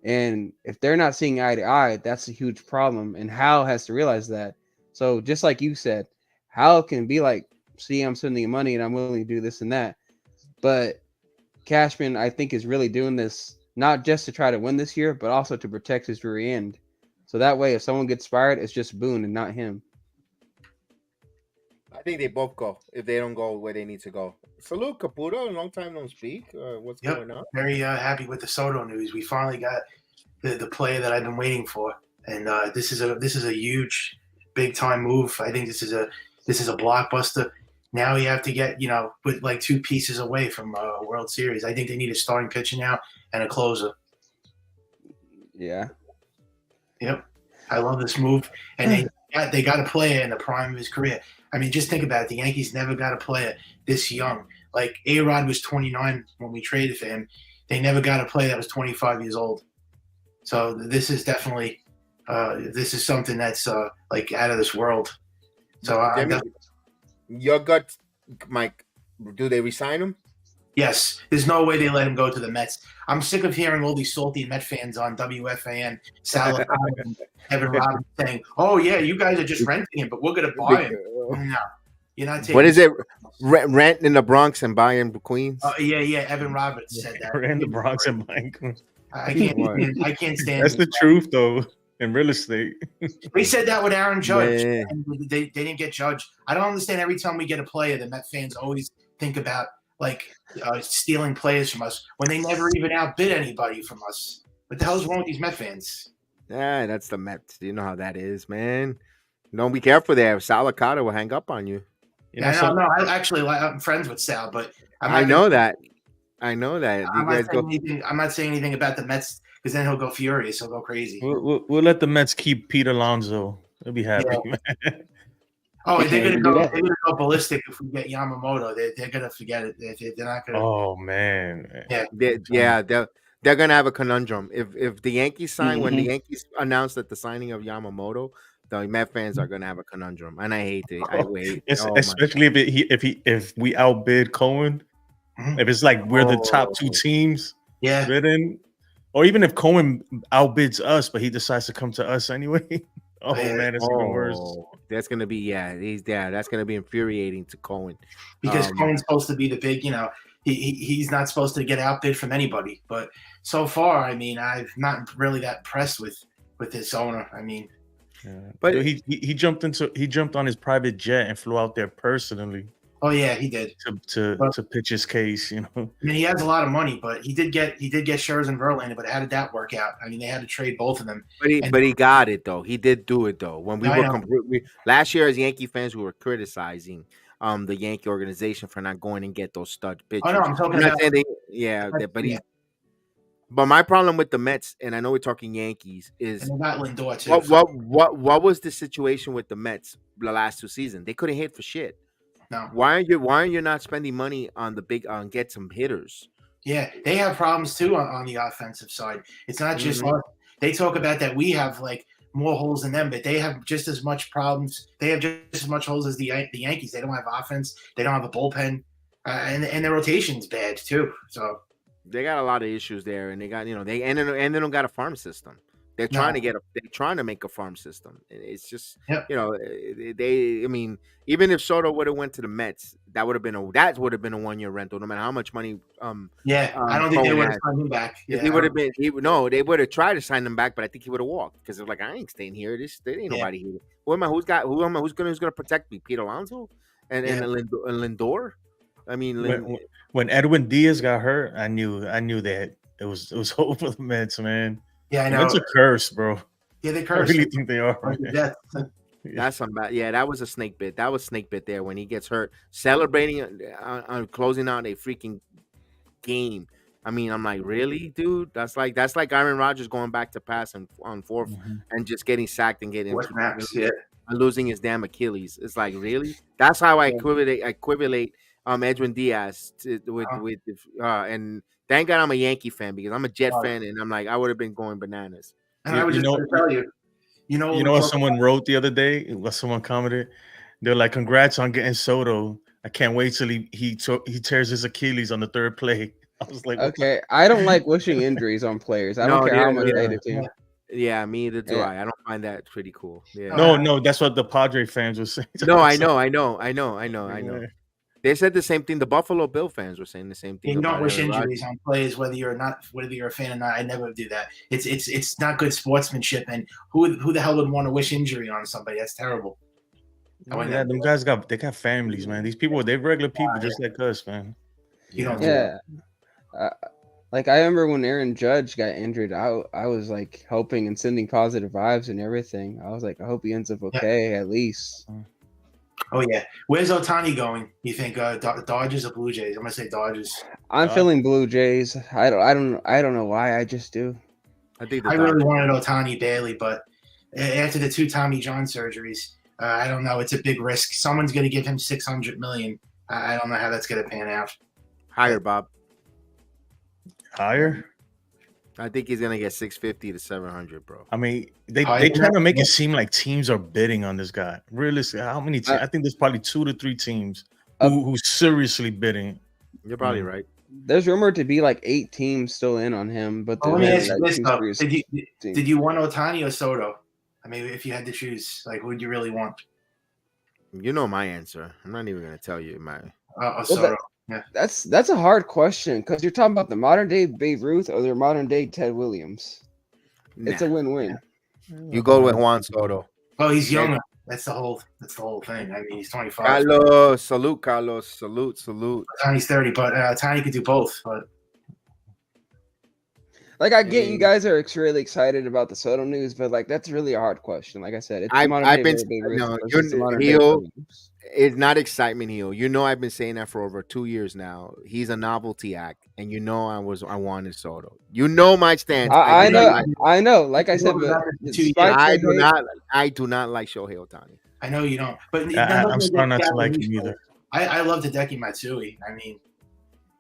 And if they're not seeing eye to eye, that's a huge problem. And Hal has to realize that. So just like you said, Hal can be like, see, I'm sending you money and I'm willing to do this and that. But Cashman, I think, is really doing this not just to try to win this year, but also to protect his rear end. So that way, if someone gets fired, it's just Boone and not him. I think they both go if they don't go where they need to go. Salute, Caputo. Long time no speak. What's going on? Very happy with the Soto news. We finally got the player that I've been waiting for, and this is a huge, big time move. I think this is a blockbuster. Now you have to get with like two pieces away from a World Series. I think they need a starting pitcher now and a closer. Yeah. Yep. I love this move, and they got a player in the prime of his career. I mean, just think about it. The Yankees never got a player this young. Like, A-Rod was 29 when we traded for him. They never got a player that was 25 years old. So this is definitely this is something that's like out of this world. So your gut, Mike, do they resign him? Yes. There's no way they let him go to the Mets. I'm sick of hearing all these salty Met fans on WFAN, Sal and Evan Roberts saying, oh, yeah, you guys are just renting him, but we're going to buy him. No, you're not taking. What is it? Rent in the Bronx and buy in Queens? Yeah. Evan Roberts said that. Rent in the Bronx and buy Queens. I can't stand. That's the truth, though, in real estate. They said that with Aaron Judge. And they didn't get Judge. I don't understand. Every time we get a player, the Met fans always think about like stealing players from us when they never even outbid anybody from us. What the hell's wrong with these Met fans? Yeah, that's the Mets. You know how that is, man. Don't be careful there. Salicata will hang up on you. I'm friends with Sal, but I know that. I'm not saying anything about the Mets because then he'll go furious. He'll go crazy. We'll let the Mets keep Pete Alonso. They'll be happy, man. Oh, they're gonna go ballistic if we get Yamamoto. They're gonna forget it. They're not gonna. Oh man. Yeah. They're gonna have a conundrum. If the Yankees sign when the Yankees announced that the signing of Yamamoto, the Met fans are gonna have a conundrum, and I hate it. I wait, especially if we outbid Cohen. If it's like we're the top two teams, bidding, or even if Cohen outbids us, but he decides to come to us anyway. Oh man, it's even worse. That's gonna be that's gonna be infuriating to Cohen because Cohen's supposed to be the big, he's not supposed to get outbid from anybody. But so far, I mean, I'm not really that impressed with this owner. I mean, but he jumped on his private jet and flew out there personally. Oh yeah, he did to pitch his case. I mean, he has a lot of money, but he did get Scherzer and Verlander. But how did that work out? I mean, they had to trade both of them. But he got it though. He did do it though. When we were last year as Yankee fans, we were criticizing the Yankee organization for not going and get those stud pitchers. Oh no, I'm talking about. But my problem with the Mets, and I know we're talking Yankees, is And they got Lindor too. what was the situation with the Mets the last 2 seasons? They couldn't hit for shit. No. Why are you not spending money on the big on get some hitters? Yeah, they have problems too on the offensive side. It's not just Mhm. us. They talk about that we have like more holes than them, but they have just as much problems. They have just as much holes as the Yankees. They don't have offense. They don't have a bullpen, and their rotation's bad too. So They got a lot of issues there, and they got they don't got a farm system. They're trying to they're trying to make a farm system. It's just Yep. they. I mean, even if Soto would have went to the Mets, that would have been a 1-year rental, no matter how much money. yeah, I don't think they Cohen would have had. signed him back. If Yeah, he would have been, they would have tried to sign him back, but I think he would have walked because they're like, I ain't staying here. There ain't Yeah. nobody here. Who am I? Who's gonna protect me? Pete Alonso and Lindor. I mean, when Edwin Diaz got hurt, I knew that it was hope for the Mets, man. yeah, I The know. Mets are cursed, bro. Yeah, they I cursed. really think they are. Like man. death. that's some bad. Yeah, that was a snake bit. That was snake bit there when he gets hurt, celebrating on closing out a freaking game. I mean, I'm like, really, dude? That's like Aaron Rodgers going back to pass on fourth and just getting sacked and getting Four snaps, yeah. and losing his damn Achilles. It's like, really? That's how I equivalate Edwin Diaz with and thank God I'm a Yankee fan because I'm a Jet fan and I'm like, I would have been going bananas. And I was just going to tell you, you know what someone wrote the other day? What someone commented? They're like, "Congrats on getting Soto. I can't wait till he tears his Achilles on the third play." I was like, okay, I don't like wishing injuries on players. I don't care how much they hate a team. Yeah, me either do I. I don't find that pretty cool. Yeah. No, that's what the Padre fans were saying. No, I know. They said the same thing. The Buffalo Bill fans were saying the same thing. You don't wish Aaron injuries on players, whether you're a fan or not. I never do that. It's not good sportsmanship. And who the hell would want to wish injury on somebody? That's terrible. Yeah, them guys got families, man. These people, they're regular people just like us, man. You don't. Yeah. Like I remember when Aaron Judge got injured, I was like hoping and sending positive vibes and everything. I was like, I hope he ends up okay at least. Oh yeah, where's Ohtani going? You think Dodgers or Blue Jays? I'm gonna say Dodgers. I'm feeling Blue Jays. I don't know why. I just do. I really wanted Ohtani badly, but after the 2 Tommy John surgeries, I don't know. It's a big risk. Someone's gonna give him $600 million. I don't know how that's gonna pan out. Higher, Bob. Higher? I think he's gonna get 650 to 700, bro. I mean, they trying to make it seem like teams are bidding on this guy. Realistically, how many teams? I think there's probably 2 to 3 teams who's seriously bidding. You're probably right. There's rumored to be like 8 teams still in on him, but let me ask you this though: Did you want Ohtani or Soto? I mean, if you had to choose, like, who would you really want? You know my answer. I'm not even gonna tell you my. Soto. Yeah. That's a hard question because you're talking about the modern day Babe Ruth or the modern day Ted Williams. It's a win-win. You go with Juan Soto. Oh, he's younger. That's the whole thing. I mean, he's 25. Carlos, salute. Ohtani's 30, but Ohtani could do both. But like, I get you guys are really excited about the Soto news, but like that's really a hard question. Like I said, it's I've been it's not excitement, Heel. You know, I've been saying that for over 2 years now. He's a novelty act, and you know I wanted Soto. You know my stance. I know. Like I said, but I do not like Shohei Ohtani. I know you don't, but I'm starting not to like him either. I love Hideki Matsui. I mean,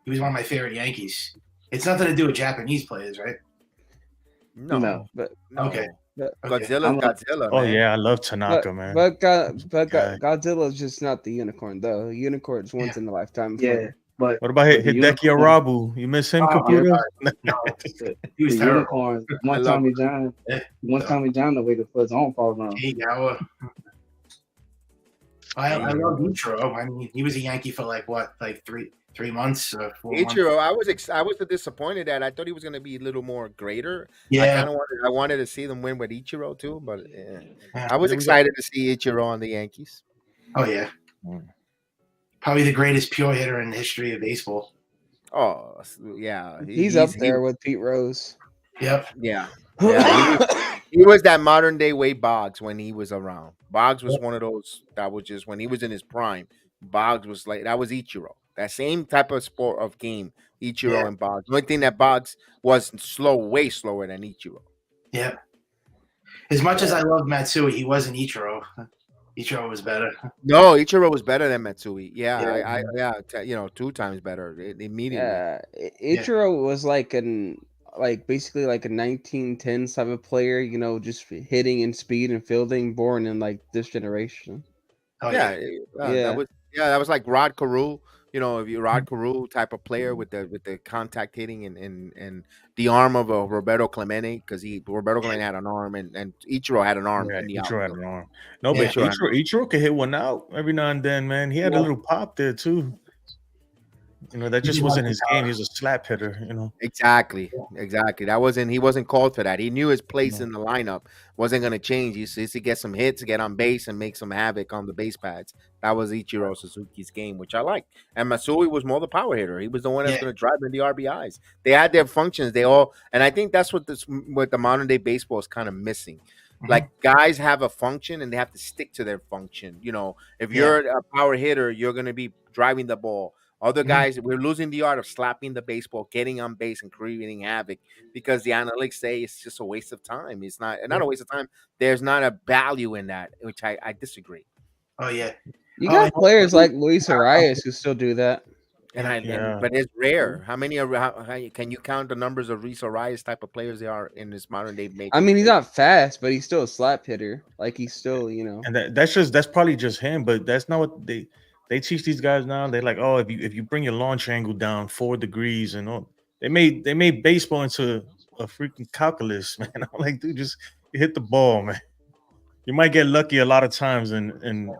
he was one of my favorite Yankees. It's nothing to do with Japanese players, right? No. Okay. Godzilla. Oh yeah, I love Tanaka, man. But Godzilla is just not the unicorn, though. Unicorn's once in a lifetime. Yeah, but what about Hideki Arabu? You miss him, computer? No, he was terrible. Unicorn. One Tommy John. The way the his own falls on. I love Ichiro. I mean, he was a Yankee for like 3 months. 4 months. Ichiro, I was disappointed at. I thought he was going to be a little more greater. Yeah, I wanted to see them win with Ichiro too, but I was excited to see Ichiro on the Yankees. Oh yeah, probably the greatest pure hitter in the history of baseball. Oh yeah, he's up there with Pete Rose. Yep. Yeah. He was that modern day Wade Boggs when he was around. Boggs was one of those that was just when he was in his prime. Boggs was like that was Ichiro. That same type of sport of game, Ichiro Yeah. and Boggs. The only thing that Boggs was way slower than Ichiro. Yeah. As much as I love Matsui, he wasn't Ichiro. Ichiro was better. No, Ichiro was better than Matsui. Yeah, Yeah. yeah, 2 times better immediately. Yeah, Ichiro was like basically like a 1910s type of player, just hitting and speed and fielding, born in like this generation. Oh Yeah, Yeah. that was like Rod Carew. If you Rod Carew type of player with the contact hitting and the arm of a Roberto Clemente, because Roberto Clemente had an arm and Ichiro had an arm Yeah, in the Ichiro had outfield. an arm. No, Yeah. but Ichiro could hit one out every now and then, man. He had a little pop there too. That just wasn't his game. He was a slap hitter. Exactly. He wasn't called for that. He knew his place No. in the lineup wasn't going to change. He used to get some hits, get on base, and make some havoc on the base pads. That was Ichiro Suzuki's game, which I liked. And Matsui was more the power hitter. He was the one that's Yeah. going to drive in the RBIs. They had their functions. And I think that's what the modern day baseball is kind of missing. Like, guys have a function and they have to stick to their function. If you're a power hitter, you're going to be driving the ball. Other guys, we're losing the art of slapping the baseball, getting on base, and creating havoc because the analytics say it's just a waste of time. It's not a waste of time. There's not a value in that, which I disagree. Oh yeah. You got players like Luis Arias who still do that. But it's rare. How many can you count the numbers of Luis Arias type of players there are in this modern day make? I mean, he's not fast, but he's still a slap hitter. Like, he's still, And that's probably just him, but that's not what they teach these guys now. They're like, oh, if you bring your launch angle down 4 degrees and all, they made baseball into a freaking calculus, man. I'm like, dude, just hit the ball, man. You might get lucky a lot of times and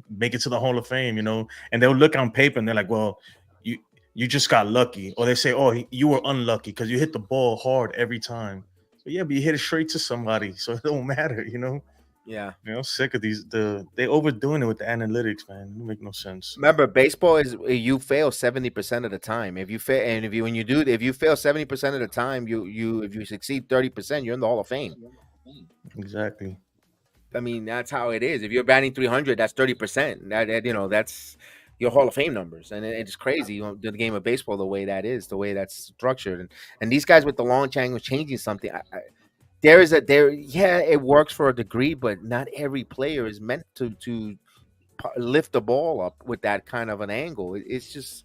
make it to the Hall of Fame, and they'll look on paper and they're like, well, you just got lucky, or they say, oh, you were unlucky because you hit the ball hard every time. But yeah, but you hit it straight to somebody, so it don't matter, Yeah. Sick of they overdoing it with the analytics, man. It don't make no sense. Remember, baseball is you fail 70% of the time. If you fail, and if you fail 70% of the time, if you succeed 30%, you're in the Hall of Fame. Exactly. I mean, that's how it is. If you're batting 300, that's 30%. That's your Hall of Fame numbers, and it's crazy. The game of baseball, the way the way that's structured, and these guys with the launch angle changing something. It works for a degree, but not every player is meant to lift the ball up with that kind of an angle. It's just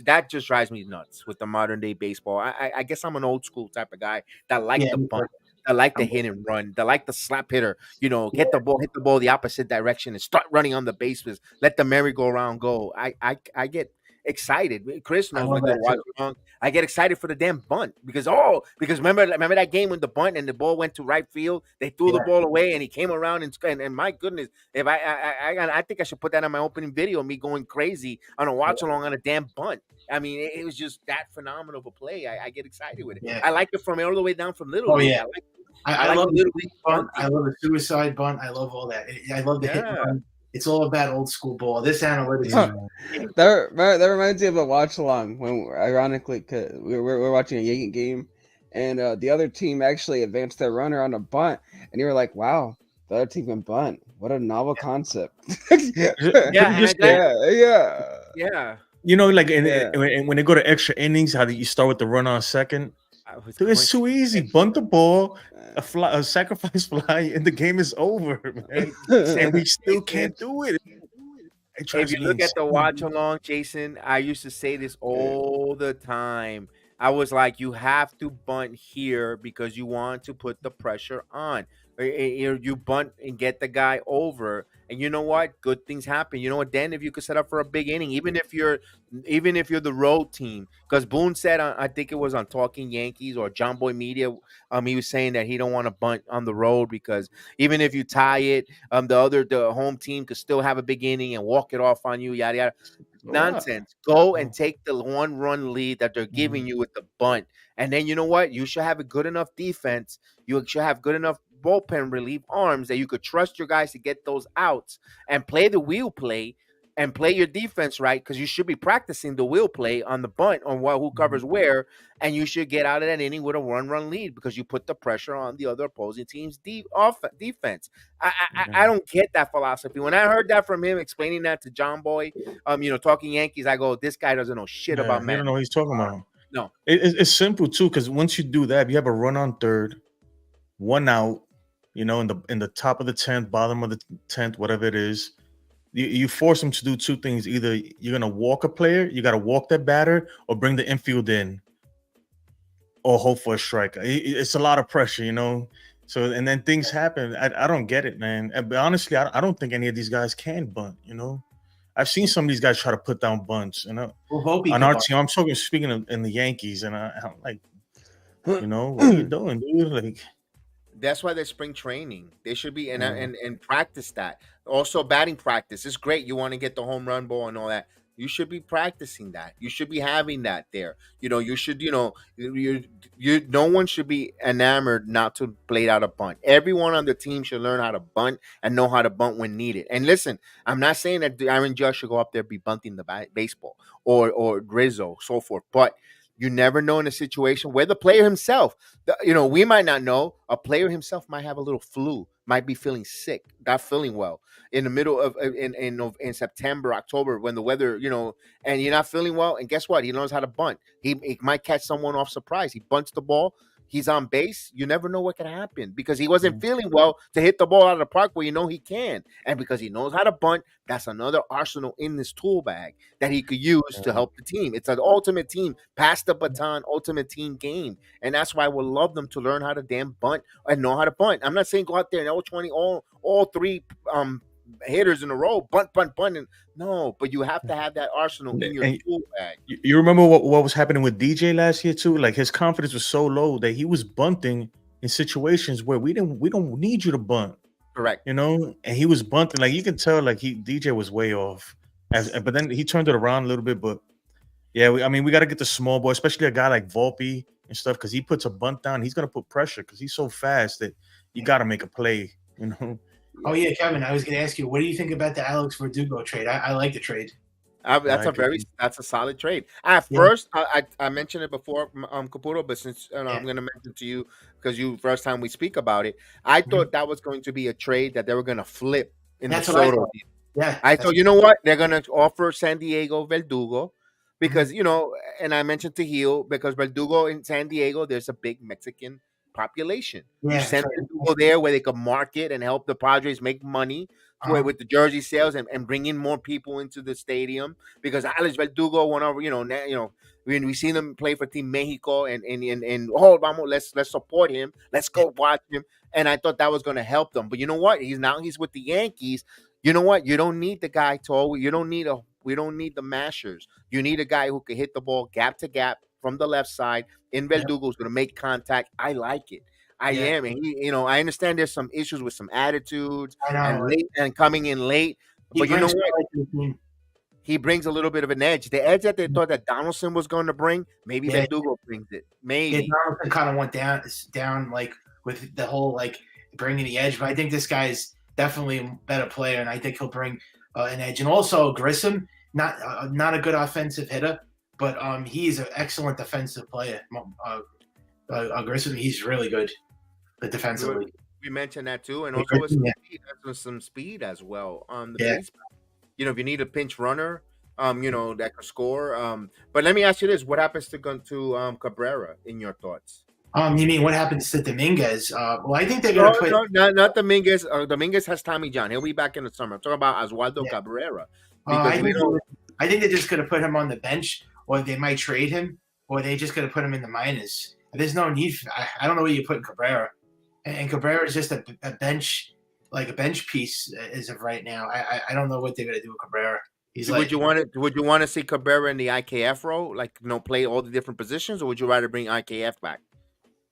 that just drives me nuts with the modern day baseball. I guess I'm an old school type of guy that like the bunt, that like the hit and run, that like the slap hitter. Hit the ball the opposite direction and start running on the bases. Let the merry-go-round go. I get excited. Chris knows when I watch along. I get excited for the damn bunt because remember that game when the bunt and the ball went to right field, they threw the ball away and he came around and my goodness, if I think I should put that on my opening video, me going crazy on a watch along on a damn bunt. I mean, it was just that phenomenal of a play. I get excited with it. Yeah. I like it from all the way down from Little League. Yeah. I love the Little League bunt. I love the suicide bunt. I love all that. I love the hit and run. It's all about old school ball. This analytics. That reminds me of a watch along when, ironically, cause we're watching a Yankee game, and the other team actually advanced their runner on a bunt, and you were like, "Wow, the other team can bunt. What a novel concept!" Yeah. Like when they go to extra innings, how do you start with the run on second? Dude, it's too easy. Bunt the ball, a sacrifice fly, and the game is over, man. And we still can't do it. If you look at the watch along, Jason, I used to say this all the time. I was like, you have to bunt here because you want to put the pressure on. You bunt and get the guy over, and you know what? Good things happen. You know what? Then if you could set up for a big inning, even if you're the road team, because Boone said, I think it was on Talking Yankees or John Boy Media, he was saying that he don't want to bunt on the road because even if you tie it, the home team could still have a big inning and walk it off on you. Yada yada. Nonsense. Go and take the 1-run lead that they're giving you with the bunt, and then you know what? You should have a good enough defense. You should have good enough bullpen relief arms that you could trust your guys to get those outs and play the wheel play and play your defense right, because you should be practicing the will play on the bunt on who covers where, and you should get out of that inning with a run lead because you put the pressure on the other opposing team's defense. I don't get that philosophy. When I heard that from him explaining that to John Boy, talking Yankees, I go, this guy doesn't know shit about He man. don't know what he's talking about. No, it's simple too, because once you do that, you have a run on third, 1 out, in the top of the 10th, bottom of the 10th, whatever it is. You force them to do two things. Either you're gonna walk a player, you gotta walk that batter, or bring the infield in, or hope for a strike. It's a lot of pressure, So and then things happen. I don't get it, man. But honestly, I don't think any of these guys can bunt. I've seen some of these guys try to put down bunts. On our team, I'm speaking of in the Yankees, and I'm like, what are you doing, dude? Like. That's why there's spring training. They should be and practice that. Also, batting practice is great. You want to get the home run ball and all that. You should be practicing that. You should be having that there. You should. No one should be enamored not to play out a bunt. Everyone on the team should learn how to bunt and know how to bunt when needed. And listen, I'm not saying that Aaron Judge should go up there be bunting the baseball or Rizzo, so forth, but. You never know in a situation where the player himself, we might not know. A player himself might have a little flu, might be feeling sick, not feeling well in the middle of in September, October, when the weather, and you're not feeling well. And guess what? He knows how to bunt. He might catch someone off surprise. He bunts the ball. He's on base. You never know what can happen because he wasn't feeling well to hit the ball out of the park where he can. And because he knows how to bunt, that's another arsenal in this tool bag that he could use to help the team. It's an ultimate team, pass the baton, ultimate team game. And that's why I would love them to learn how to damn bunt and know how to bunt. I'm not saying go out there and all three hitters in a row, bunt. And no, but you have to have that arsenal in your tool bag. You remember what was happening with DJ last year too? Like his confidence was so low that he was bunting in situations where we don't need you to bunt. Correct. And he was bunting. Like you can tell, like DJ was way off. But then he turned it around a little bit. But yeah, we got to get the small boy, especially a guy like Volpe and stuff, because he puts a bunt down. He's gonna put pressure because he's so fast that you got to make a play. Oh yeah, Kevin. I was going to ask you, what do you think about the Alex Verdugo trade? I like the trade. That's a solid trade. At first, I mentioned it before, Caputo, but since I'm going to mention it to you because first time we speak about it, I thought that was going to be a trade that they were going to flip in the Soto. Yeah, I thought, you know what, they're going to offer San Diego Verdugo because and I mentioned to Heel because Verdugo in San Diego, there's a big Mexican population. You send Verdugo there where they could market and help the Padres make money with the jersey sales and bring in more people into the stadium because Alex Verdugo went over. When we seen him play for Team Mexico and let's support him. Let's go watch him. And I thought that was going to help them. But you know what? He's with the Yankees. You know what? You don't need the guy we don't need the mashers. You need a guy who can hit the ball gap to gap from the left side. In Verdugo's going to make contact. I like it. I am, and I understand there's some issues with some attitudes and coming in late. But you know what? He brings a little bit of an edge. The edge that they thought that Donaldson was going to bring, maybe Verdugo brings it. Maybe Donaldson kind of went down like with the whole like bringing the edge. But I think this guy's definitely a better player, and I think he'll bring an edge. And also Grissom, not a good offensive hitter, but he's an excellent defensive player. Grissom, he's really good defensively. We mentioned that too, and also with some speed as well on the base. If you need a pinch runner, that could score. But let me ask you this: what happens to Cabrera? In your thoughts? You mean what happens to Dominguez? Well, I think they're going to put not Dominguez. Dominguez has Tommy John. He'll be back in the summer. I'm talking about Oswaldo Cabrera. I think they're just going to put him on the bench, or they might trade him, or they just going to put him in the minors. There's no need. I don't know where you put Cabrera, and Cabrera is just a bench piece as of right now. I don't know what they're going to do with Cabrera. Would you want to see Cabrera in the IKF role, play all the different positions, or would you rather bring IKF back?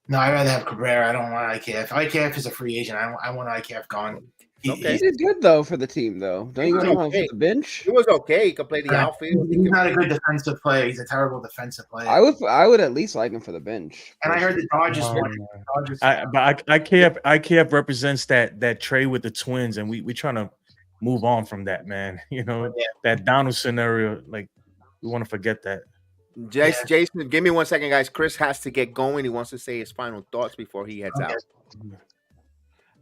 No, I'd rather have Cabrera. I don't want IKF. IKF is a free agent. I want IKF gone. He did good though for the team, though. Don't you want him off the bench? He was okay. He could play the outfield. He's not a good defensive player. He's a terrible defensive player. I would at least like him for the bench. And I heard the Dodgers. But IKF represents that trade with the Twins, and we trying to move on from that, man. You know, Yeah. that Donald scenario, like we want to forget that. Jason, give me 1 second, guys. Chris has to get going. He wants to say his final thoughts before he heads Okay. out.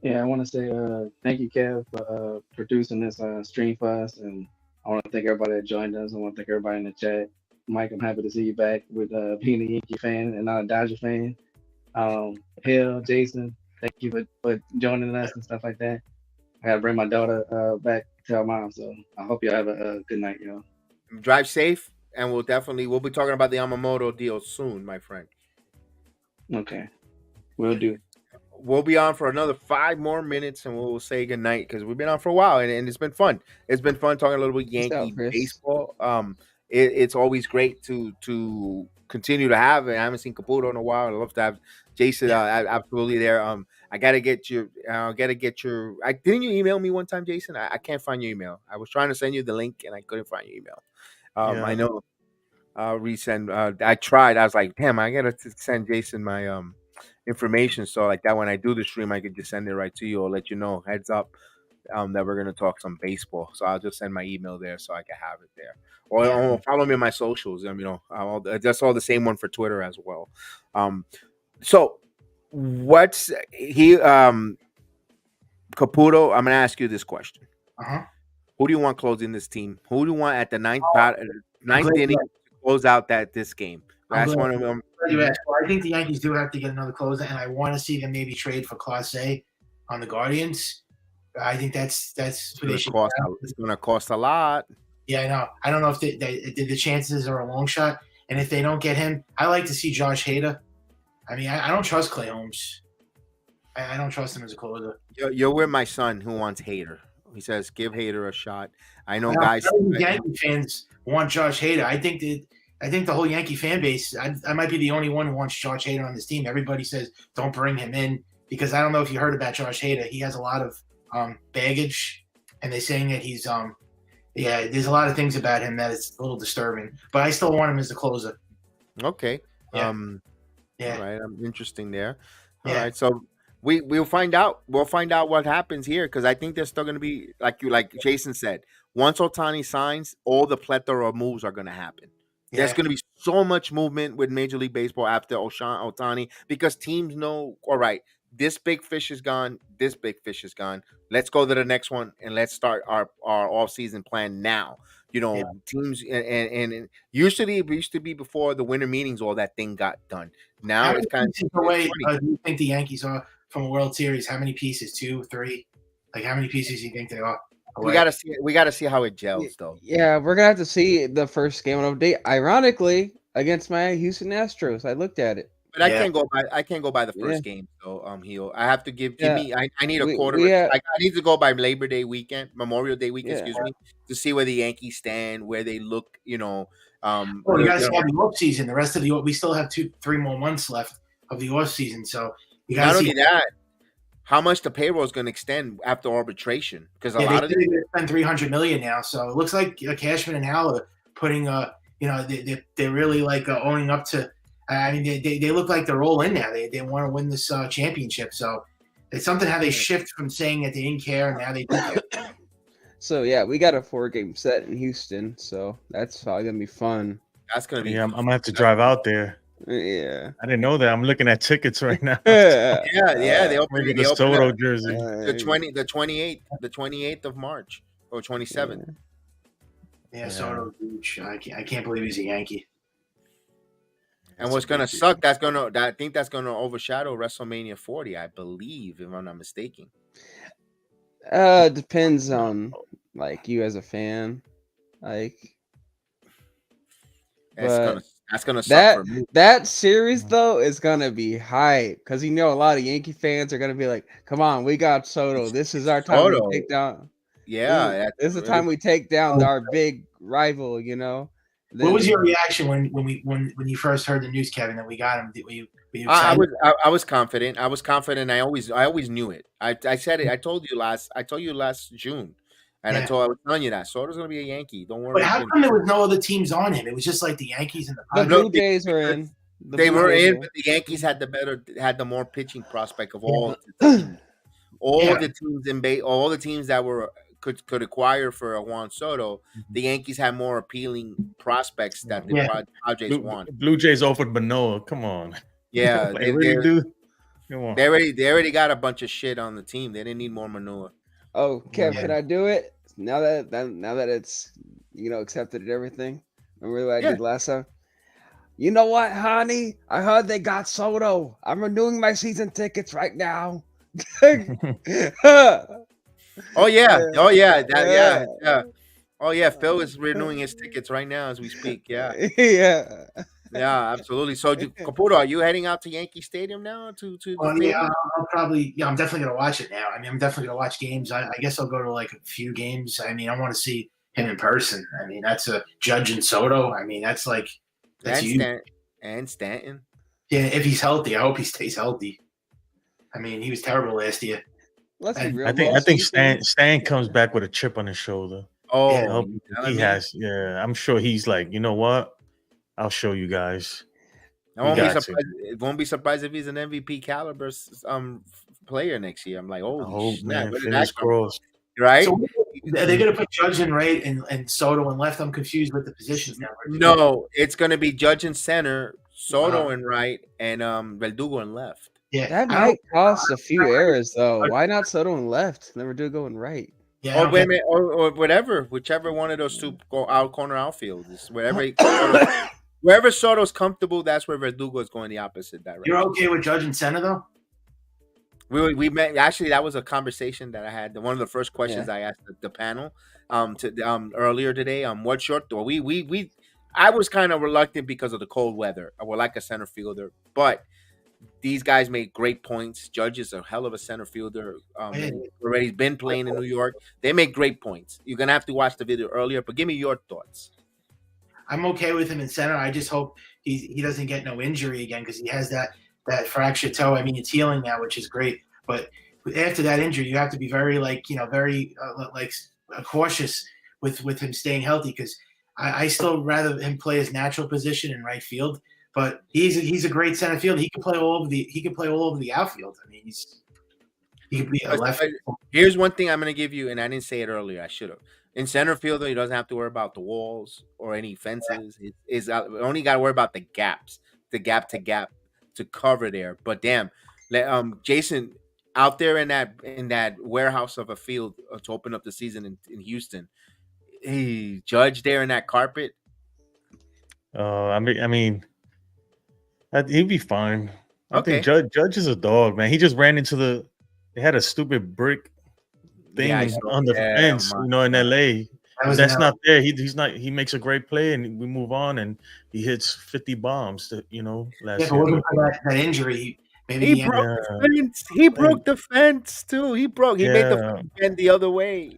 Yeah, I want to say thank you, Kev, for producing this stream for us, and I want to thank everybody that joined us. I want to thank everybody in the chat. Mike, I'm happy to see you back with being a Yankee fan and not a Dodger fan. Hill, Jason, thank you for joining us and stuff like that. I gotta bring my daughter back to her mom, so I hope y'all have a good night, y'all. Drive safe, and we'll be talking about the Yamamoto deal soon, my friend. Okay, will do. We'll be on for another 5 more minutes, and we'll say goodnight because we've been on for a while, and it's been fun. It's been fun talking a little bit Yankee baseball. It's always great to continue to have it. I haven't seen Caputo in a while. I'd love to have Jason absolutely there. I gotta get your. Didn't you email me one time, Jason? I can't find your email. I was trying to send you the link, and I couldn't find your email. I know. Resend. I tried. I was like, damn, I gotta send Jason my information, so like that when I do the stream I could just send it right to you or let you know heads up that we're gonna talk some baseball. So I'll just send my email there so I can have it there, or follow me on my socials. That's all the same one for Twitter as well. So what's he Caputo, I'm gonna ask you this question. Who do you want closing this team? Who do you want at the ninth inning to close out this game? That's one of them. I think the Yankees do have to get another closer, and I want to see them maybe trade for Clase on the Guardians. I think that's what they should. It's going to cost a lot. Yeah, I know. I don't know if the chances are a long shot, and if they don't get him, I like to see Josh Hader. I mean, I don't trust Clay Holmes. I don't trust him as a closer. You're with my son who wants Hader. He says give Hader a shot. I know guys. Yankee fans want Josh Hader. I think the whole Yankee fan base, I might be the only one who wants Josh Hader on this team. Everybody says don't bring him in because I don't know if you heard about Josh Hader. He has a lot of baggage, and they're saying that he's there's a lot of things about him that is a little disturbing. But I still want him as the closer. Okay. Yeah. All right. Interesting there. All right. So we'll find out. We'll find out what happens here because I think there's still going to be like Jason said. Once Ohtani signs, all the plethora of moves are going to happen. There's going to be so much movement with Major League Baseball after Ohtani because teams know, all right, this big fish is gone. This big fish is gone. Let's go to the next one and let's start our off-season plan now. Teams and usually it used to be before the winter meetings, all that thing got done. Now it's kind of the way do you think the Yankees are from a World Series? How many pieces? 2, 3? Like how many pieces do you think they are? We gotta see how it gels though. Yeah, we're gonna have to see the first game of the day. Ironically, against my Houston Astros, I looked at it. But I can't go by the first game. So I have to give me. I need a quarter. I need to go by Labor Day weekend, Memorial Day weekend. Excuse me, to see where the Yankees stand, where they look. You guys have the off season. The rest of we still have 2-3 more months left of the off season. So you got not only that, how much the payroll is going to extend after arbitration? Because a lot of them spend $300 million now. So it looks like Cashman and Howell are putting they're really like owning up to. I mean, they look like they're all in now. They want to win this championship. So it's something how they shift from saying that they didn't care and now they do care. So, yeah, we got a 4-game set in Houston. So that's probably going to be fun. That's going to be I'm going to have to drive out there. Yeah. I didn't know that. I'm looking at tickets right now. Yeah. They open the Soto jersey. The 28th of March or 27th. Yeah, Soto huge. I can't believe he's a Yankee. And what's gonna suck? I think that's gonna overshadow WrestleMania 40. I believe, if I'm not mistaken. Depends on like you as a fan. Like, that's gonna suck for me. That series though is gonna be hype because a lot of Yankee fans are gonna be like, "Come on, we got Soto. This is our time to take down." Yeah, this is the time we take down our big rival. What was your reaction when you first heard the news, Kevin, that we got him? Were you excited? I was confident. I was confident. I always knew it. I said it. I told you last June, and I was telling you that Soto's gonna be a Yankee. Don't worry. But how come there was no other teams on him? It was just like the Yankees and the Blue Jays were in. They were in, but the Yankees had the more pitching prospect of all the teams. All the teams that were could acquire for a Juan Soto, the Yankees had more appealing prospects that the Padres want. Blue Jays offered Manoa. Come on. Yeah, They really do. Come on. they already got a bunch of shit on the team. They didn't need more Manoa. Oh, Kev, Yeah. can I do it now that it's accepted and everything? Remember what I did last time? You know what, honey? I heard they got Soto. I'm renewing my season tickets right now. Oh yeah. Oh yeah, Phil is renewing his tickets right now as we speak. Yeah, yeah. absolutely. So, Caputo, are you heading out to Yankee Stadium now to Well, the yeah, I'll probably. Yeah, I'm definitely gonna watch it now. I mean, I'm definitely gonna watch games. I guess I'll go to like a few games. I mean, I want to see him in person. I mean, that's a Judge and Soto. I mean, that's huge. And Stanton. Yeah, if he's healthy, I hope he stays healthy. I mean, he was terrible last year. Let's be real. I think Stan comes back with a chip on his shoulder. Oh, he has. Yeah, I'm sure he's like, you know what? I'll show you guys. Won't be surprised if he's an MVP caliber player next year. I'm like, oh snap! Fingers crossed. Right? So are they going to put Judge in right and Soto in left? I'm confused with the positions now. No, it's going to be Judge in center, Soto in right, and Verdugo in left. Yeah, that might cost a few errors though. Why not Soto in left, and Verdugo in right? Yeah, or whatever, whichever one of those two go out corner outfield is wherever Soto's comfortable. That's where Verdugo is going the opposite direction. You're okay with Judge in center though? We met actually. That was a conversation that I had. One of the first questions I asked the panel earlier today. What short door? I was kind of reluctant because of the cold weather. I would like a center fielder, but these guys made great points. Judge is a hell of a center fielder. Already been playing in New York. They make great points. You're gonna have to watch the video earlier, but give me your thoughts. I'm okay with him in center. I just hope he doesn't get no injury again because he has that fractured toe. I mean, it's healing now, which is great. But after that injury, you have to be very cautious with him staying healthy because I still rather him play his natural position in right field. But he's a great center fielder. He can play all over the outfield. I mean, he could be a left. Here's one thing I'm going to give you, and I didn't say it earlier. I should have. In center field, he doesn't have to worry about the walls or any fences. We only got to worry about the gaps, the gap to cover there. But damn, Jason, out there in that warehouse of a field to open up the season in Houston, Judge there in that carpet. I mean. He'd be fine. I think Judge is a dog, man. He just ran into they had a stupid brick thing on the fence, in LA. That's not there. He's not. He makes a great play, and we move on. And he hits 50 bombs. Last year. That injury, maybe he broke the fence. He broke the fence too. He made the fence bend the other way.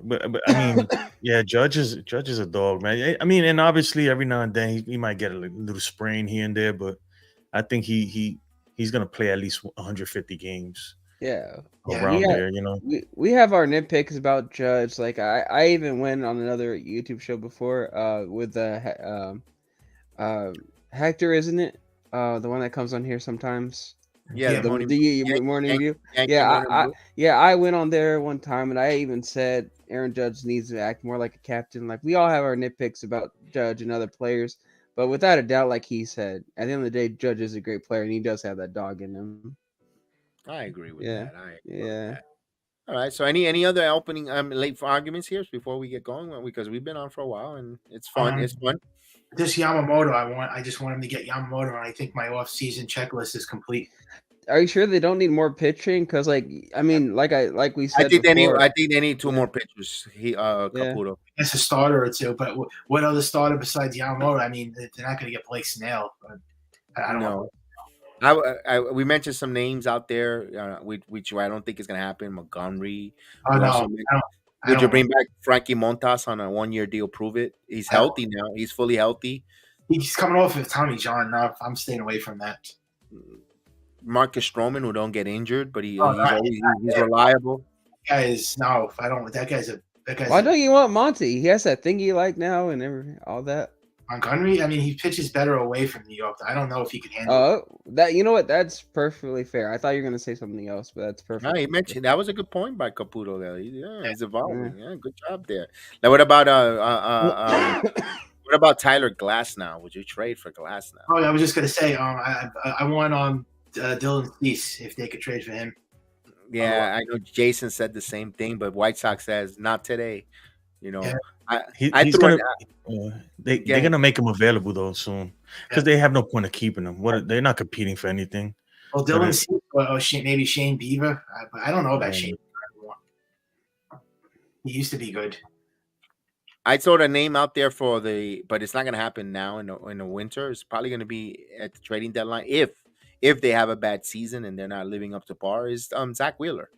But I mean, Judge is a dog, man. I mean, and obviously every now and then he might get a little sprain here and there, but I think he's gonna play at least 150 games. Around there, We have our nitpicks about Judge. Like I even went on another YouTube show before with Hector, isn't it? The one that comes on here sometimes. Yeah, the morning review. I went on there one time and I even said Aaron Judge needs to act more like a captain. Like we all have our nitpicks about Judge and other players, but without a doubt, like he said, at the end of the day, Judge is a great player and he does have that dog in him. I agree with that. Yeah. All right. So any other opening late for arguments here before we get going? Because we've been on for a while and it's fun. It's fun. This Yamamoto, I just want him to get Yamamoto, and I think my off-season checklist is complete. Are you sure they don't need more pitching? Because, like we said, I think they need two more pitchers. Caputo. It's a starter or two, but what other starter besides Yamamoto? I mean, they're not going to get Blake Snell. But I don't know. We mentioned some names out there, which I don't think is going to happen. Montgomery. Would you bring back Frankie Montas on a 1-year deal? Prove it. He's healthy now. He's fully healthy. He's coming off of Tommy John. No, I'm staying away from that. Marcus Stroman, who don't get injured, but he's reliable. That guy's. Why don't you want Monty? He has that thing you like now and all that. Montgomery, I mean, he pitches better away from New York. I don't know if he can handle it. That you know what? That's perfectly fair. I thought you were gonna say something else, but that's No, perfect. he mentioned that was a good point by Caputo there. He's evolving. Yeah. Yeah, good job there. Now, what about Tyler Glass now? Would you trade for Glass now? Oh, I was just gonna say, I want Dylan Cease if they could trade for him. Yeah, I know Jason said the same thing, but White Sox says not today. You know, Yeah. He's threw gonna. They're gonna make him available though soon because they have no point of keeping him. They're not competing for anything. Well, Dylan Cease or maybe Shane Beaver. I don't know about Shane Beaver anymore. He used to be good. I saw the name out there but it's not going to happen now in the winter. It's probably going to be at the trading deadline if they have a bad season and they're not living up to par. Is Zach Wheeler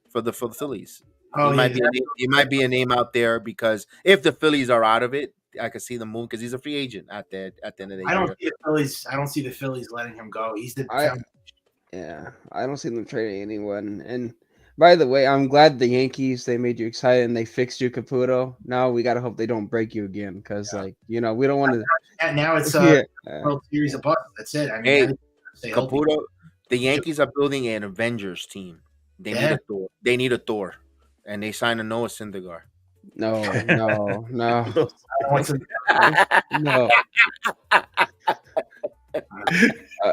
for the Phillies? Oh, He might be a name out there because if the Phillies are out of it, I could see them move because he's a free agent at the end of the year. I don't see the Phillies letting him go. He's the I don't see them trading anyone. And by the way, I'm glad the Yankees, they made you excited and they fixed you, Caputo. Now we gotta hope they don't break you again because we don't want to. Now it's World Series of Bust. That's it. I mean, Caputo, the Yankees are building an Avengers team. They need a Thor. They need a Thor, and they signed a Noah Syndergaard. No. No.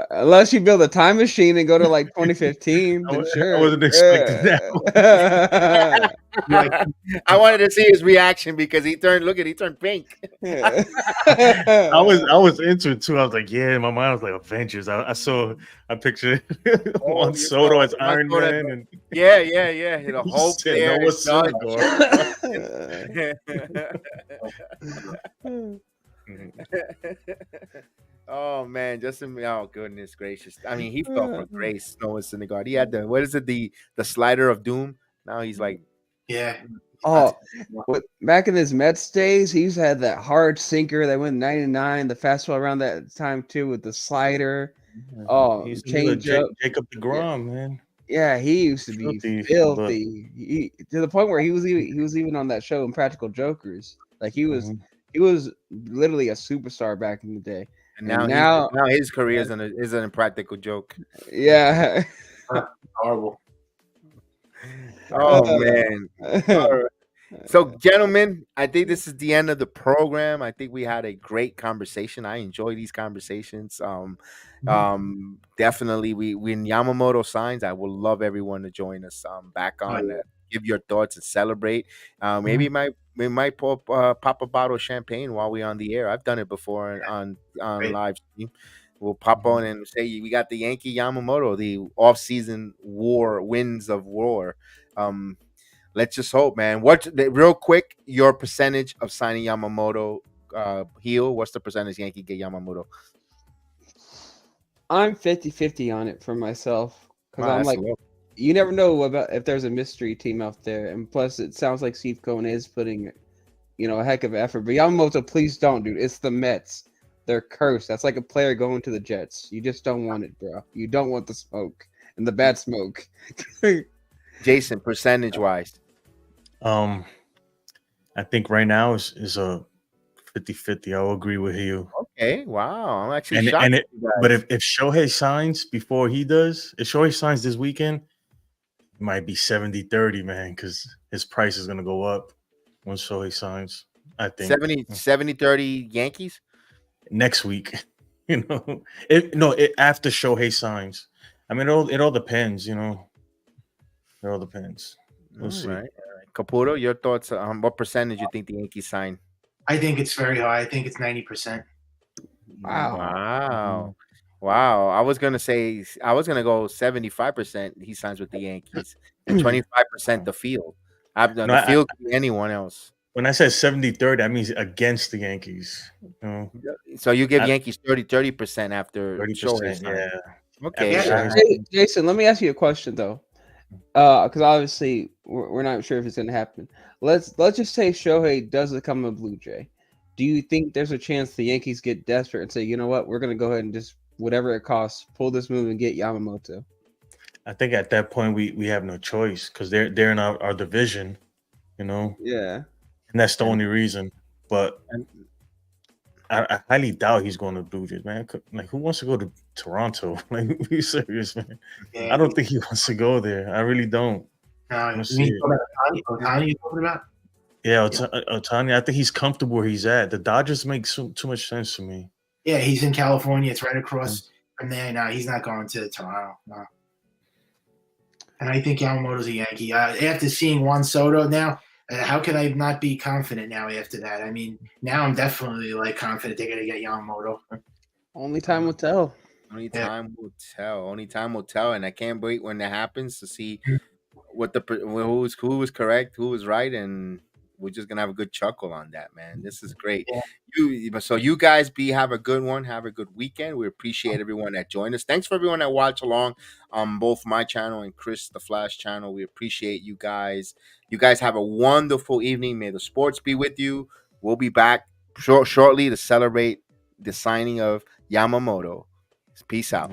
Unless you build a time machine and go to like 2015, then sure. I wasn't expecting that. I wanted to see his reaction because he turned pink. I was into it too. I was like, yeah, in my mind I was like Avengers. I saw a picture Juan Soto as Iron Man, and yeah. The Hulk there. Oh man, oh goodness gracious! I mean, he fell for grace. Noah Syndergaard. He had the slider of doom. Now he's like, back in his Mets days, he used to have that hard sinker that went 99, the fastball around that time too with the slider. He's change up. Jacob DeGrom, man. Yeah, he used to be filthy. To the point where he was even on that show, Impractical Jokers. Like he was literally a superstar back in the day. And now his career is an impractical joke. Yeah. Horrible. Oh man. All right. So, gentlemen, I think this is the end of the program. I think we had a great conversation. I enjoy these conversations. Definitely, when Yamamoto signs, I would love everyone to join us back on. Give your thoughts and celebrate. Maybe we might pop a bottle of champagne while we're on the air. I've done it before on live stream. We'll pop on and say we got the Yankee Yamamoto, the off-season winds of war. Let's just hope, man. Real quick, your percentage of signing Yamamoto heel? What's the percentage Yankee get Yamamoto? I'm 50-50 on it for myself because I'm like, you never know about if there's a mystery team out there, and plus it sounds like Steve Cohen is putting, a heck of an effort. But Yamamoto, please don't, dude. It's the Mets. They're cursed. That's like a player going to the Jets. You just don't want it, bro. You don't want the smoke and the bad smoke. Jason, percentage wise. I think right now is a 50-50. I'll agree with you. Okay, wow. I'm actually shocked. But if Shohei signs before he does, if Shohei signs this weekend, it might be 70-30, man, because his price is gonna go up when Shohei signs. I think 70-30 Yankees next week. After Shohei signs. I mean, it all depends. It all depends. We'll see. All right. Caputo, your thoughts on what percentage you think the Yankees sign? I think it's very high. I think it's 90%. Wow. I was gonna go 75%. He signs with the Yankees, and 25% the field. The field could be anyone else. When I said 70-30, that means against the Yankees. So you give Yankees 30% after 30%. Yeah. Okay. Jason, let me ask you a question though. Because obviously we're not sure if it's gonna happen. Let's just say Shohei does become a Blue Jay. Do you think there's a chance the Yankees get desperate and say, you know what, we're gonna go ahead and just whatever it costs, pull this move and get Yamamoto? I think at that point we have no choice because they're in our division, Yeah. and that's the only reason. But I highly doubt he's going to Blue Jays, man. Like, who wants to go to Toronto? Like, be serious, man. Yeah, I don't think he wants to go there. I really don't. no, Let's you mean see. Otani you talking about? Yeah, Otani. I think he's comfortable where he's at. The Dodgers make too much sense to me. Yeah, he's in California. It's right across from there. No, he's not going to Toronto. No. And I think Yamamoto's a Yankee. After seeing Juan Soto now, how could I not be confident now after that? I mean, now I'm definitely like confident they're going to get Yamamoto. Only time will tell. Only time will tell. Only time will tell, and I can't wait when that happens to see what who was correct, who was right, and we're just gonna have a good chuckle on that, man. This is great. Yeah. You guys have a good one. Have a good weekend. We appreciate everyone that joined us. Thanks for everyone that watched along on both my channel and Chris the Flash channel. We appreciate you guys. You guys have a wonderful evening. May the sports be with you. We'll be back shortly to celebrate the signing of Yamamoto. Peace out.